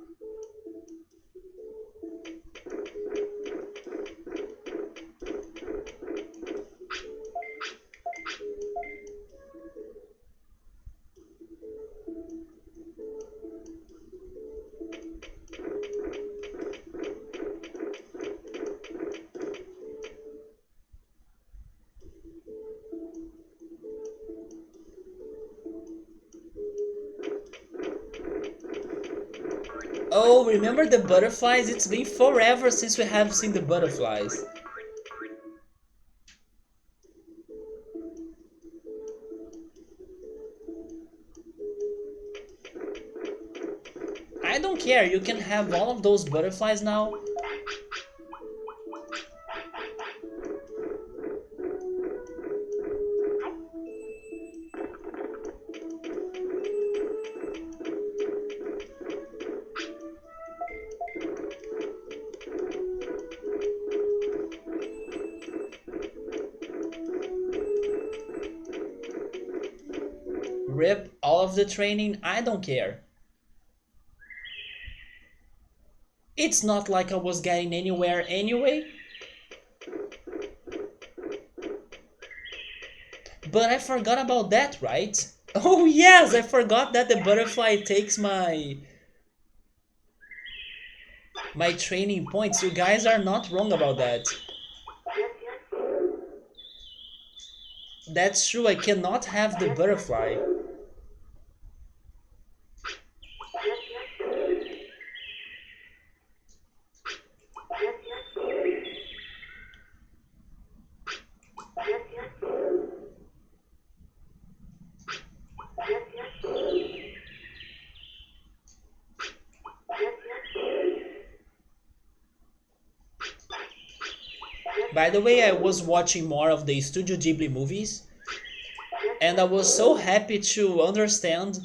Oh, remember the butterflies? It's been forever since we have seen the butterflies. I don't care, you can have all of those butterflies now. Rip all of the training, I don't care. It's not like I was getting anywhere anyway. But I forgot about that, right? Oh yes, I forgot that the butterfly takes my training points. You guys are not wrong about that. That's true, I cannot have the butterfly. By the way, I was watching more of the Studio Ghibli movies, and I was so happy to understand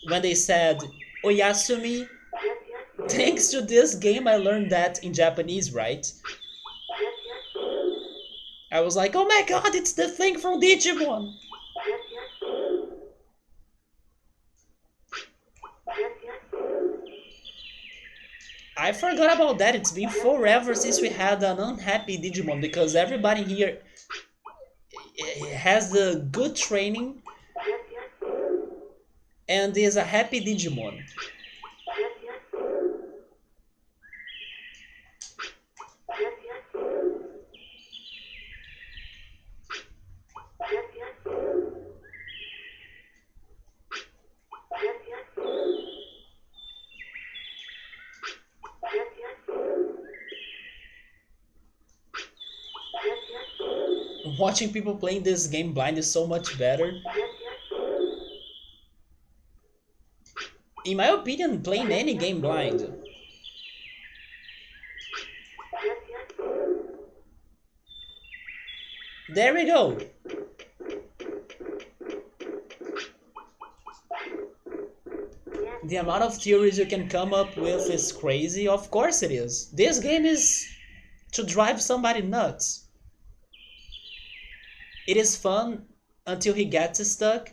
when they said Oyasumi. Thanks to this game, I learned that in Japanese, right? I was like, oh my god, it's the thing from Digimon! I forgot about that. It's been forever since we had an unhappy Digimon because everybody here has the good training and is a happy Digimon. Watching people playing this game blind is so much better. In my opinion, playing any game blind. There we go. The amount of theories you can come up with is crazy. Of course it is. This game is to drive somebody nuts. It is fun until he gets stuck.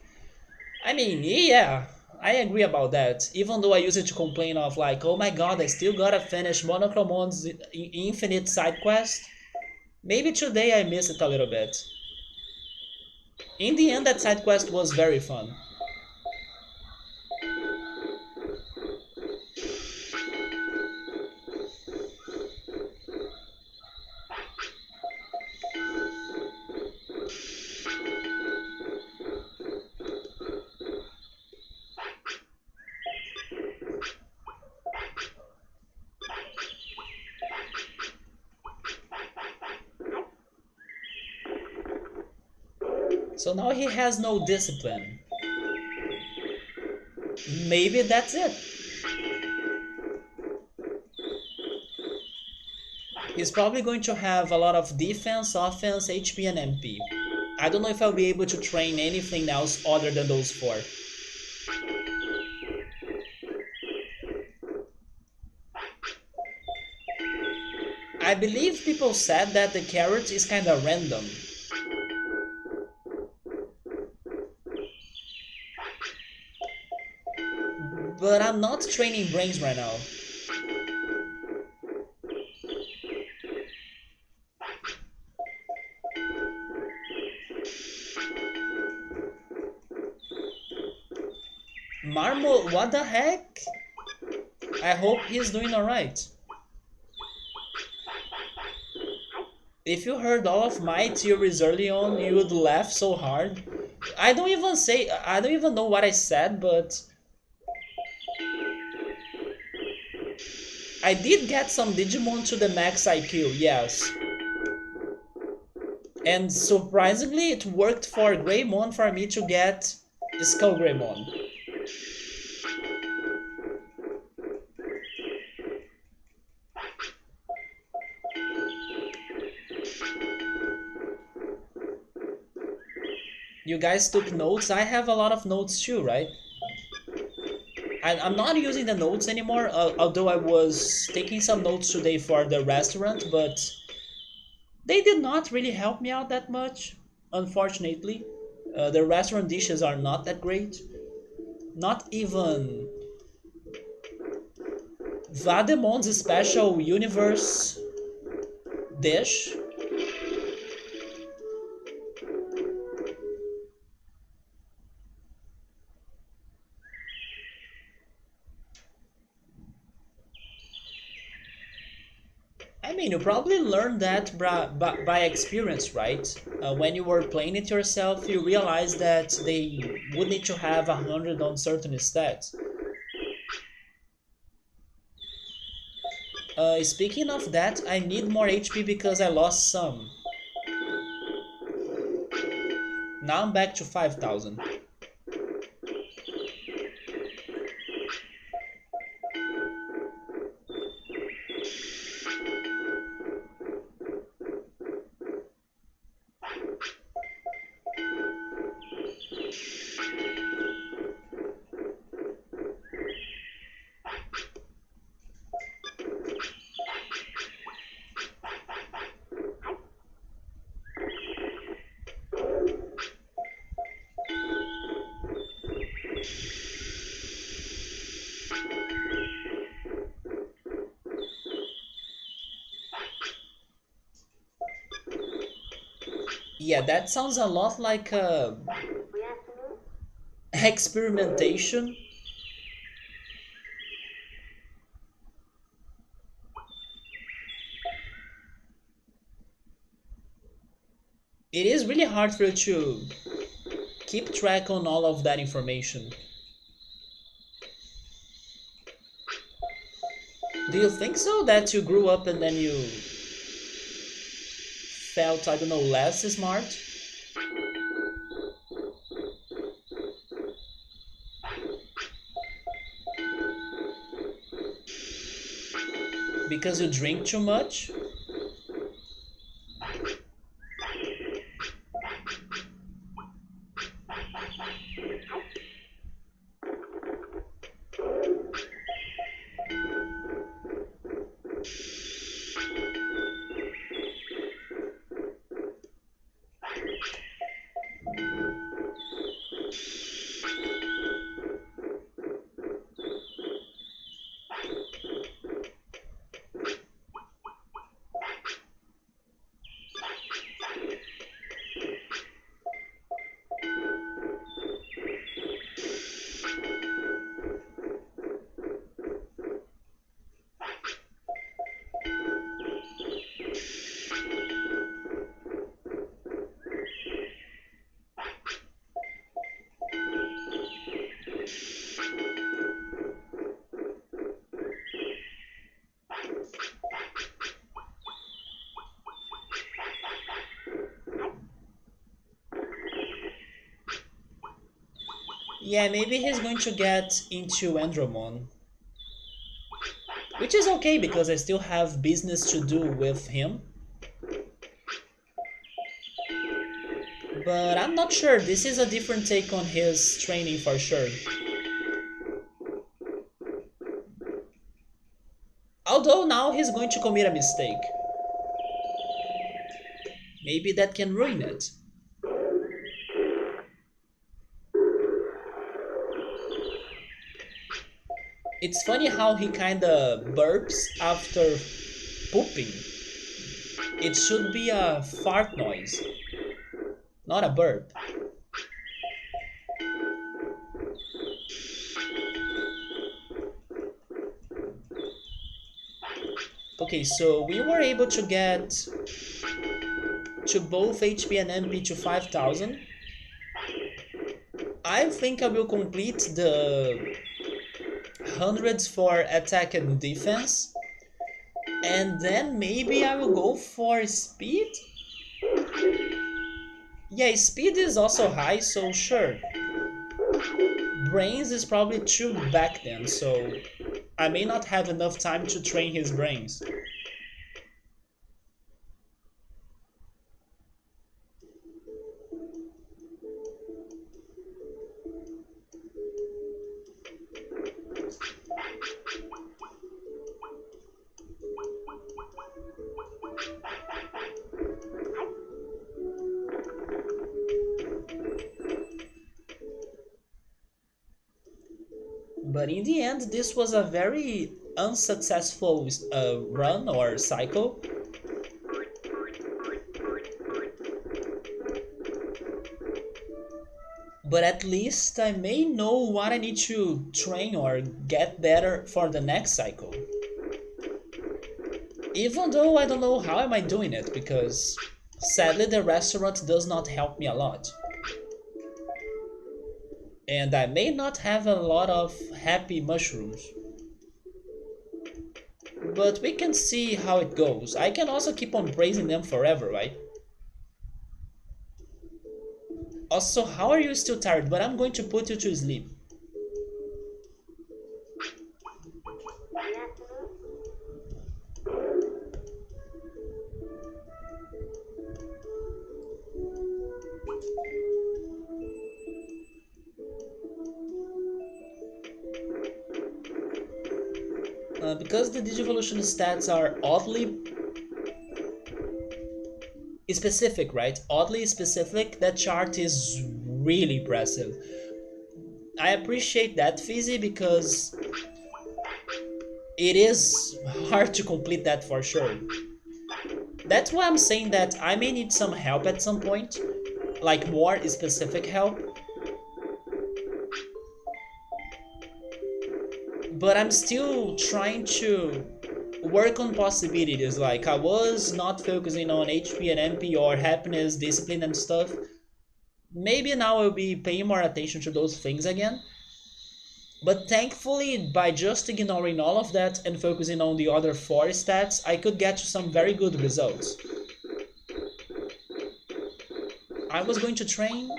I mean, yeah, I agree about that. Even though I used to complain of like, oh my god, I still gotta finish Monochromon's infinite side quest. Maybe today I missed it a little bit. In the end, that side quest was very fun. So now he has no discipline. Maybe that's it. He's probably going to have a lot of defense, offense, HP, and MP. I don't know if I'll be able to train anything else other than those four. I believe people said that the carrot is kinda random. But I'm not training brains right now. Marmo, what the heck? I hope he's doing alright. If you heard all of my theories early on, you would laugh so hard. I don't even know what I said, but I did get some Digimon to the max IQ, yes. And surprisingly, it worked for Greymon for me to get Skull Greymon. You guys took notes? I have a lot of notes too, right? I'm not using the notes anymore, although I was taking some notes today for the restaurant, but they did not really help me out that much, unfortunately. The restaurant dishes are not that great. Not even Vademon's special universe dish. I mean, you probably learned that by experience, right? When you were playing it yourself, you realized that they would need to have 100 on certain stats. Speaking of that, I need more HP because I lost some. Now I'm back to 5,000. Yeah, that sounds a lot like experimentation. It is really hard for you to keep track on all of that information. Do you think so? That you grew up and then you felt, I don't know, less smart? Because you drink too much? Yeah, maybe he's going to get into Andromon. Which is okay because I still have business to do with him. But I'm not sure. This is a different take on his training for sure. Although now he's going to commit a mistake. Maybe that can ruin it. It's funny how he kinda burps after pooping. It should be a fart noise, not a burp. Okay, so we were able to get to both HP and MP to 5000. I think I will complete the hundreds for attack and defense. And then maybe I will go for speed? Yeah, speed is also high, so sure. Brains is probably 2 back then, so I may not have enough time to train his brains. But in the end, this was a very unsuccessful run or cycle. But at least I may know what I need to train or get better for the next cycle. Even though I don't know how am I doing it, because sadly the restaurant does not help me a lot. And I may not have a lot of happy mushrooms. But we can see how it goes. I can also keep on praising them forever, right? Also, how are you still tired? But I'm going to put you to sleep. Because the Digivolution stats are oddly specific, right? Oddly specific, that chart is really impressive. I appreciate that, Fizzy, because it is hard to complete that for sure. That's why I'm saying that I may need some help at some point, like more specific help. But I'm still trying to work on possibilities. Like I was not focusing on HP and MP or happiness, discipline and stuff. Maybe now I'll be paying more attention to those things again. But thankfully, by just ignoring all of that and focusing on the other 4 stats, I could get to some very good results. I was going to train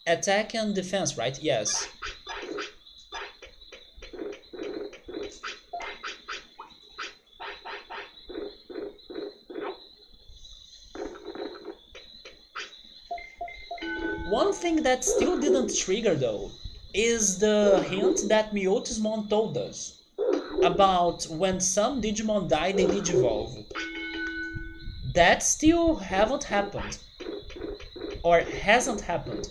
attack and defense, right? Yes. One thing that still didn't trigger though is the hint that Miotismon told us about when some Digimon die they digivolve. That still haven't happened. Or hasn't happened.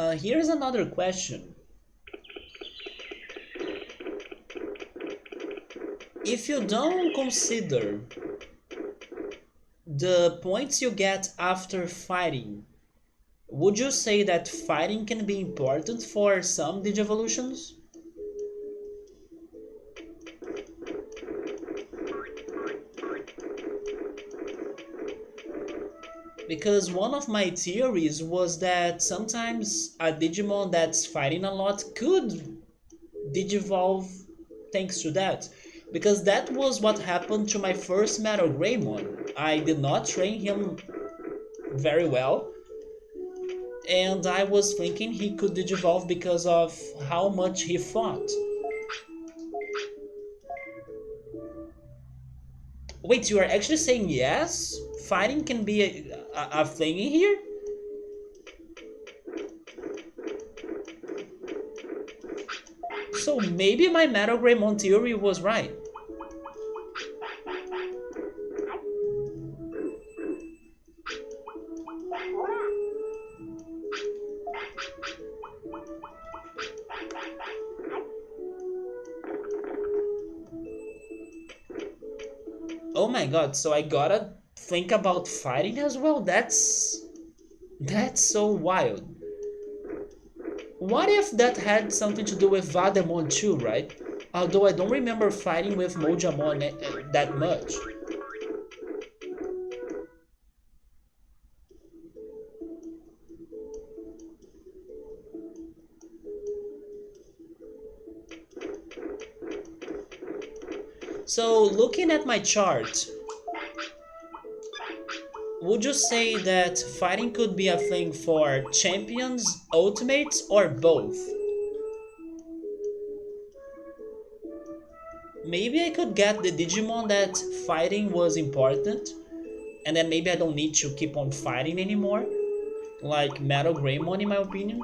Here's another question. If you don't consider the points you get after fighting, would you say that fighting can be important for some Digivolutions? Because one of my theories was that sometimes a Digimon that's fighting a lot could Digivolve thanks to that. Because that was what happened to my first Metal Greymon. I did not train him very well, and I was thinking he could Digivolve because of how much he fought. Wait, you are actually saying yes? Fighting can be a thing in here? So maybe my Metal Greymon theory was right. Oh my god, so I gotta think about fighting as well? That's so wild. What if that had something to do with Vademon too, right? Although I don't remember fighting with Mojamon that much. So looking at my chart, would you say that fighting could be a thing for champions, ultimates, or both? Maybe I could get the Digimon that fighting was important, and then maybe I don't need to keep on fighting anymore, like Metal Greymon in my opinion.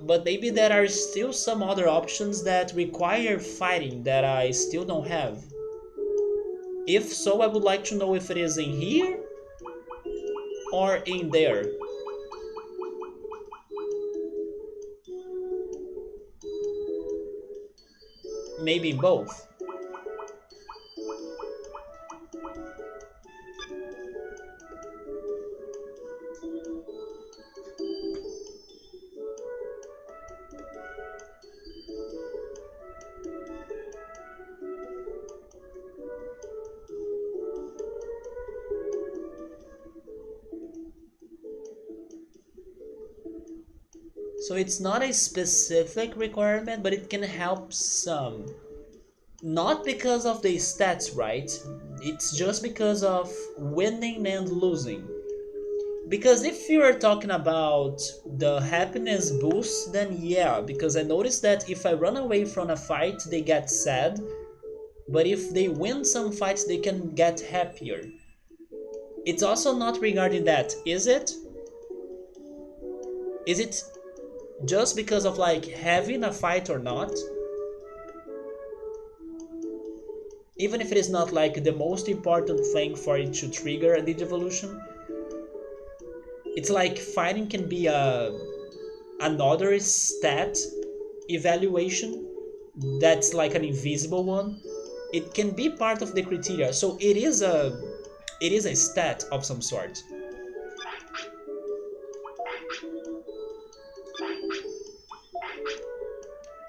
But maybe there are still some other options that require fighting that I still don't have. If so, I would like to know if it is in here or in there. Maybe in both. So it's not a specific requirement, but it can help some. Not because of the stats, right? It's just because of winning and losing. Because if you're talking about the happiness boost, then yeah, because I noticed that if I run away from a fight, they get sad, but if they win some fights, they can get happier. It's also not regarding that, is it? Is it just because of like having a fight or not? Even if it is not like the most important thing for it to trigger a Digivolution, it's like fighting can be another stat evaluation that's like an invisible one. It can be part of the criteria, so it is a stat of some sort.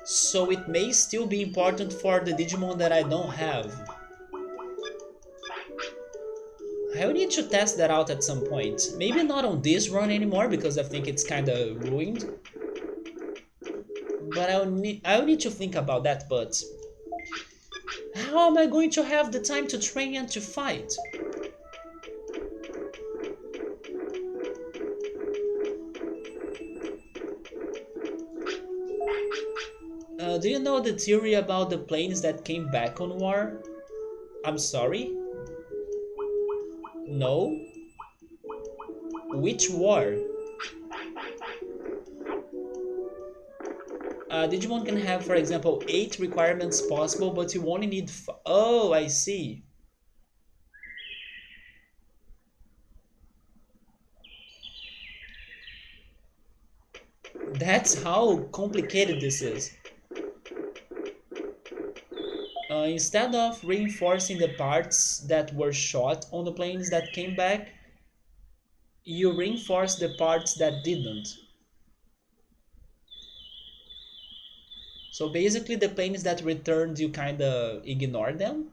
So it may still be important for the Digimon that I don't have. I will need to test that out at some point. Maybe not on this run anymore because I think it's kind of ruined. But I will need to think about that. But how am I going to have the time to train and to fight? Do you know the theory about the planes that came back on war? I'm sorry? No? Which war? Digimon can have, for example, 8 requirements possible, but you only need. Oh, I see. That's how complicated this is. Instead of reinforcing the parts that were shot on the planes that came back, you reinforce the parts that didn't. So basically, the planes that returned, you kind of ignore them.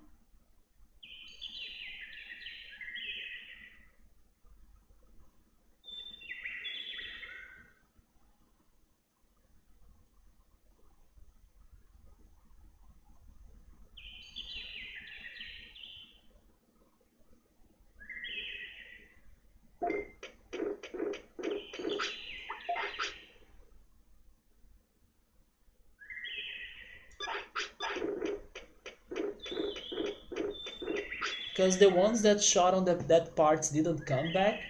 Because the ones that shot on that parts didn't come back.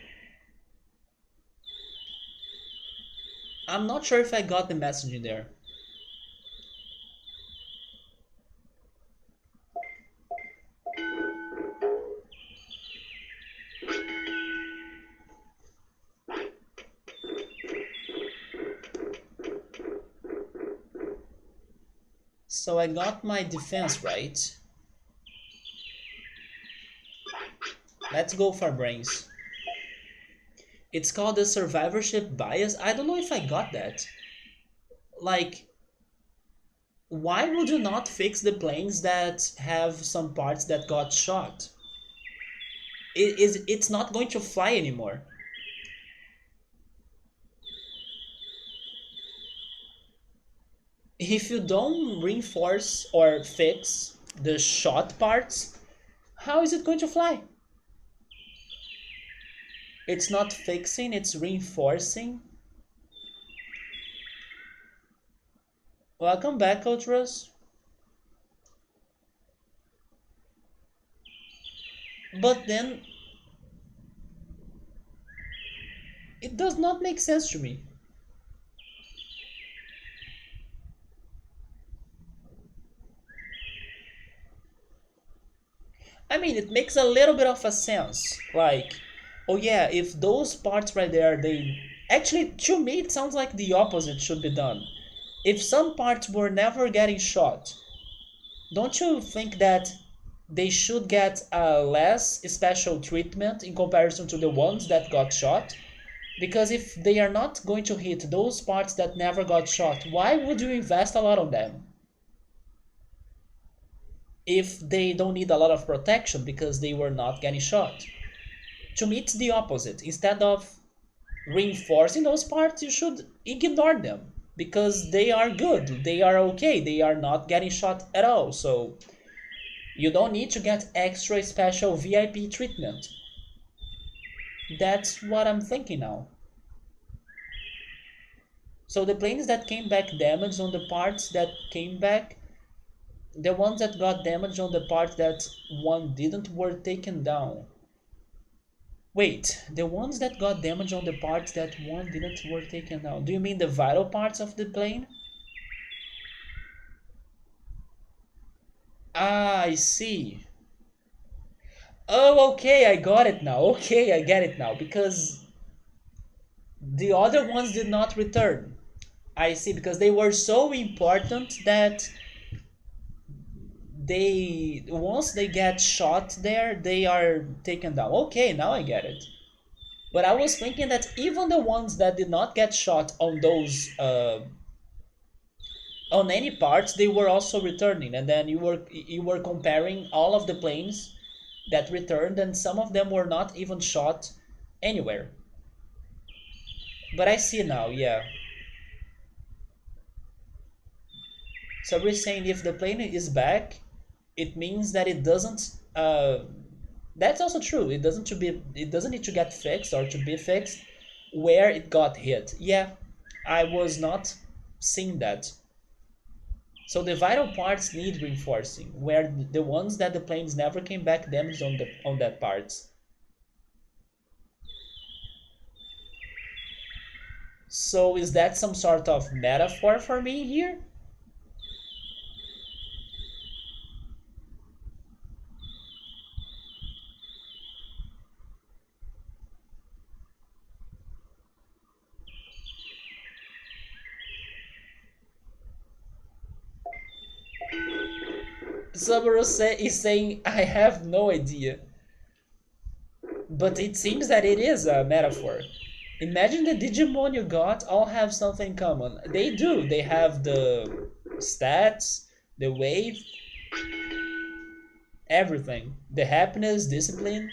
I'm not sure if I got the message in there. So I got my defense right. Let's go for brains. It's called the survivorship bias. I don't know if I got that. Like, why would you not fix the planes that have some parts that got shot? It's not going to fly anymore. If you don't reinforce or fix the shot parts, how is it going to fly? It's not fixing, it's reinforcing. Welcome back, Coach Russ. But then it does not make sense to me. I mean, it makes a little bit of a sense. Like, oh yeah, if those parts right there, they actually, to me, it sounds like the opposite should be done. If some parts were never getting shot, don't you think that they should get less special treatment in comparison to the ones that got shot? Because if they are not going to hit those parts that never got shot, why would you invest a lot on them? If they don't need a lot of protection because they were not getting shot. To me, it's the opposite. Instead of reinforcing those parts, you should ignore them because they are good, they are okay, they are not getting shot at all. So you don't need to get extra special VIP treatment. That's what I'm thinking now. So the planes that came back damaged on the parts that came back, the ones that got damaged on the parts that one didn't were taken down. Wait, the ones that got damage on the parts that one didn't were taken down. Do you mean the vital parts of the plane? Ah, I see. Oh, okay, I got it now. Okay, I get it now. Because the other ones did not return. I see, because they were so important that they once they get shot there, they are taken down. Okay, now I get it. But I was thinking that even the ones that did not get shot on those on any parts, they were also returning, and then you were comparing all of the planes that returned, and some of them were not even shot anywhere. But I see now, yeah. So we're saying if the plane is back, it means that it doesn't. That's also true. It doesn't to be. It doesn't need to get fixed or to be fixed where it got hit. Yeah, I was not seeing that. So the vital parts need reinforcing, where the ones that the planes never came back damaged on that parts. So is that some sort of metaphor for me here? Is saying, I have no idea. But it seems that it is a metaphor. Imagine the Digimon you got all have something in common. They do. They have the stats, the wave, everything. The happiness, discipline.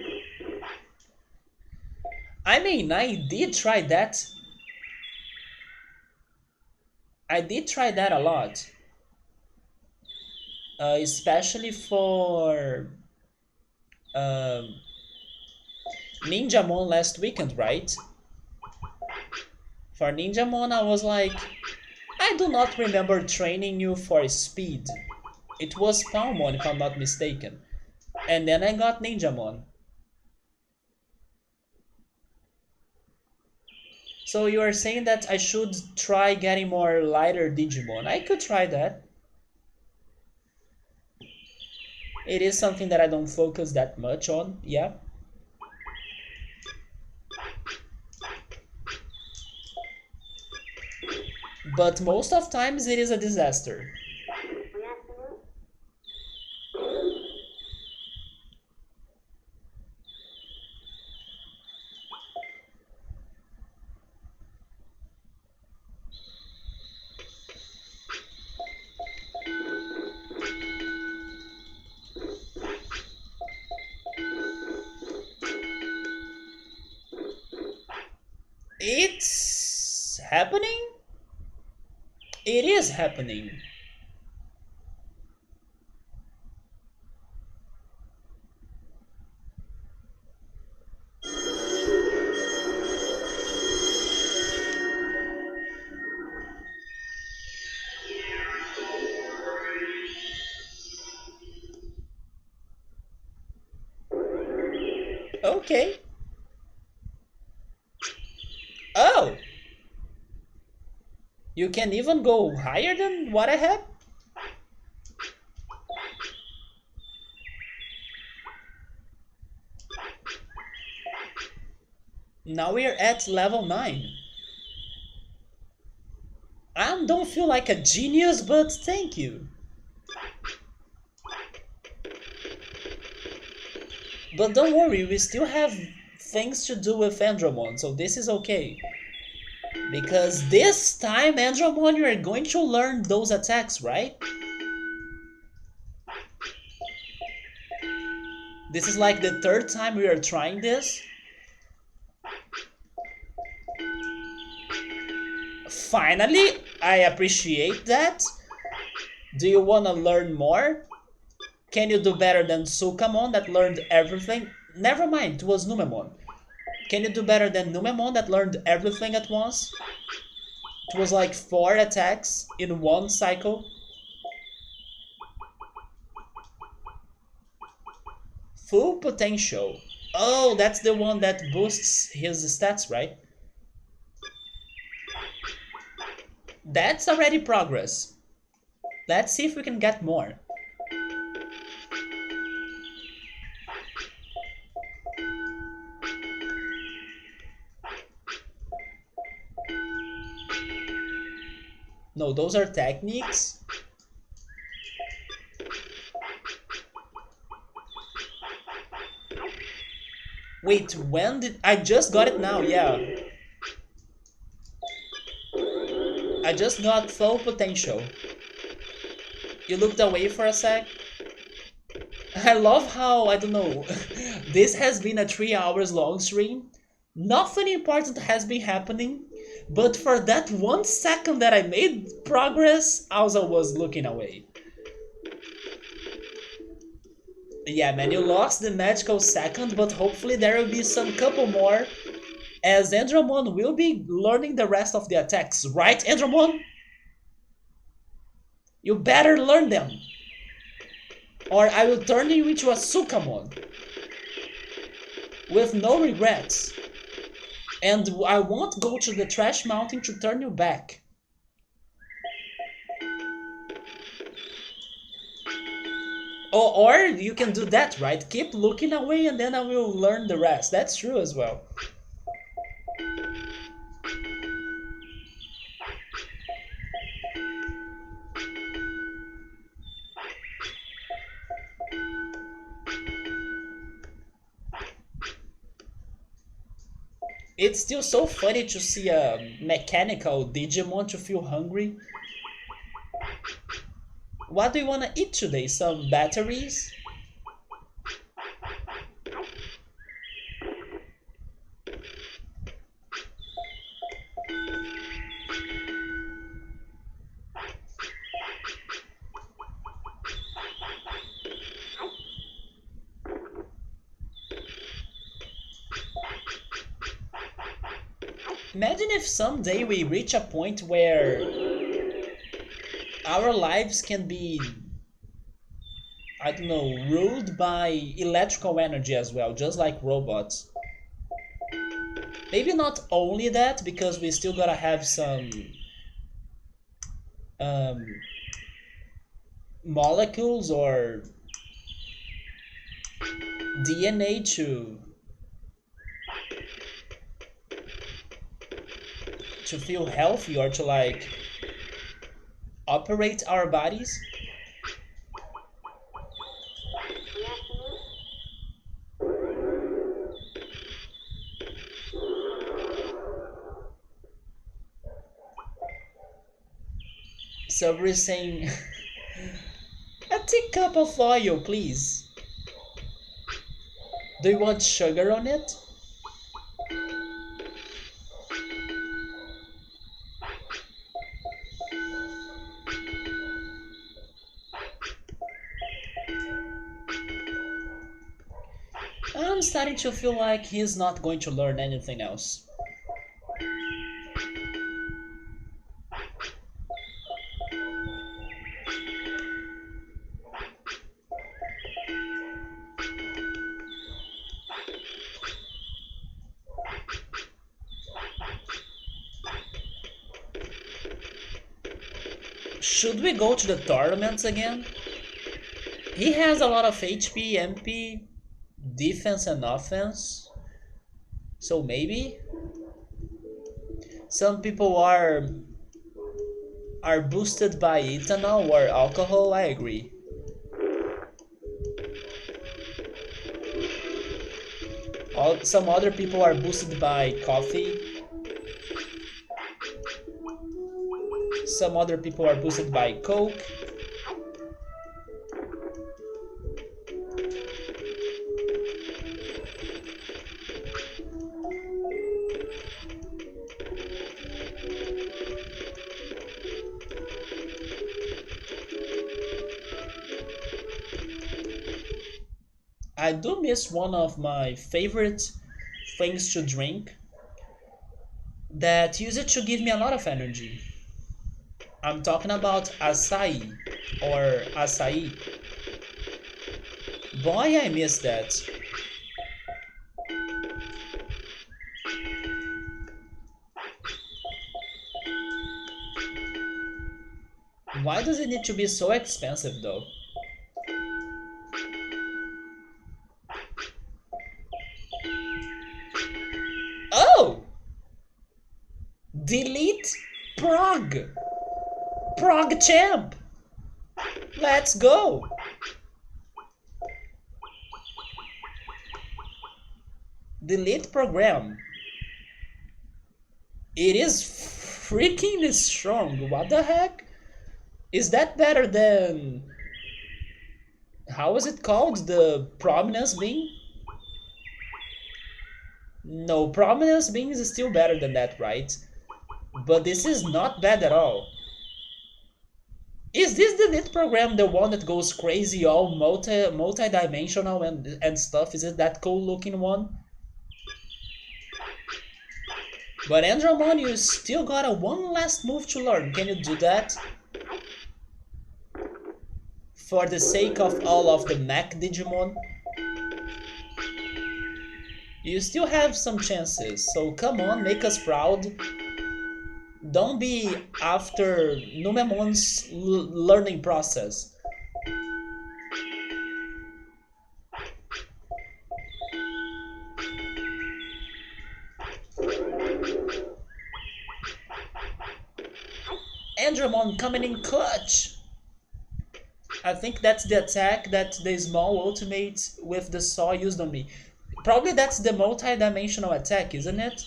I mean, I did try that a lot. Especially for um, Ninjamon last weekend, right? For Ninjamon, I was like, I do not remember training you for speed. It was Palmon, if I'm not mistaken. And then I got Ninjamon. So you are saying that I should try getting more lighter Digimon. I could try that. It is something that I don't focus that much on, yeah. But most of times it is a disaster. It's happening? It is happening. Okay. Oh, you can even go higher than what I have? Now we're at level 9. I don't feel like a genius, but thank you. But don't worry, we still have things to do with Andromon, so this is okay. Because this time, Andromon, you are going to learn those attacks, right? This is like the third time we are trying this. Finally, I appreciate that. Do you want to learn more? Can you do better than Sukamon that learned everything? Never mind, it was Numemon. Can you do better than Numemon that learned everything at once? It was like 4 attacks in one cycle. Full potential. Oh, that's the one that boosts his stats, right? That's already progress. Let's see if we can get more. No, those are techniques. Wait, when did... I just got it now, yeah. I just got full potential. You looked away for a sec. I love how, I don't know, this has been a 3 hours long stream. Nothing important has been happening, but for that 1 second that I made progress, I also was looking away. Yeah, man, you lost the magical second, but hopefully there will be some couple more, as Andromon will be learning the rest of the attacks, right, Andromon? You better learn them, or I will turn you into a Sukamon with no regrets. And I won't go to the trash mountain to turn you back. Or you can do that, right? Keep looking away and then I will learn the rest. That's true as well. It's still so funny to see a mechanical Digimon to feel hungry. What do you want to eat today? Some batteries? Imagine if someday we reach a point where our lives can be, I don't know, ruled by electrical energy as well, just like robots. Maybe not only that, because we still gotta have some um, molecules or DNA to feel healthy or to like operate our bodies. So we're saying a teacup of oil, please. Do you want sugar on it? I'm starting to feel like he's not going to learn anything else. Should we go to the tournaments again? He has a lot of HP, MP, defense, and offense. So maybe some people are boosted by ethanol or alcohol. I agree. Some other people are boosted by coffee. Some other people are boosted by coke. I do miss one of my favorite things to drink that used to give me a lot of energy. I'm talking about acai or acai. Boy, I miss that. Why does it need to be so expensive though? Oh! Delete Prog! Prog champ! Let's go! Delete program. It is freaking strong. What the heck? Is that better than... How is it called? The Prominence Beam? No, Prominence Beam is still better than that, right? But this is not bad at all. Is this the lit program the one that goes crazy, all multi-dimensional and stuff? Is it that cool looking one? But Andromon, you still got a one last move to learn. Can you do that? For the sake of all of the mech Digimon? You still have some chances, so come on, make us proud. Don't be after Numemon's learning process. Andromon coming in clutch! I think that's the attack that the small ultimate with the saw used on me. Probably that's the multi-dimensional attack, isn't it?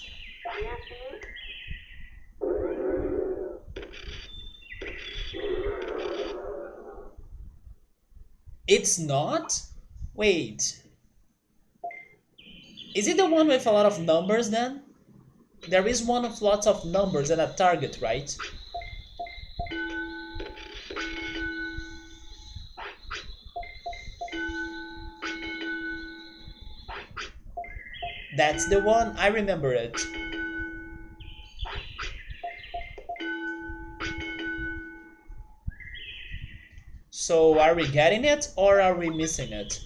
It's not? Wait, is it the one with a lot of numbers then? There is one with lots of numbers and a target, right? That's the one, I remember it. So are we getting it or are we missing it?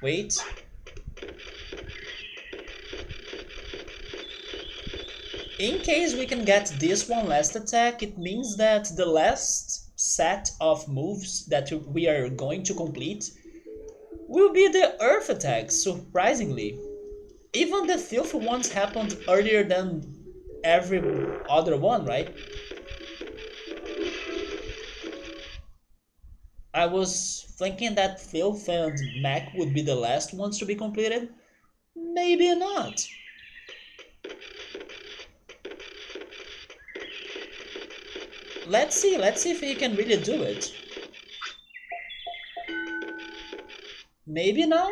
Wait. In case we can get this one last attack, it means that the last set of moves that we are going to complete will be the earth attacks, surprisingly. Even the filthy ones happened earlier than every other one, right? I was thinking that filth and mech would be the last ones to be completed. Maybe not. Let's see if he can really do it. Maybe now?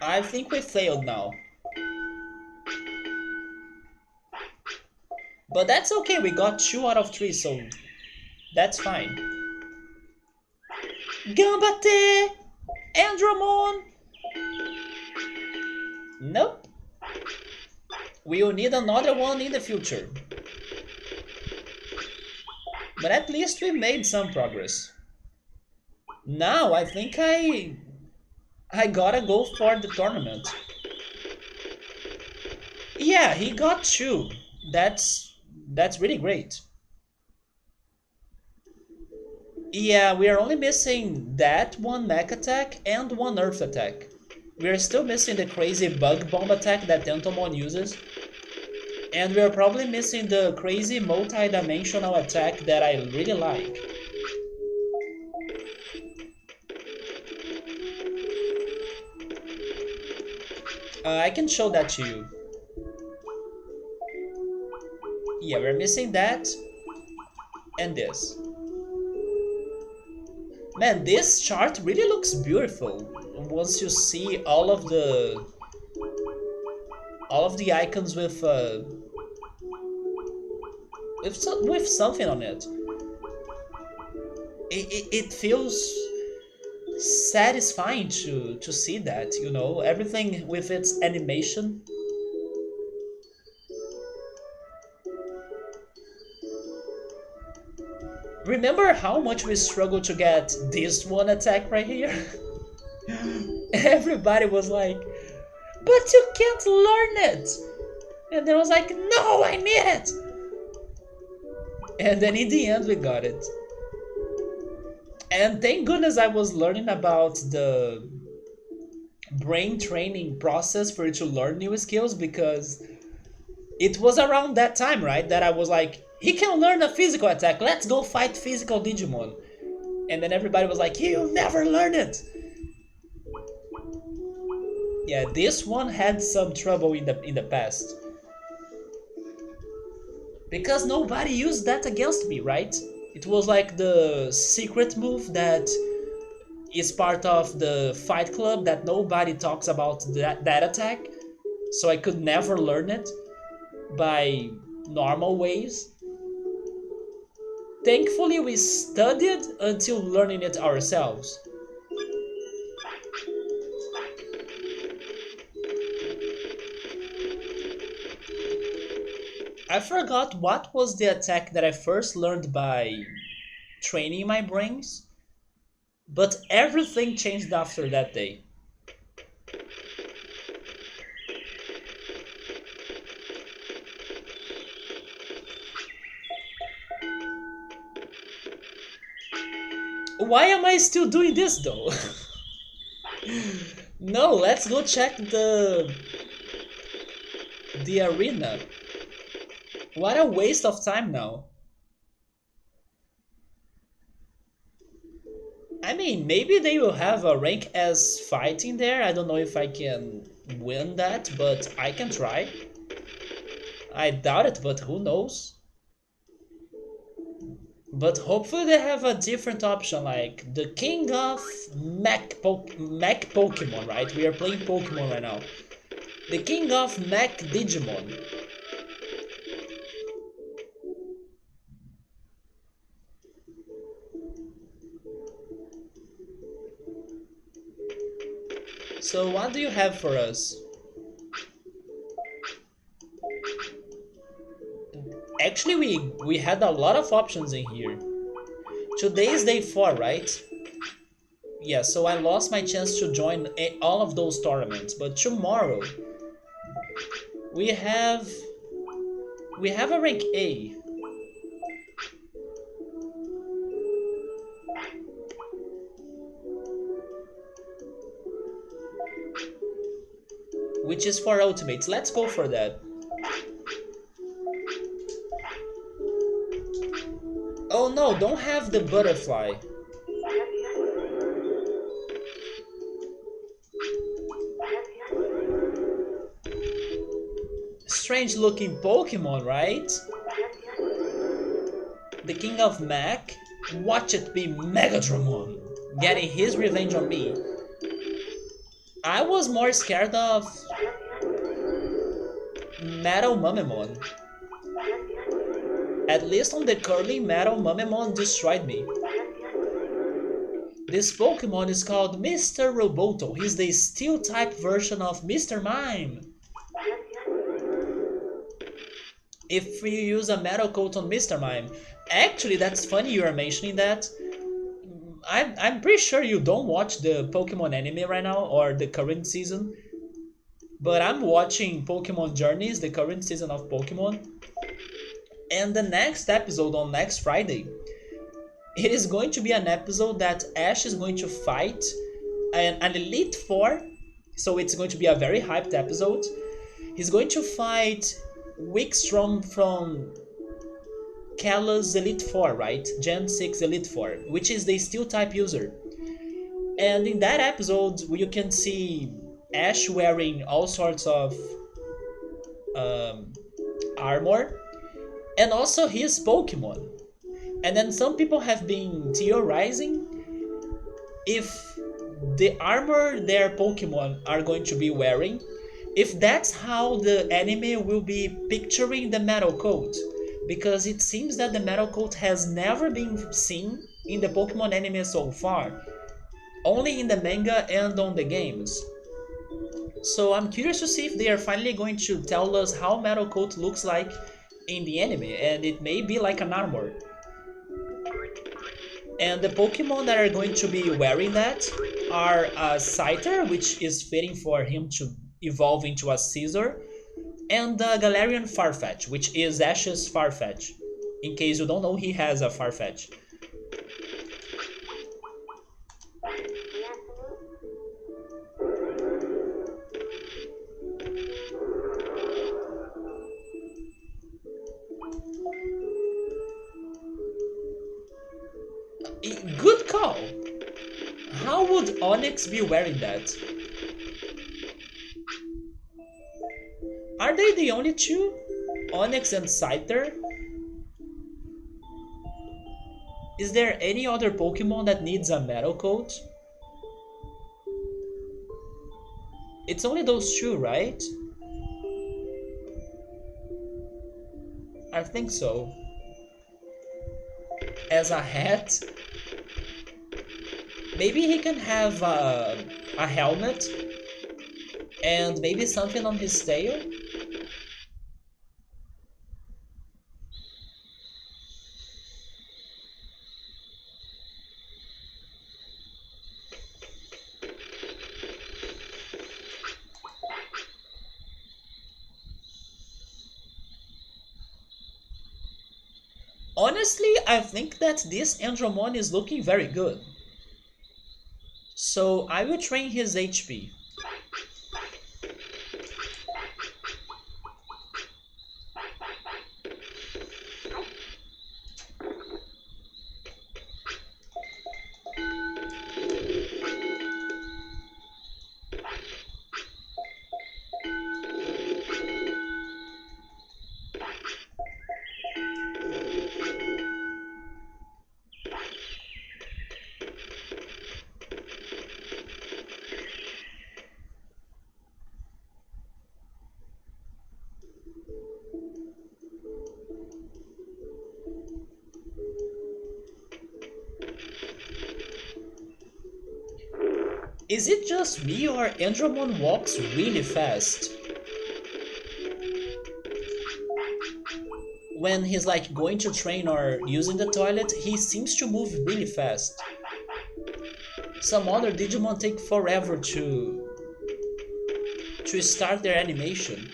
I think we failed now. But that's okay, we got 2 out of 3, so that's fine. Gambate! Andromon! Nope. We will need another one in the future. But at least we made some progress. Now I think I gotta go for the tournament. Yeah, he got 2. That's really great. Yeah, we are only missing that one mech attack and one earth attack. We are still missing the crazy bug bomb attack that Tentomon uses. And we are probably missing the crazy multi-dimensional attack that I really like. I can show that to you. Yeah, we're missing that and this. Man, this chart really looks beautiful once you see all of the icons with something on it. It feels satisfying to see that, you know, everything with its animation. Remember how much we struggled to get this one attack right here? Everybody was like, but you can't learn it! And then I was like, no, I need it! And then in the end we got it. And thank goodness I was learning about the brain training process for you to learn new skills, because it was around that time, right, that I was like, he can learn a physical attack, let's go fight physical Digimon. And then everybody was like, you'll never learn it. Yeah, this one had some trouble in the past. Because nobody used that against me, right? It was like the secret move that is part of the Fight Club that nobody talks about that attack. So I could never learn it by normal ways. Thankfully, we studied until learning it ourselves. I forgot what was the attack that I first learned by training my brains, but everything changed after that day. Why am I still doing this though? No, let's go check the arena. What a waste of time now. I mean, maybe they will have a rank as fighting there. I don't know if I can win that, but I can try. I doubt it, but who knows? But hopefully they have a different option, like the King of Mech Pokemon, right? We are playing Pokemon right now. The King of Mech Digimon. So what do you have for us? Actually, we had a lot of options in here. Today is day 4, right? Yeah, so I lost my chance to join all of those tournaments. But tomorrow we have we have a rank A, which is for ultimates. Let's go for that. Oh no, don't have the butterfly. Strange looking Pokemon, right? The King of Mech. Watch it be Megatron, getting his revenge on me. I was more scared of Metal Mumemon. At least on the curly, Metal Mumemon destroyed me. This Pokemon is called Mr. Roboto. He's the steel type version of Mr. Mime. If you use a metal coat on Mr. Mime. Actually, that's funny you are mentioning that. I'm pretty sure you don't watch the Pokemon anime right now or the current season. But I'm watching Pokemon Journeys, the current season of Pokemon. And the next episode on next Friday, it is going to be an episode that Ash is going to fight an Elite Four. So it's going to be a very hyped episode. He's going to fight Wickstrom from Kala's Elite Four, right? Gen 6 Elite Four, which is the Steel type user. And in that episode, you can see Ash wearing all sorts of um, armor and also his Pokemon. And then some people have been theorizing if the armor their Pokemon are going to be wearing, if that's how the anime will be picturing the metal coat. Because it seems that the metal coat has never been seen in the Pokemon anime so far, only in the manga and on the games. So I'm curious to see if they are finally going to tell us how metal coat looks like in the anime, and it may be like an armor. And the Pokemon that are going to be wearing that are a Scyther, which is fitting for him to evolve into a Scizor, and the Galarian Farfetch, which is Ash's Farfetch. In case you don't know, he has a Farfetch. Good call! How would Onyx be wearing that? Are they the only two? Onyx and Scyther? Is there any other Pokemon that needs a metal coat? It's only those two, right? I think so. As a hat? Maybe he can have a helmet and maybe something on his tail? Honestly, I think that this Andromon is looking very good. So I will train his HP. Is it just me or Andromon walks really fast? When he's like going to train or using the toilet, he seems to move really fast. Some other Digimon take forever to start their animation.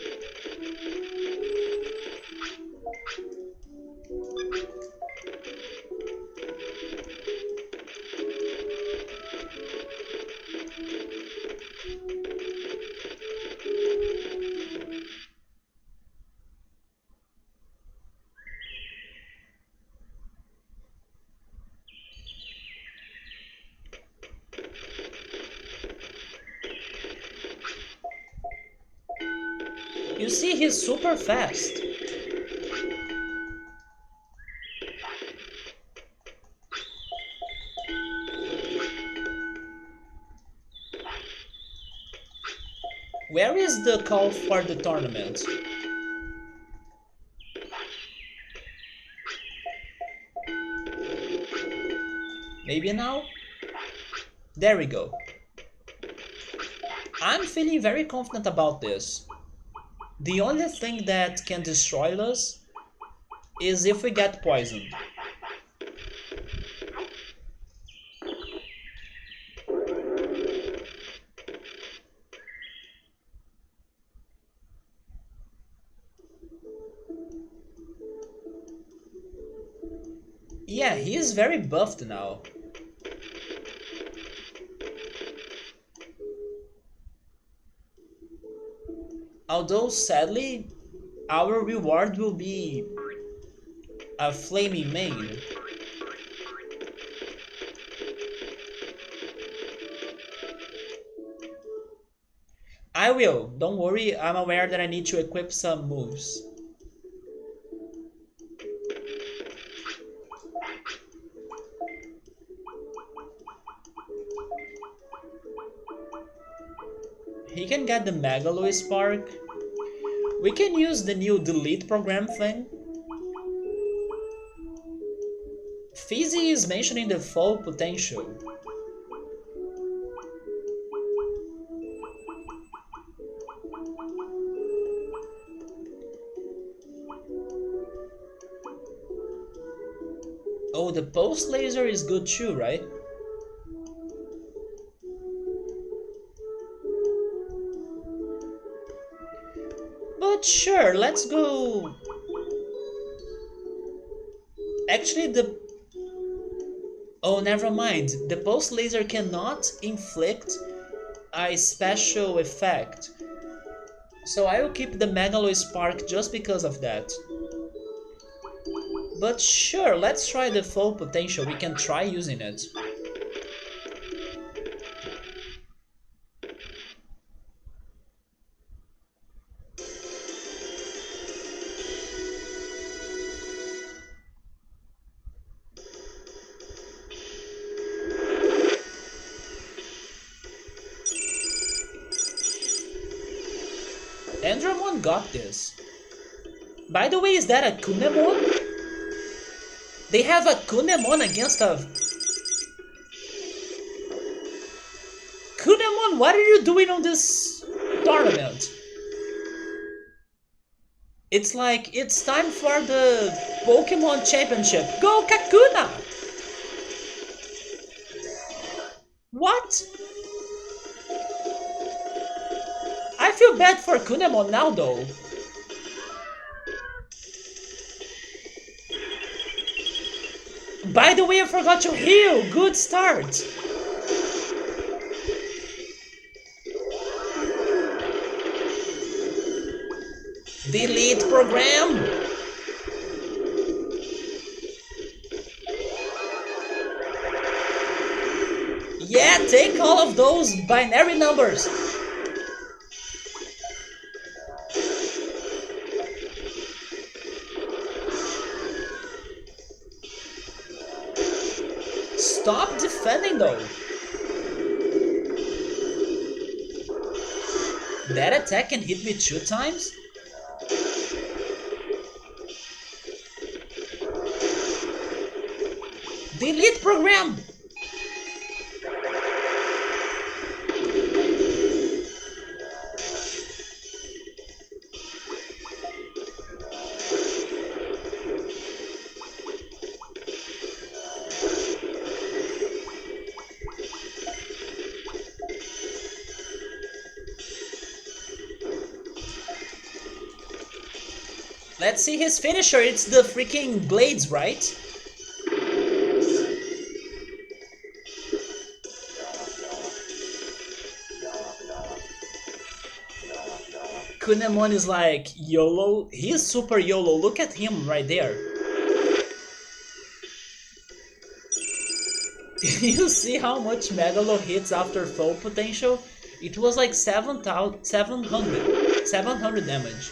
You see, he's super fast. Where is the call for the tournament? Maybe now? There we go. I'm feeling very confident about this. The only thing that can destroy us is if we get poisoned. Yeah, he is very buffed now. Although sadly, our reward will be a flaming mane. I will, don't worry, I'm aware that I need to equip some moves. He can get the Megalo Spark. We can use the new delete program thing. Fizzy is mentioning the full potential. Oh, the pulse laser is good too, right? But sure, let's go. Actually, oh, never mind. The pulse laser cannot inflict a special effect. So I will keep the Megalo Spark just because of that. But sure, let's try the full potential. We can try using it. Andromon got this. By the way, is that a Kunemon? They have a Kunemon against a... Kunemon, what are you doing on this tournament? It's like, it's time for the Pokemon Championship. Go Kakuna! What? I feel bad for Kunemon now though. By the way, I forgot to heal. Good start. Delete program. Yeah, take all of those binary numbers. Stop defending though. That attack can hit me 2 times? Delete program! Let's see his finisher. It's the freaking blades, right? Kunemon is like YOLO. He's super YOLO. Look at him right there. You see how much Megalo hits after full potential? It was like 700 damage.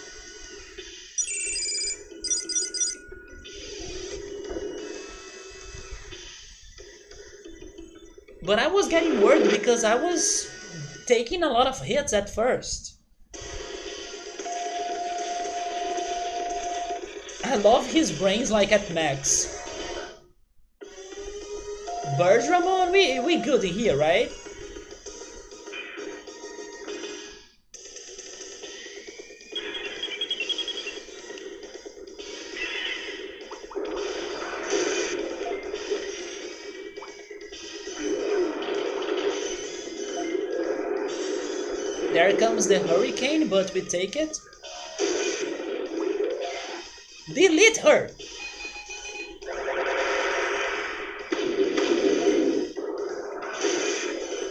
But I was getting worried because I was taking a lot of hits at first. I love his brains like at max. Birdramon, we good in here, right? There comes the hurricane, but we take it. Delete her!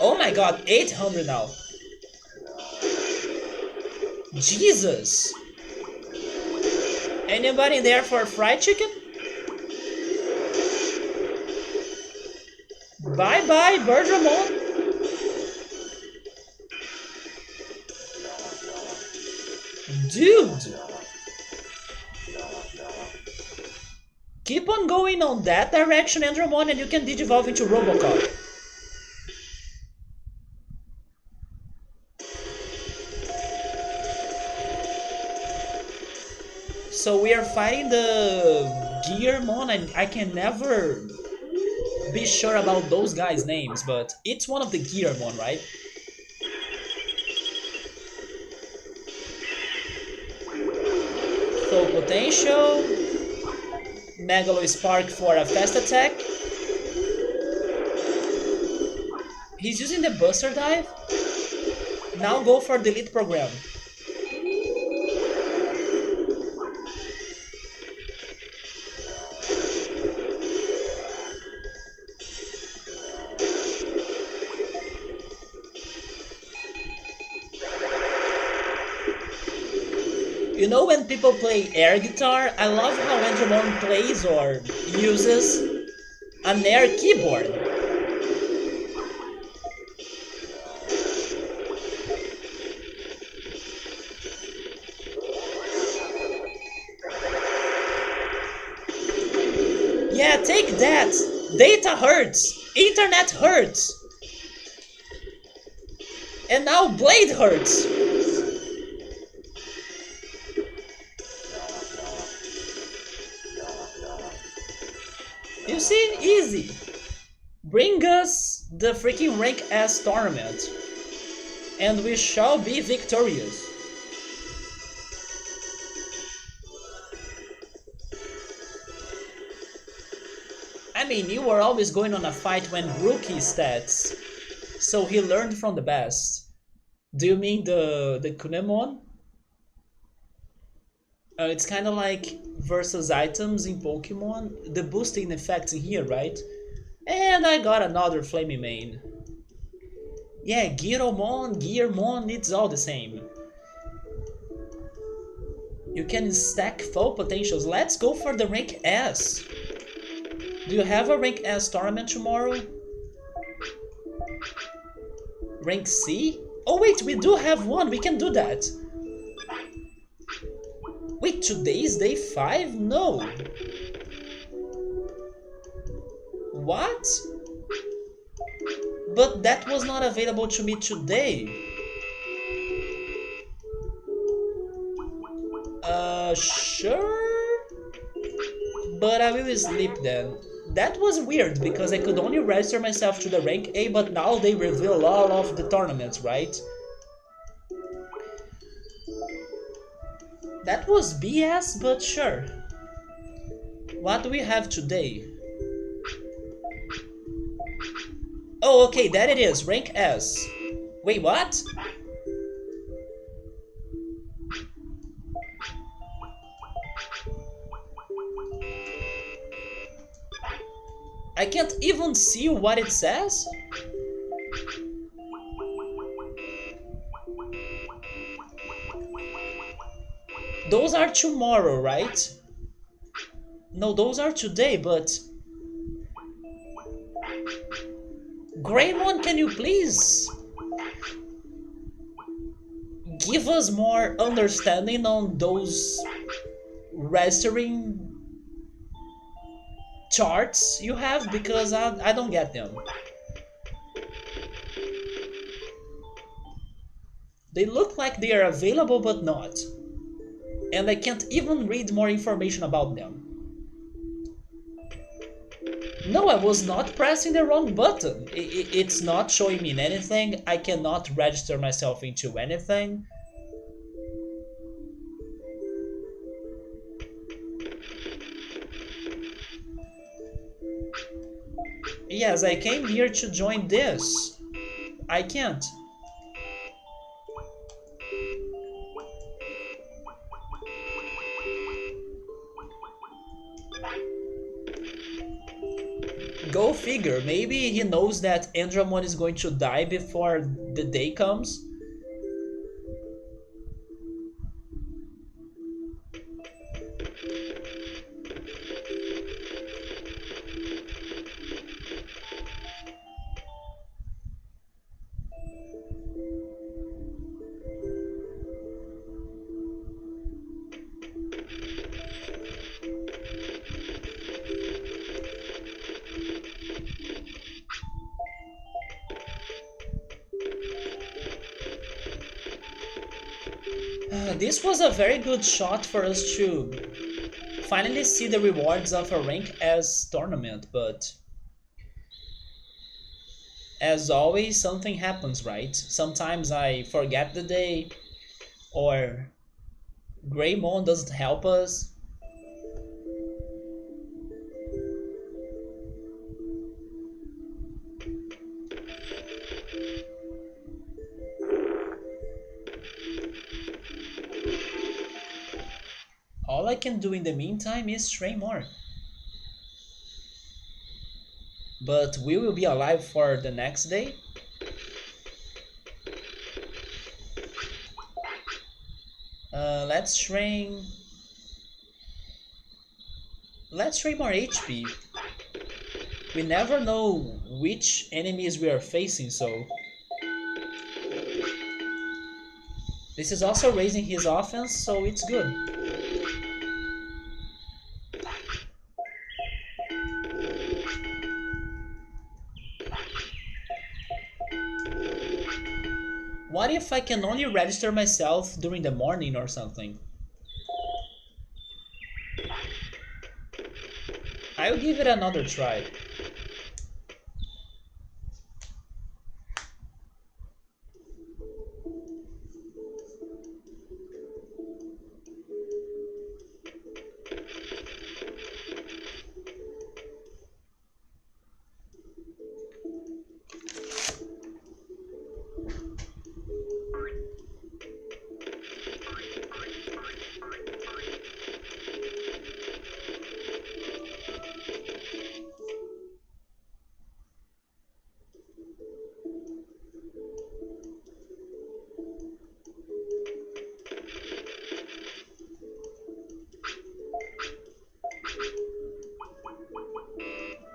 Oh my god, 800 now. Jesus! Anybody there for fried chicken? Bye bye, Birdramon! Dude! Keep on going on that direction, Andromon, and you can digivolve into Robocop. So we are fighting the Gearmon, and I can never be sure about those guys' names, but it's one of the Gearmon, right? Full potential. Megalo Spark for a fast attack. He's using the Buster Dive. Now go for delete program. You know when people play air guitar, I love how Andromon plays or uses an air keyboard. Yeah, take that! Data hurts! Internet hurts! And now Blade hurts! You see? Easy! Bring us the freaking rank S tournament. And we shall be victorious. I mean, you were always going on a fight when rookie stats. So he learned from the best. Do you mean the Kunemon? It's kind of like versus items in Pokemon. The boosting effects in here, right? And I got another Flaming Mane. Yeah, Gearmon, it's all the same. You can stack full potentials. Let's go for the rank S. Do you have a rank S tournament tomorrow? Rank C? Oh wait, we do have one. We can do that. Wait, today is day 5? No. What? But that was not available to me today. Sure? But I will sleep then. That was weird because I could only register myself to the rank A, but now they reveal all of the tournaments, right? That was BS, but sure. What do we have today? Oh, okay, that it is, rank S. Wait, what? can't even see what it says? Those are tomorrow, right? No, those are today, but... Greymon, can you please give us more understanding on those registering charts you have? Because I don't get them. They look like they are available but not. And I can't even read more information about them. No, I was not pressing the wrong button. It's not showing me anything. I cannot register myself into anything. Yes, I came here to join this. I can't. Go figure. Maybe he knows that Andromon is going to die before the day comes. This was a very good shot for us to finally see the rewards of a rank as tournament, but as always, something happens, right? Sometimes I forget the day, or Greymon doesn't help us. All I can do in the meantime is train more. But we will be alive for the next day. Let's train. Let's train more HP. We never know which enemies we are facing, so this is also raising his offense, so it's good. What if I can only register myself during the morning or something? I'll give it another try.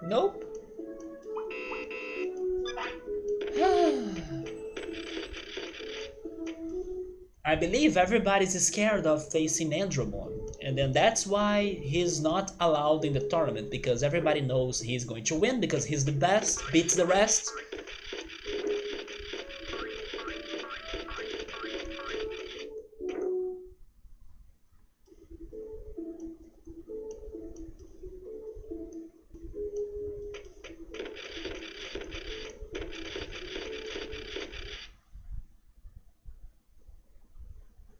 Nope. I believe everybody's scared of facing Andromon, and then that's why he's not allowed in the tournament, because everybody knows he's going to win because he's the best, beats the rest.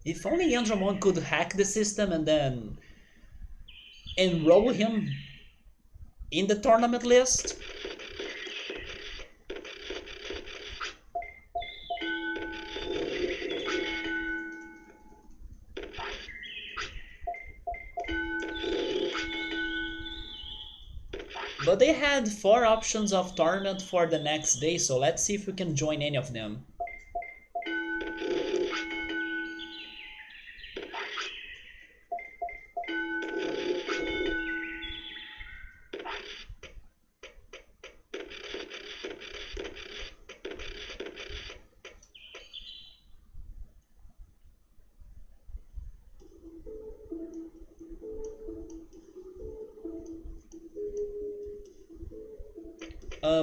If only Andromon could hack the system and then enroll him in the tournament list. But they had 4 options of tournament for the next day, so let's see if we can join any of them.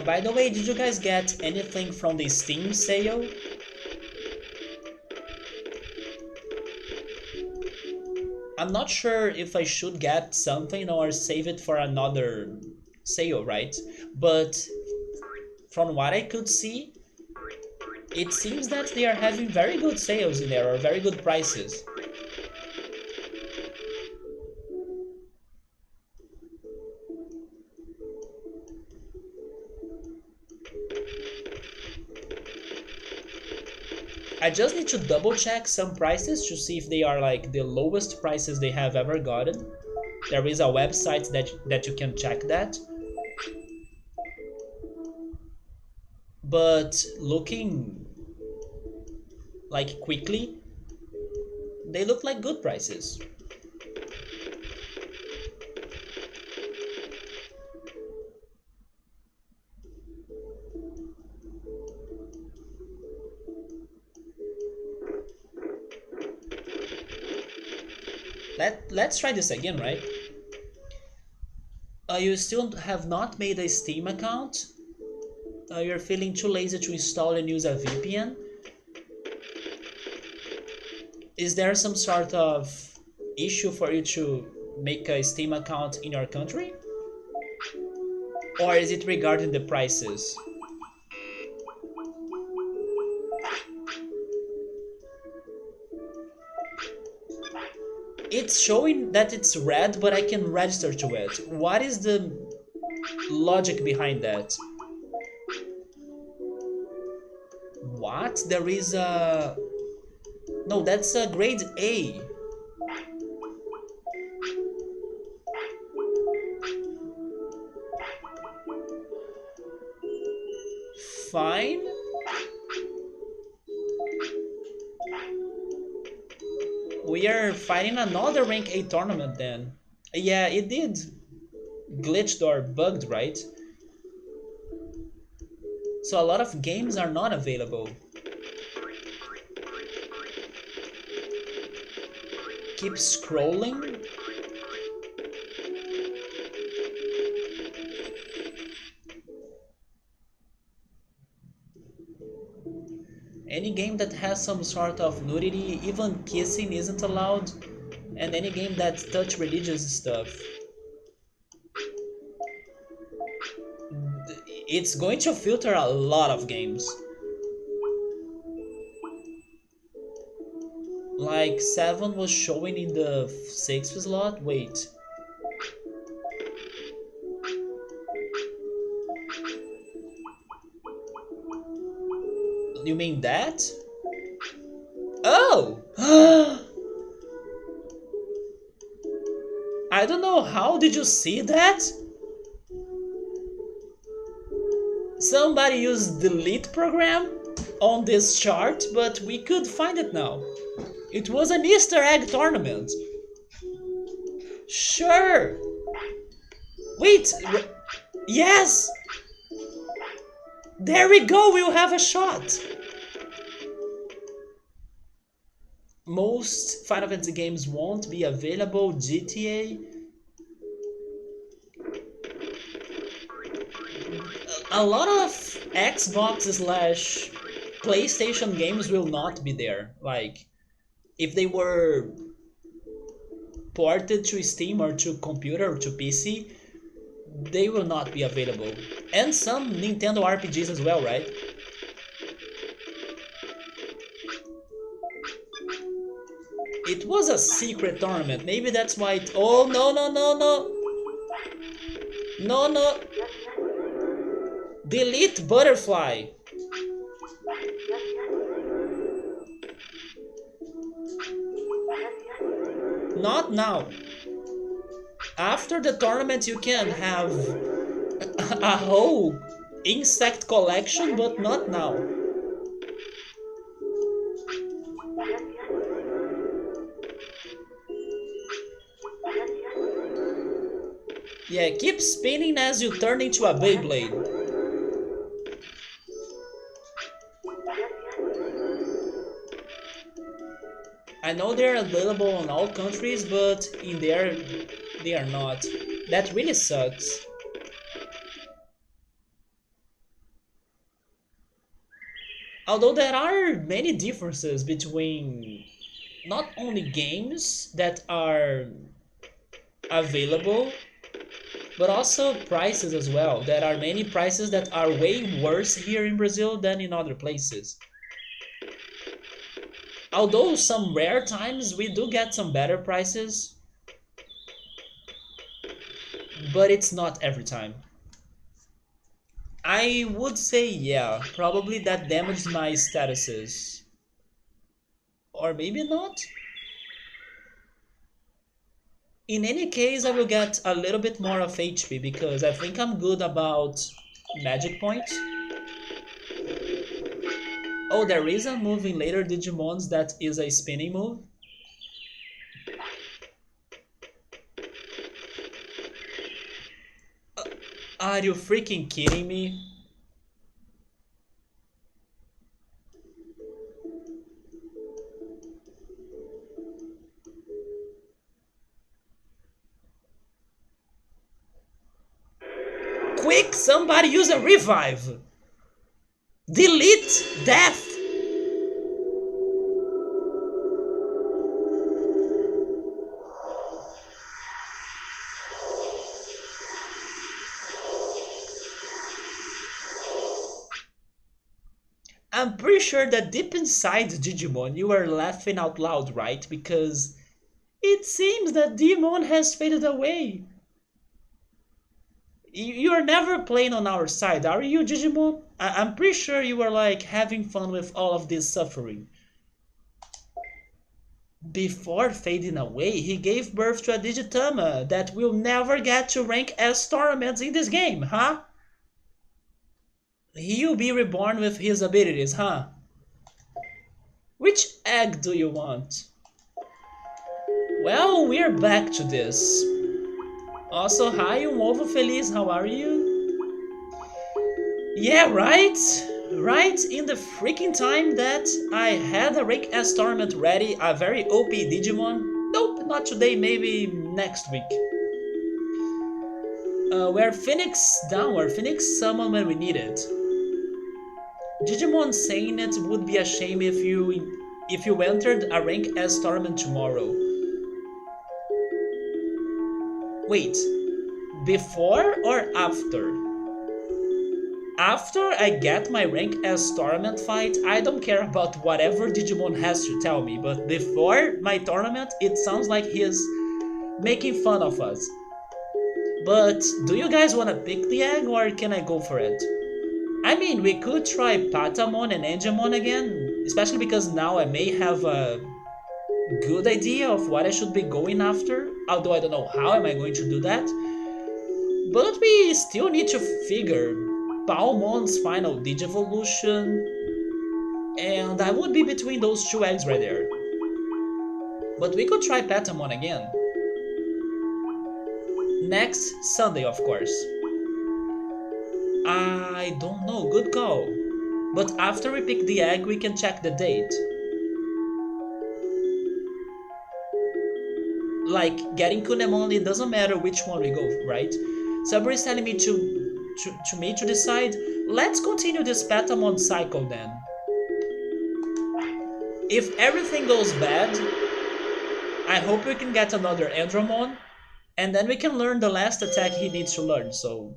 By the way, did you guys get anything from the Steam sale? I'm not sure if I should get something or save it for another sale, right? But from what I could see, it seems that they are having very good sales in there or very good prices. I just need to double check some prices to see if they are like the lowest prices they have ever gotten. There is a website that you can check that. But looking like quickly, they look like good prices. Let's try this again, right? You still have not made a Steam account? You're feeling too lazy to install and use a VPN? Is there some sort of issue for you to make a Steam account in your country? Or is it regarding the prices? It's showing that it's red, but I can register to it. What is the logic behind that? What? There is a... No, that's a grade A. Fine. We are fighting another rank 8 tournament then. Yeah, it did glitched or bugged, right? So a lot of games are not available. Keep scrolling. Any game that has some sort of nudity, even kissing isn't allowed, and any game that touch religious stuff. It's going to filter a lot of games. Like 7 was showing in the 6th slot. Wait. You mean that? Oh! I don't know, how did you see that? Somebody used delete program on this chart, but we could find it now. It was an Easter egg tournament. Sure. Wait. Yes. There we go. We'll have a shot. Most Final Fantasy games won't be available. GTA. A lot of Xbox slash PlayStation games will not be there. Like, if they were ported to Steam or to computer or to PC, they will not be available. And some Nintendo RPGs as well, right? It was a secret tournament. Maybe that's why it... Oh, no, no, no, no. No, no. Delete butterfly. Not now. After the tournament you can have... a whole insect collection, but not now. Yeah, keep spinning as you turn into a Beyblade. I know they're available in all countries, but in there they are not. That really sucks. Although there are many differences between not only games that are available, but also prices as well. There are many prices that are way worse here in Brazil than in other places. Although some rare times we do get some better prices, but it's not every time. I would say yeah, probably that damaged my statuses. Or maybe not. In any case, I will get a little bit more of HP because I think I'm good about magic points. Oh, there is a move in later Digimons that is a spinning move. Are you freaking kidding me? Quick, somebody use a revive! Delete death! I'm pretty sure that deep inside Digimon you are laughing out loud, right? Because it seems that Demon has faded away. You're never playing on our side, are you, Digimon? I'm pretty sure you are like having fun with all of this suffering. Before fading away, he gave birth to a Digitama that will never get to rank S tournaments in this game, huh? He'll be reborn with his abilities, huh? Which egg do you want? Well, we're back to this. Also, hi, um ovo feliz, how are you? Yeah, right? Right in the freaking time that I had a rank S tournament ready, a very OP Digimon. Nope, not today, maybe next week. Where Phoenix down, where Phoenix summoned when we need it. Digimon saying it would be a shame if you entered a rank S tournament tomorrow. Wait, before or after? After I get my rank S tournament fight, I don't care about whatever Digimon has to tell me, but before my tournament, it sounds like he's making fun of us. But do you guys wanna pick the egg or can I go for it? I mean, we could try Patamon and Angemon again, especially because now I may have a good idea of what I should be going after, although I don't know how am I going to do that. But we still need to figure Palmon's final Digivolution, and I would be between those two eggs right there. But we could try Patamon again. Next Sunday, of course. I don't know, good call. But after we pick the egg, we can check the date. Like, getting Kunemon, it doesn't matter which one we go, right? Saber is telling me to me to decide. Let's continue this Patamon cycle then. If everything goes bad, I hope we can get another Andromon, and then we can learn the last attack he needs to learn, so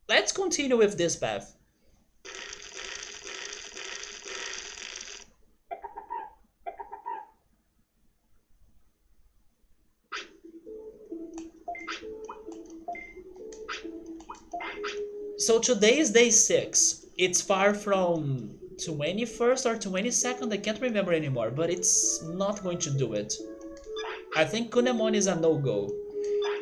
let's continue with this path. So today is day 6. It's far from 21st or 22nd, I can't remember anymore, but it's not going to do it. I think Kunemon is a no-go.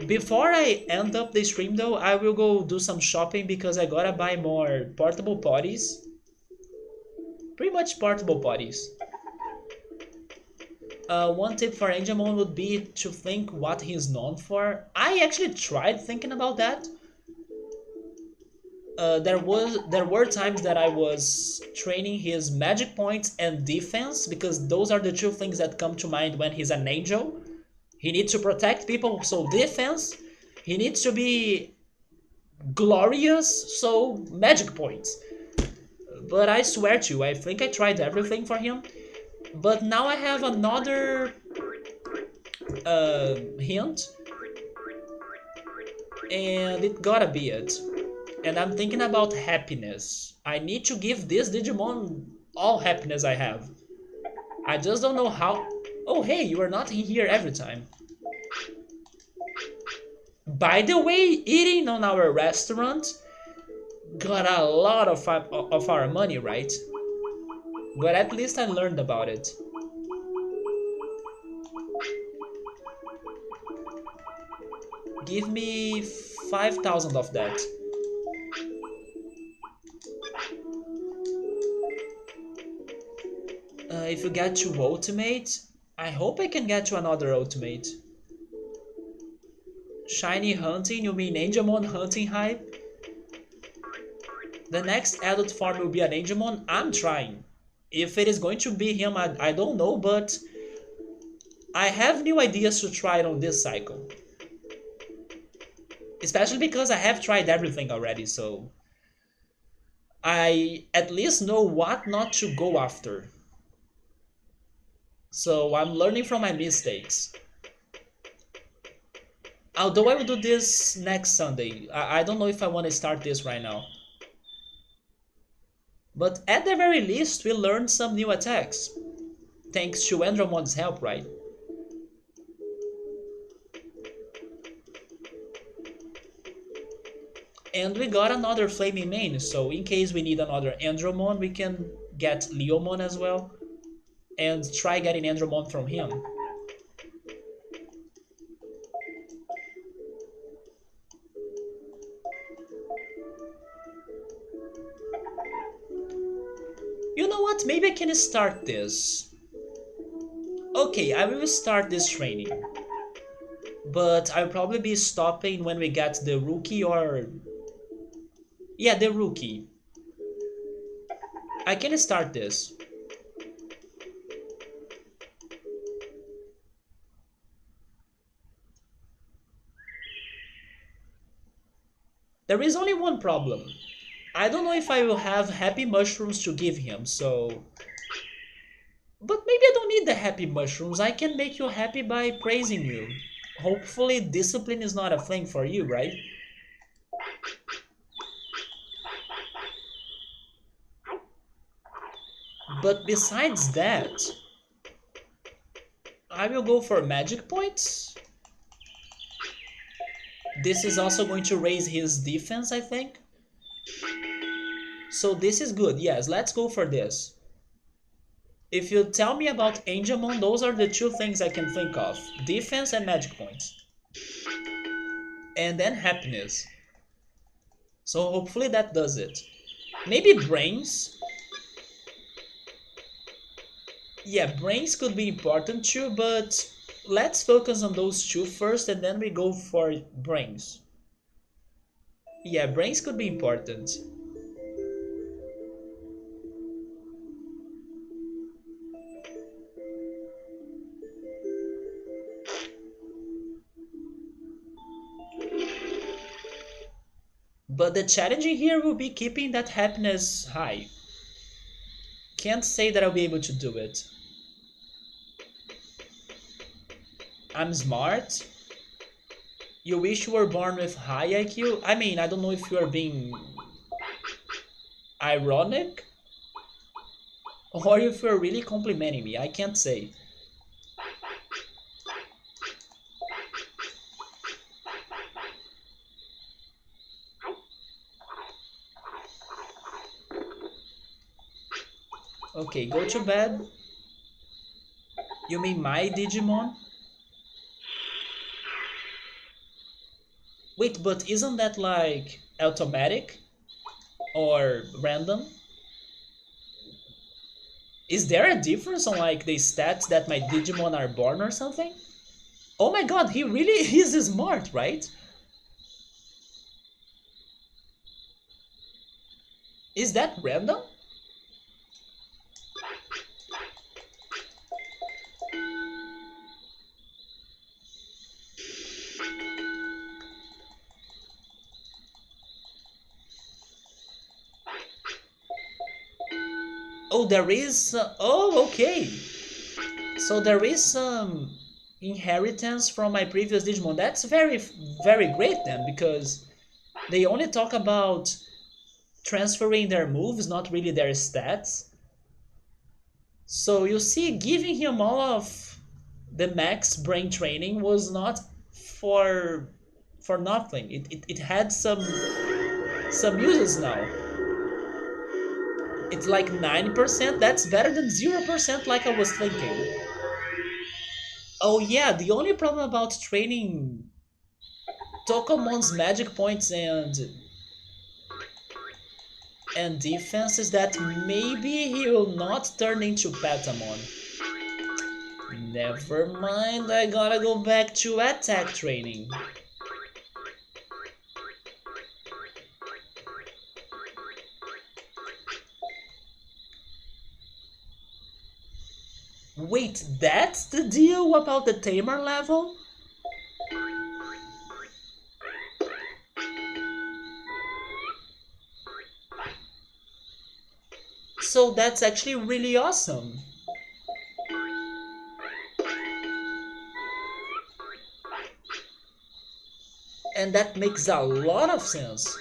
Before I end up the stream though, I will go do some shopping because I gotta buy more portable potties. Pretty much portable potties. One tip for Angemon would be to think what he's known for. I actually tried thinking about that. There were times that I was training his magic points and defense because those are the two things that come to mind when he's an angel. He needs to protect people, so defense. He needs to be glorious, so magic points. But I swear to you, I think I tried everything for him. But now I have another hint, and it gotta be it. And I'm thinking about happiness. I need to give this Digimon all happiness I have. I just don't know how. Oh, hey, you are not here every time. By the way, eating on our restaurant got a lot of our money, right? But at least I learned about it. Give me 5,000 of that. If you get to ultimate, I hope I can get to another ultimate. Shiny hunting, you mean Angemon hunting hype? The next adult form will be an Angemon? I'm trying. If it is going to be him, I don't know, but I have new ideas to try on this cycle. Especially because I have tried everything already, so I at least know what not to go after. So I'm learning from my mistakes. Although I will do this next Sunday. I don't know if I want to start this right now. But at the very least, we learned some new attacks. Thanks to Andromon's help, right? And we got another Flaming Mane, so in case we need another Andromon, we can get Leomon as well. And try getting Andromon from him. You know what? Maybe I can start this. Okay, I will start this training. But I'll probably be stopping when we get the rookie or... Yeah, the rookie. I can start this. There is only one problem. I don't know if I will have happy mushrooms to give him, so... But maybe I don't need the happy mushrooms. I can make you happy by praising you. Hopefully discipline is not a thing for you, right? But besides that, I will go for magic points. This is also going to raise his defense, I think. So this is good. Yes, let's go for this. If you tell me about Angemon, those are the two things I can think of. Defense and magic points. And then happiness. So hopefully that does it. Maybe brains. Yeah, brains could be important too, but let's focus on those two first and then we go for brains. Yeah, brains could be important. But the challenge here will be keeping that happiness high. Can't say that I'll be able to do it. I'm smart. You wish you were born with high IQ? I mean, I don't know if you are being ironic or if you're really complimenting me. I can't say. Okay, go to bed. You mean my Digimon? Wait, but isn't that like automatic or random? Is there a difference on like the stats that my Digimon are born or something? Oh my god, he really is smart, right? Is that random? Oh, there is. Oh, okay. So there is some inheritance from my previous Digimon. That's very, very great then, because they only talk about transferring their moves, not really their stats. So you see, giving him all of the max brain training was not for for nothing. It had some uses now. It's like 9%. That's better than 0% like I was thinking. Oh yeah, the only problem about training Tokomon's magic points and defense is that maybe he will not turn into Patamon. Never mind, I gotta go back to attack training. Wait, that's the deal about the tamer level? So that's actually really awesome. And that makes a lot of sense.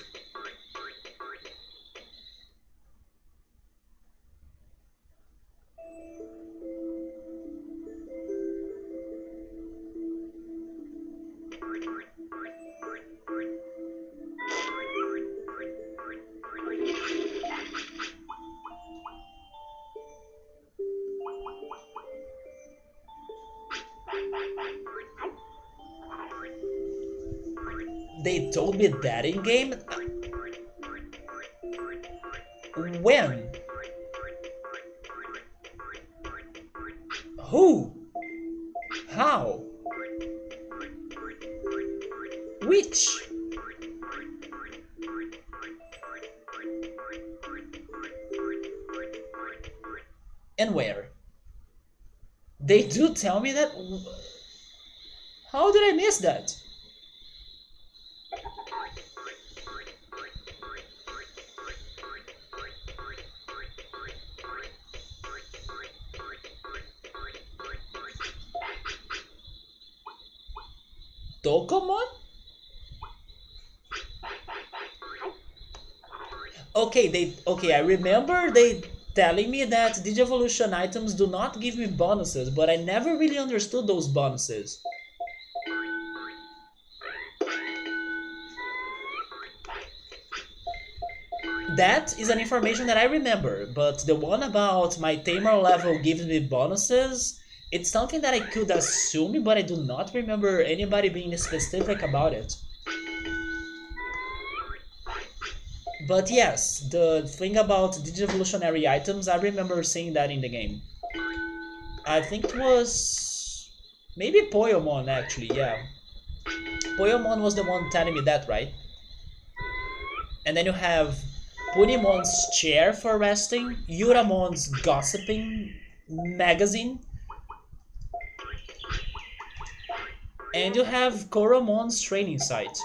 They told me that in game? When? Who? How? Which? And where? They do tell me that? How did I miss that? Tokomon? Okay, I remember they telling me that Digivolution items do not give me bonuses, but I never really understood those bonuses. That is an information that I remember, but the one about my tamer level gives me bonuses, it's something that I could assume, but I do not remember anybody being specific about it. But yes, the thing about Digivolutionary items, I remember seeing that in the game. I think it was maybe Poyomon actually, yeah. Poyomon was the one telling me that, right? And then you have Punimon's chair for resting, Yuramon's gossiping magazine, and you have Koromon's training site.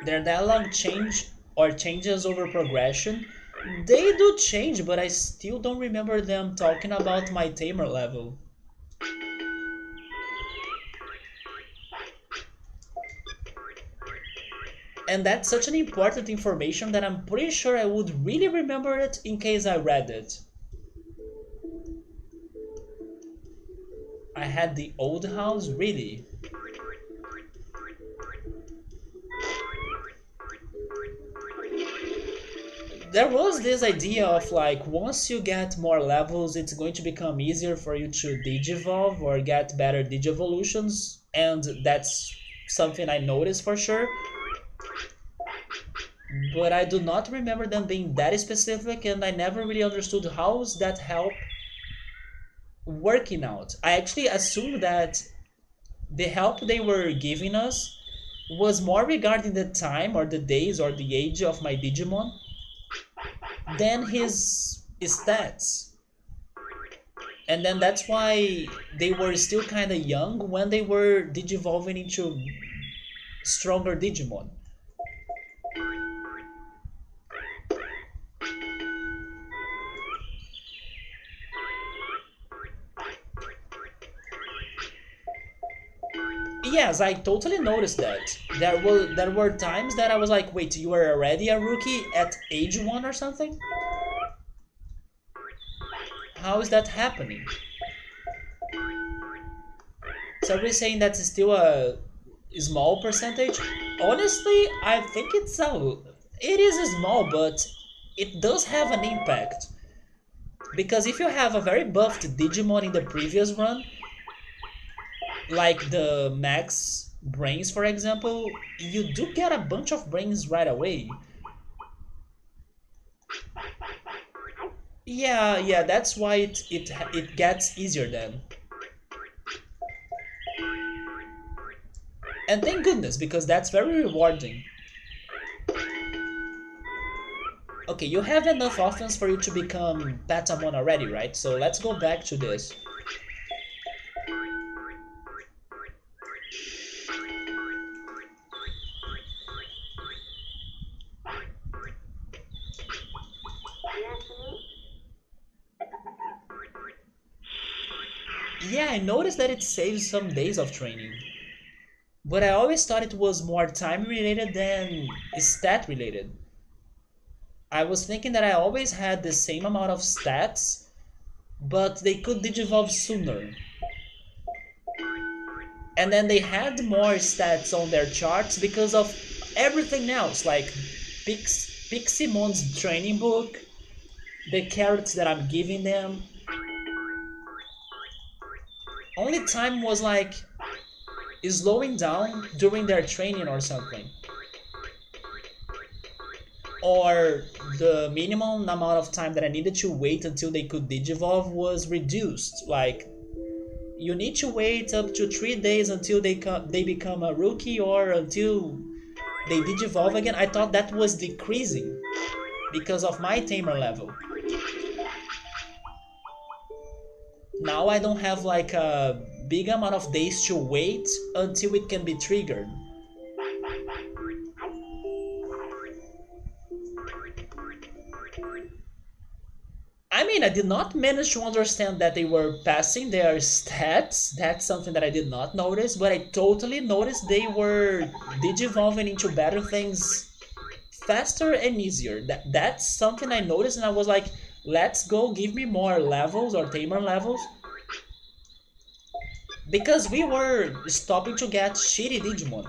Their dialogue change or changes over progression. They do change, but I still don't remember them talking about my tamer level. And that's such an important information that I'm pretty sure I would really remember it in case I read it. had the old house, really. There was this idea of like once you get more levels, it's going to become easier for you to digivolve or get better digivolutions, and that's something I noticed for sure. But I do not remember them being that specific, and I never really understood how's that help working out. I actually assumed that the help they were giving us was more regarding the time or the days or the age of my Digimon than his stats. And then that's why they were still kind of young when they were digivolving into stronger Digimon. Yes, I totally noticed that. There were times that I was like, wait, you were already a rookie at age 1 or something? How is that happening? So we're saying that's still a small percentage? Honestly, I think it is small, but it does have an impact. Because if you have a very buffed Digimon in the previous run, like the max brains for example, you do get a bunch of brains right away. Yeah, that's why it gets easier then. And thank goodness, because that's very rewarding. Okay, you have enough offense for you to become Patamon already, right? So let's go back to this. Yeah, I noticed that it saves some days of training. But I always thought it was more time related than stat related. I was thinking that I always had the same amount of stats, but they could digivolve sooner. And then they had more stats on their charts because of everything else, like Piximon's training book, the carrots that I'm giving them. Only time was like slowing down during their training or something. Or the minimum amount of time that I needed to wait until they could digivolve was reduced. Like you need to wait up to 3 days until they become a rookie or until they digivolve again. I thought that was decreasing because of my tamer level. Now I don't have like a big amount of days to wait until it can be triggered. I mean, I did not manage to understand that they were passing their stats. That's something that I did not notice, but I totally noticed they were digivolving into better things faster and easier. That's something I noticed, and I was like, let's go, give me more levels or tamer levels, because we were stopping to get shitty Digimon.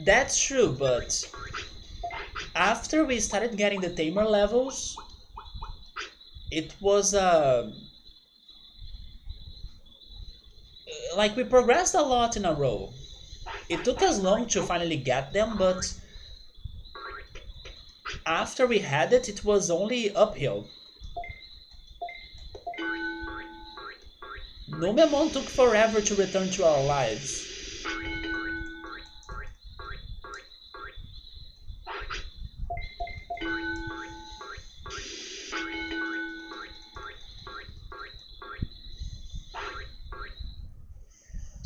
That's true, but after we started getting the tamer levels, it was like we progressed a lot in a row. It took us long to finally get them, but after we had it, it was only uphill. Numemon took forever to return to our lives.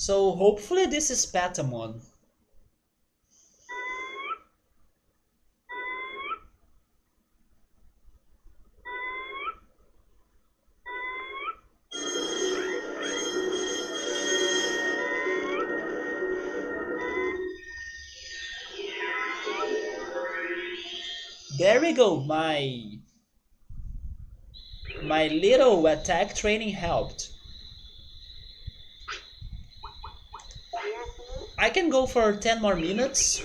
So hopefully this is Patamon. There we go. My little attack training helped. I can go for 10 more minutes.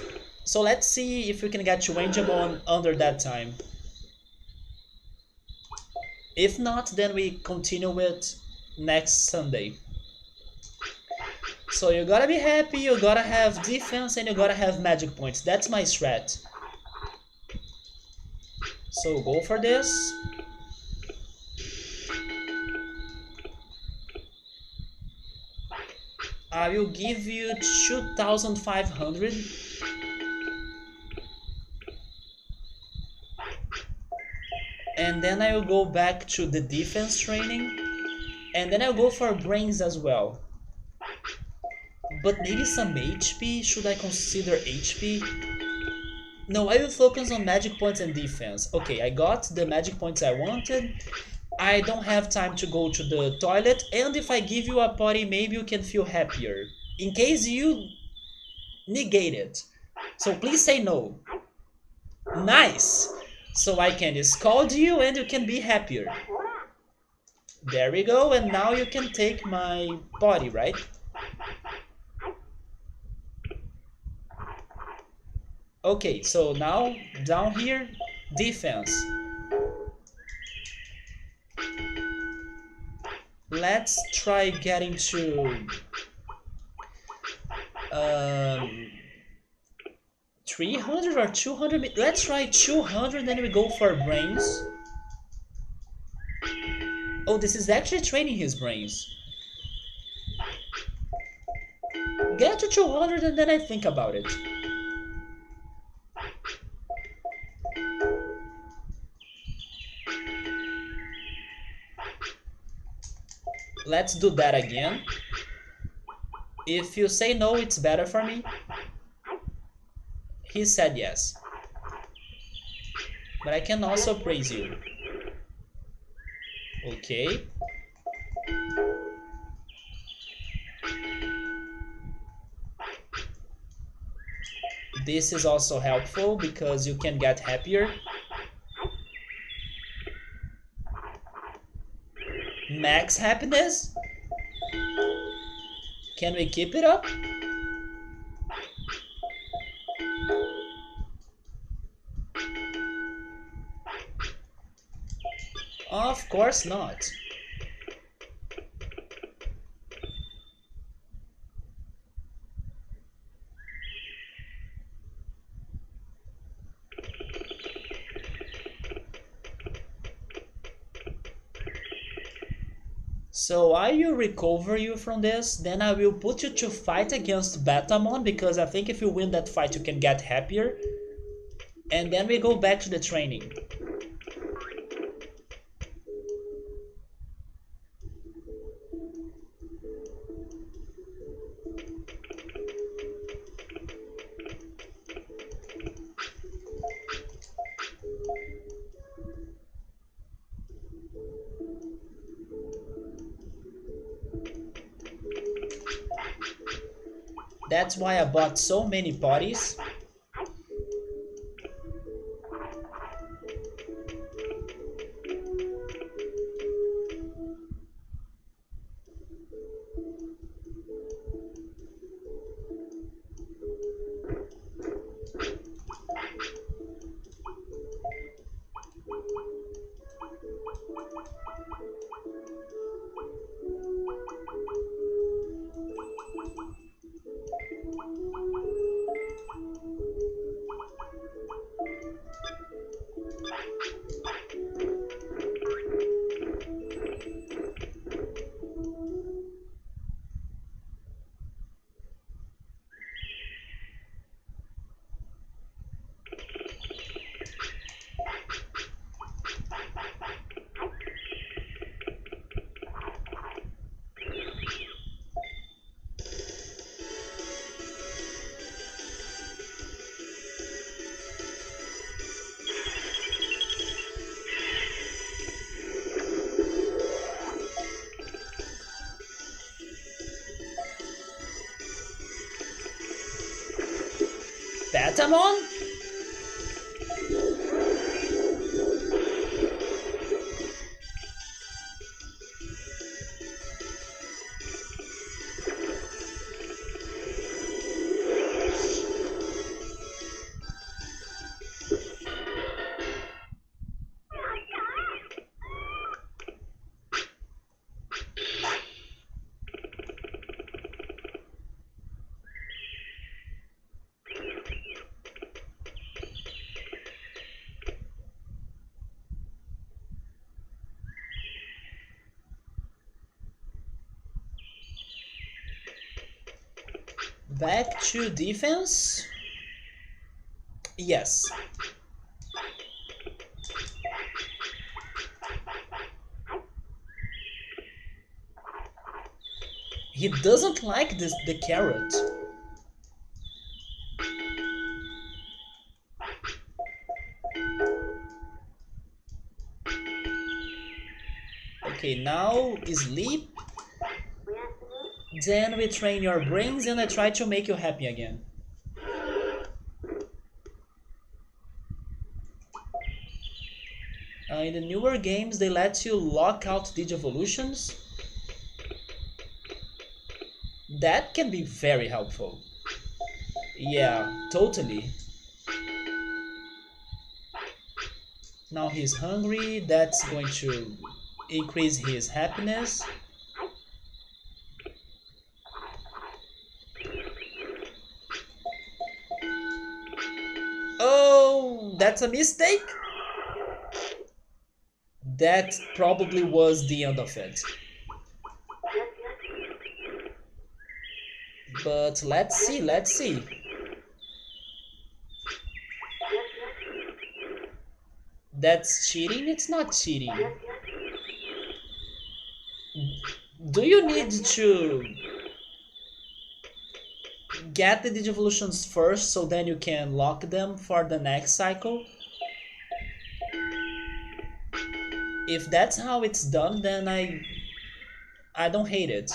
So let's see if we can get to Angemon under that time. If not, then we continue with next Sunday. So you gotta be happy, you gotta have defense, and you gotta have magic points. That's my strat. So go for this. I will give you 2,500. And then I will go back to the defense training. And then I'll go for brains as well. But maybe some HP? Should I consider HP? No, I will focus on magic points and defense. Okay, I got the magic points I wanted. I don't have time to go to the toilet. And if I give you a potty, maybe you can feel happier. In case you negate it. So please say no. Nice! So I can scold you and you can be happier. There we go, and now you can take my body, right? Okay, so now down here, defense. Let's try getting to 300 or 200. Let's try 200, then we go for brains. Oh, this is actually training his brains. Get to 200 and then I think about it. Let's do that again. If you say no, it's better for me. He said yes. But I can also praise you. Okay. This is also helpful because you can get happier. Max happiness? Can we keep it up? Of course not. So I will recover you from this, then I will put you to fight against Batamon because I think if you win that fight you can get happier. And then we go back to the training. That's why I bought so many potties. Patamon? Back to defense? Yes. He doesn't like the carrot. Okay, now sleep. Then we train your brains and I try to make you happy again. In the newer games, they let you lock out Digivolutions. That can be very helpful. Yeah, totally. Now he's hungry, that's going to increase his happiness. Oh, that's a mistake? That probably was the end of it. But let's see, let's see. That's cheating? It's not cheating. Do you need to get the Digivolutions first so then you can lock them for the next cycle? If that's how it's done, then I don't hate it.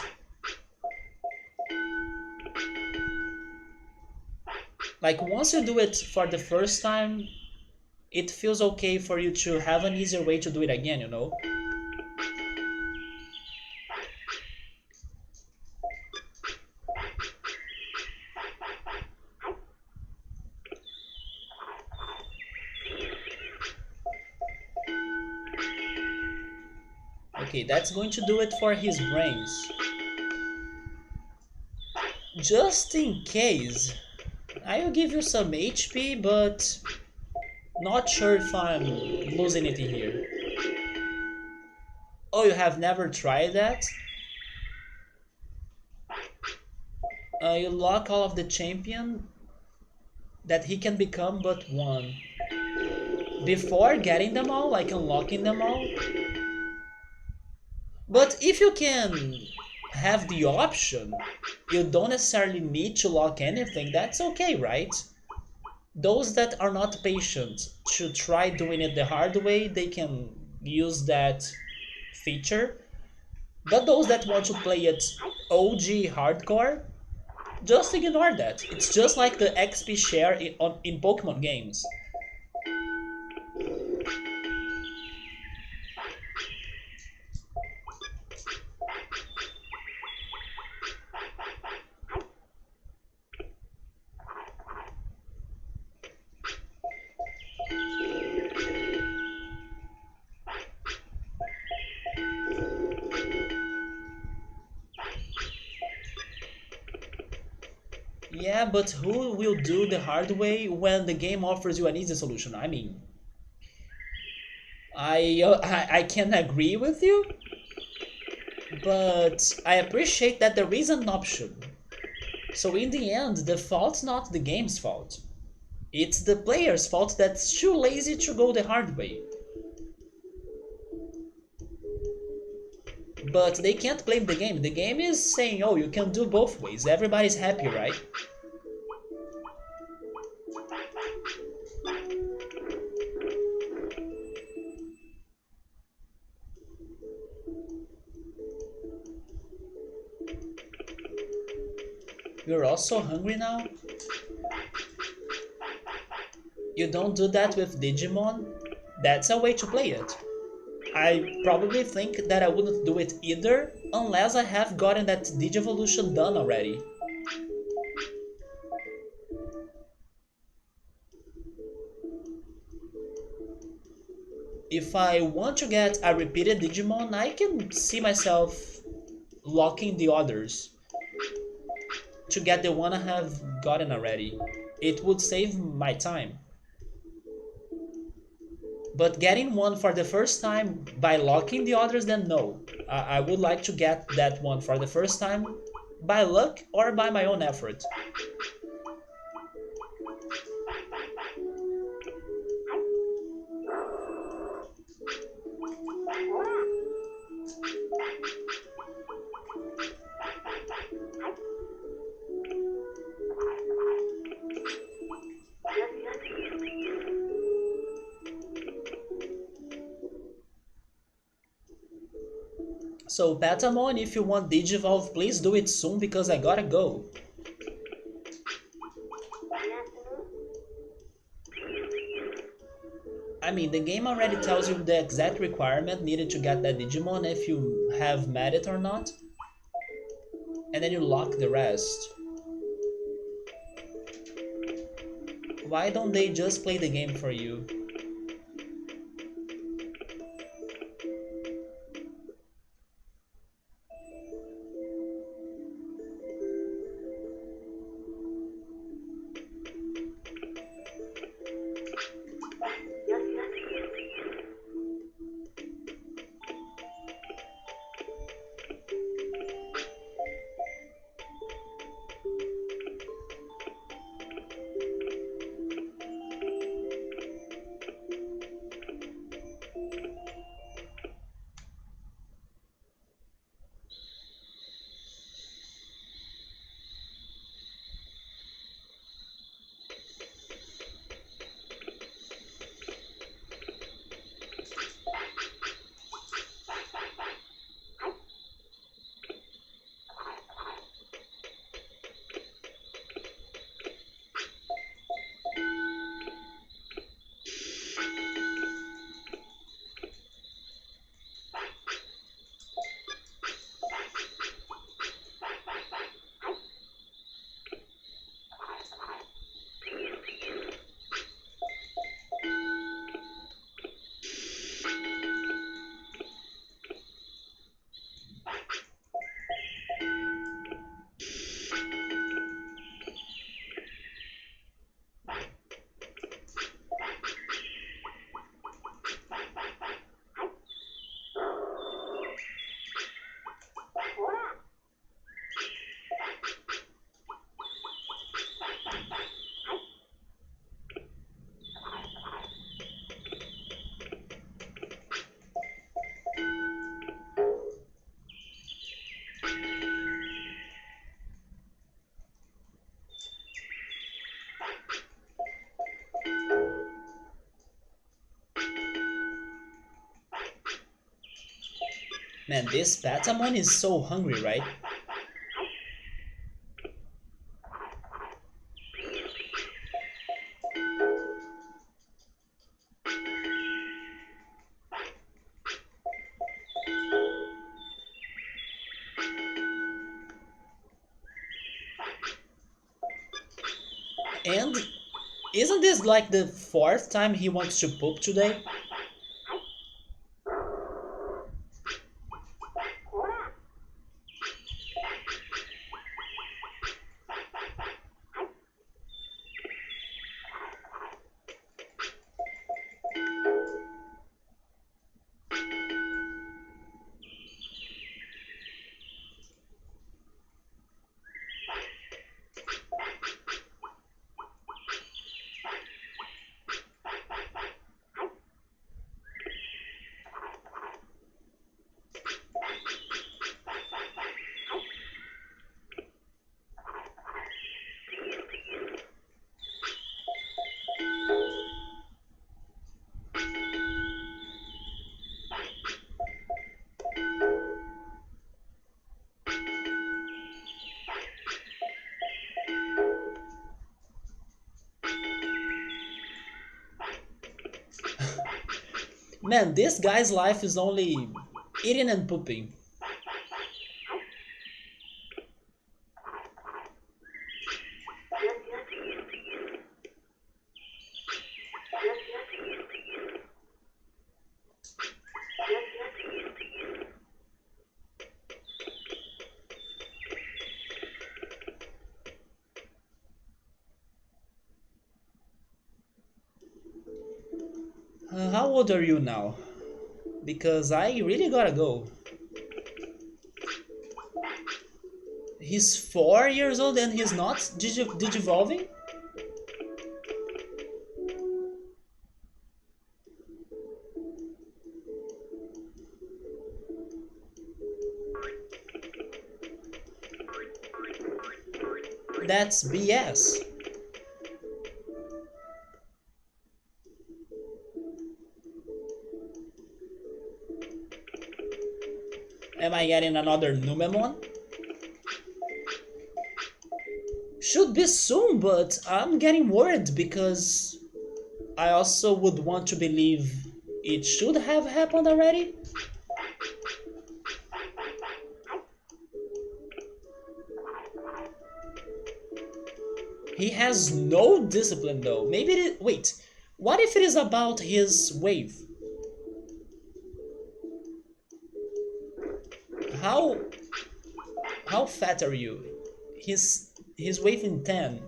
Like once you do it for the first time, it feels okay for you to have an easier way to do it again, you know? Okay, that's going to do it for his brains. Just in case, I will give you some HP, but not sure if I'm losing it in here. Oh, you have never tried that? You lock all of the champion that he can become but one. Before getting them all, like unlocking them all. But if you can have the option, you don't necessarily need to lock anything, that's okay, right? Those that are not patient to try doing it the hard way, they can use that feature. But those that want to play it OG hardcore, just ignore that. It's just like the XP share in Pokemon games. Yeah, but who will do the hard way when the game offers you an easy solution? I mean, I can agree with you, but I appreciate that there is an option. So in the end, the fault's not the game's fault. It's the player's fault that's too lazy to go the hard way. But they can't blame the game. The game is saying, oh, you can do both ways. Everybody's happy, right? You're also hungry now? You don't do that with Digimon? That's a way to play it. I probably think that I wouldn't do it either unless I have gotten that Digivolution done already. If I want to get a repeated Digimon, I can see myself locking the others to get the one I have gotten already. It would save my time. But getting one for the first time by locking the others, then no. I would like to get that one for the first time by luck or by my own effort. So Patamon, if you want Digivolve, please do it soon because I gotta go. I mean, the game already tells you the exact requirement needed to get that Digimon if you have met it or not, and then you lock the rest. Why don't they just play the game for you? Man, this Patamon is so hungry, right? And isn't this like the fourth time he wants to poop today? Man, this guy's life is only eating and pooping. How old are you now? Because I really gotta go. He's 4 years old and he's not digivolving? That's BS. Am I getting another Numemon? Should be soon, but I'm getting worried because I also would want to believe it should have happened already. He has no discipline though. Maybe it, wait, what if it is about his wave? How how fat are you? He's waving 10.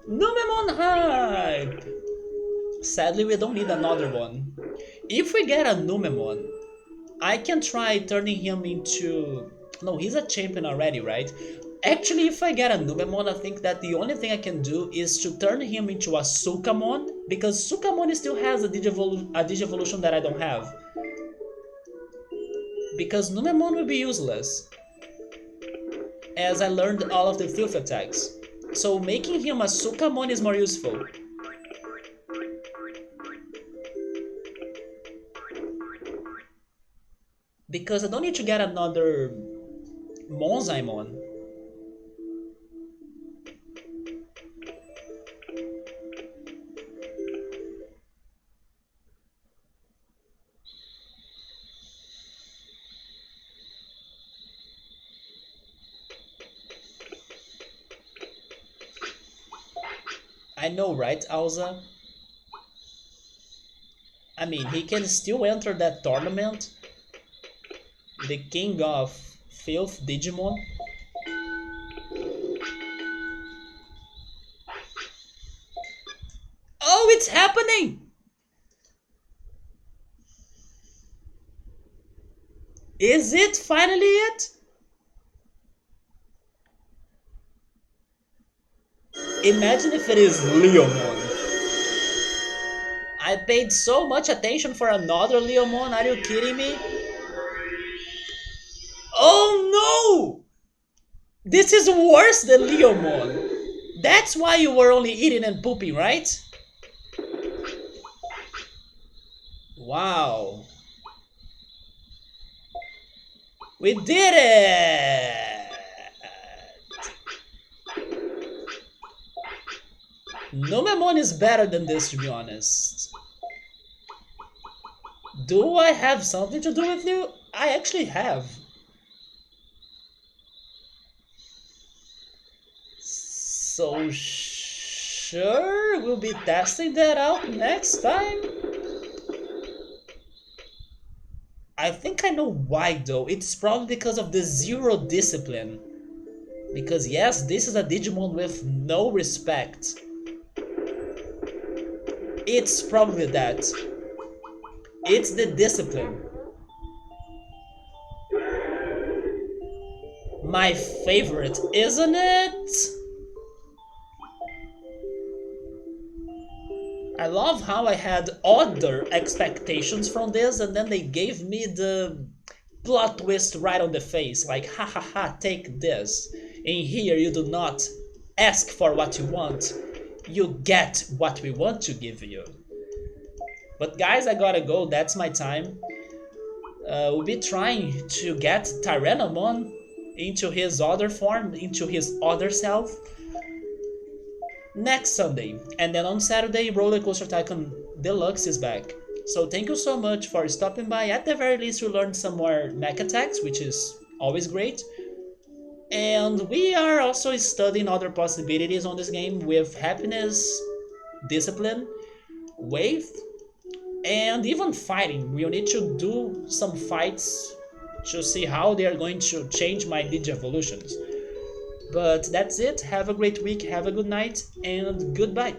Numemon hype! Sadly, we don't need another one. If we get a Numemon, I can try turning him into... No, he's a champion already, right? Actually, if I get a Numemon, I think that the only thing I can do is to turn him into a Sukamon, because Sukamon still has a Digivolution that I don't have. Because Numemon will be useless, as I learned all of the filth attacks. So making him a Sukamon is more useful. Because I don't need to get another Monzaimon. I know, right, Alza? I mean, he can still enter that tournament. The king of filth Digimon. Oh, it's happening! Is it finally it? Imagine if it is Leomon. I paid so much attention for another Leomon, are you kidding me? Oh no! This is worse than Leomon. That's why you were only eating and pooping, right? Wow. We did it! Numemon is better than this, to be honest. Do I have something to do with you? I actually have. So sure, we'll be testing that out next time. I think I know why though. It's probably because of the zero discipline. Because yes, this is a Digimon with no respect. It's probably that. It's the discipline. My favorite, isn't it? I love how I had other expectations from this and then they gave me the plot twist right on the face. Like, ha ha ha, take this. In here you do not ask for what you want. You get what we want to give you. But guys, I gotta go, that's my time. We'll be trying to get Tyrannomon into his other form, into his other self, next Sunday. And then on Saturday, Roller Coaster Tycoon Deluxe is back. So thank you so much for stopping by. At the very least, you learned some more mech attacks, which is always great. And we are also studying other possibilities on this game with happiness, discipline, wave, and even fighting. We'll need to do some fights to see how they are going to change my Digi evolutions. But that's it. Have a great week, have a good night, and goodbye.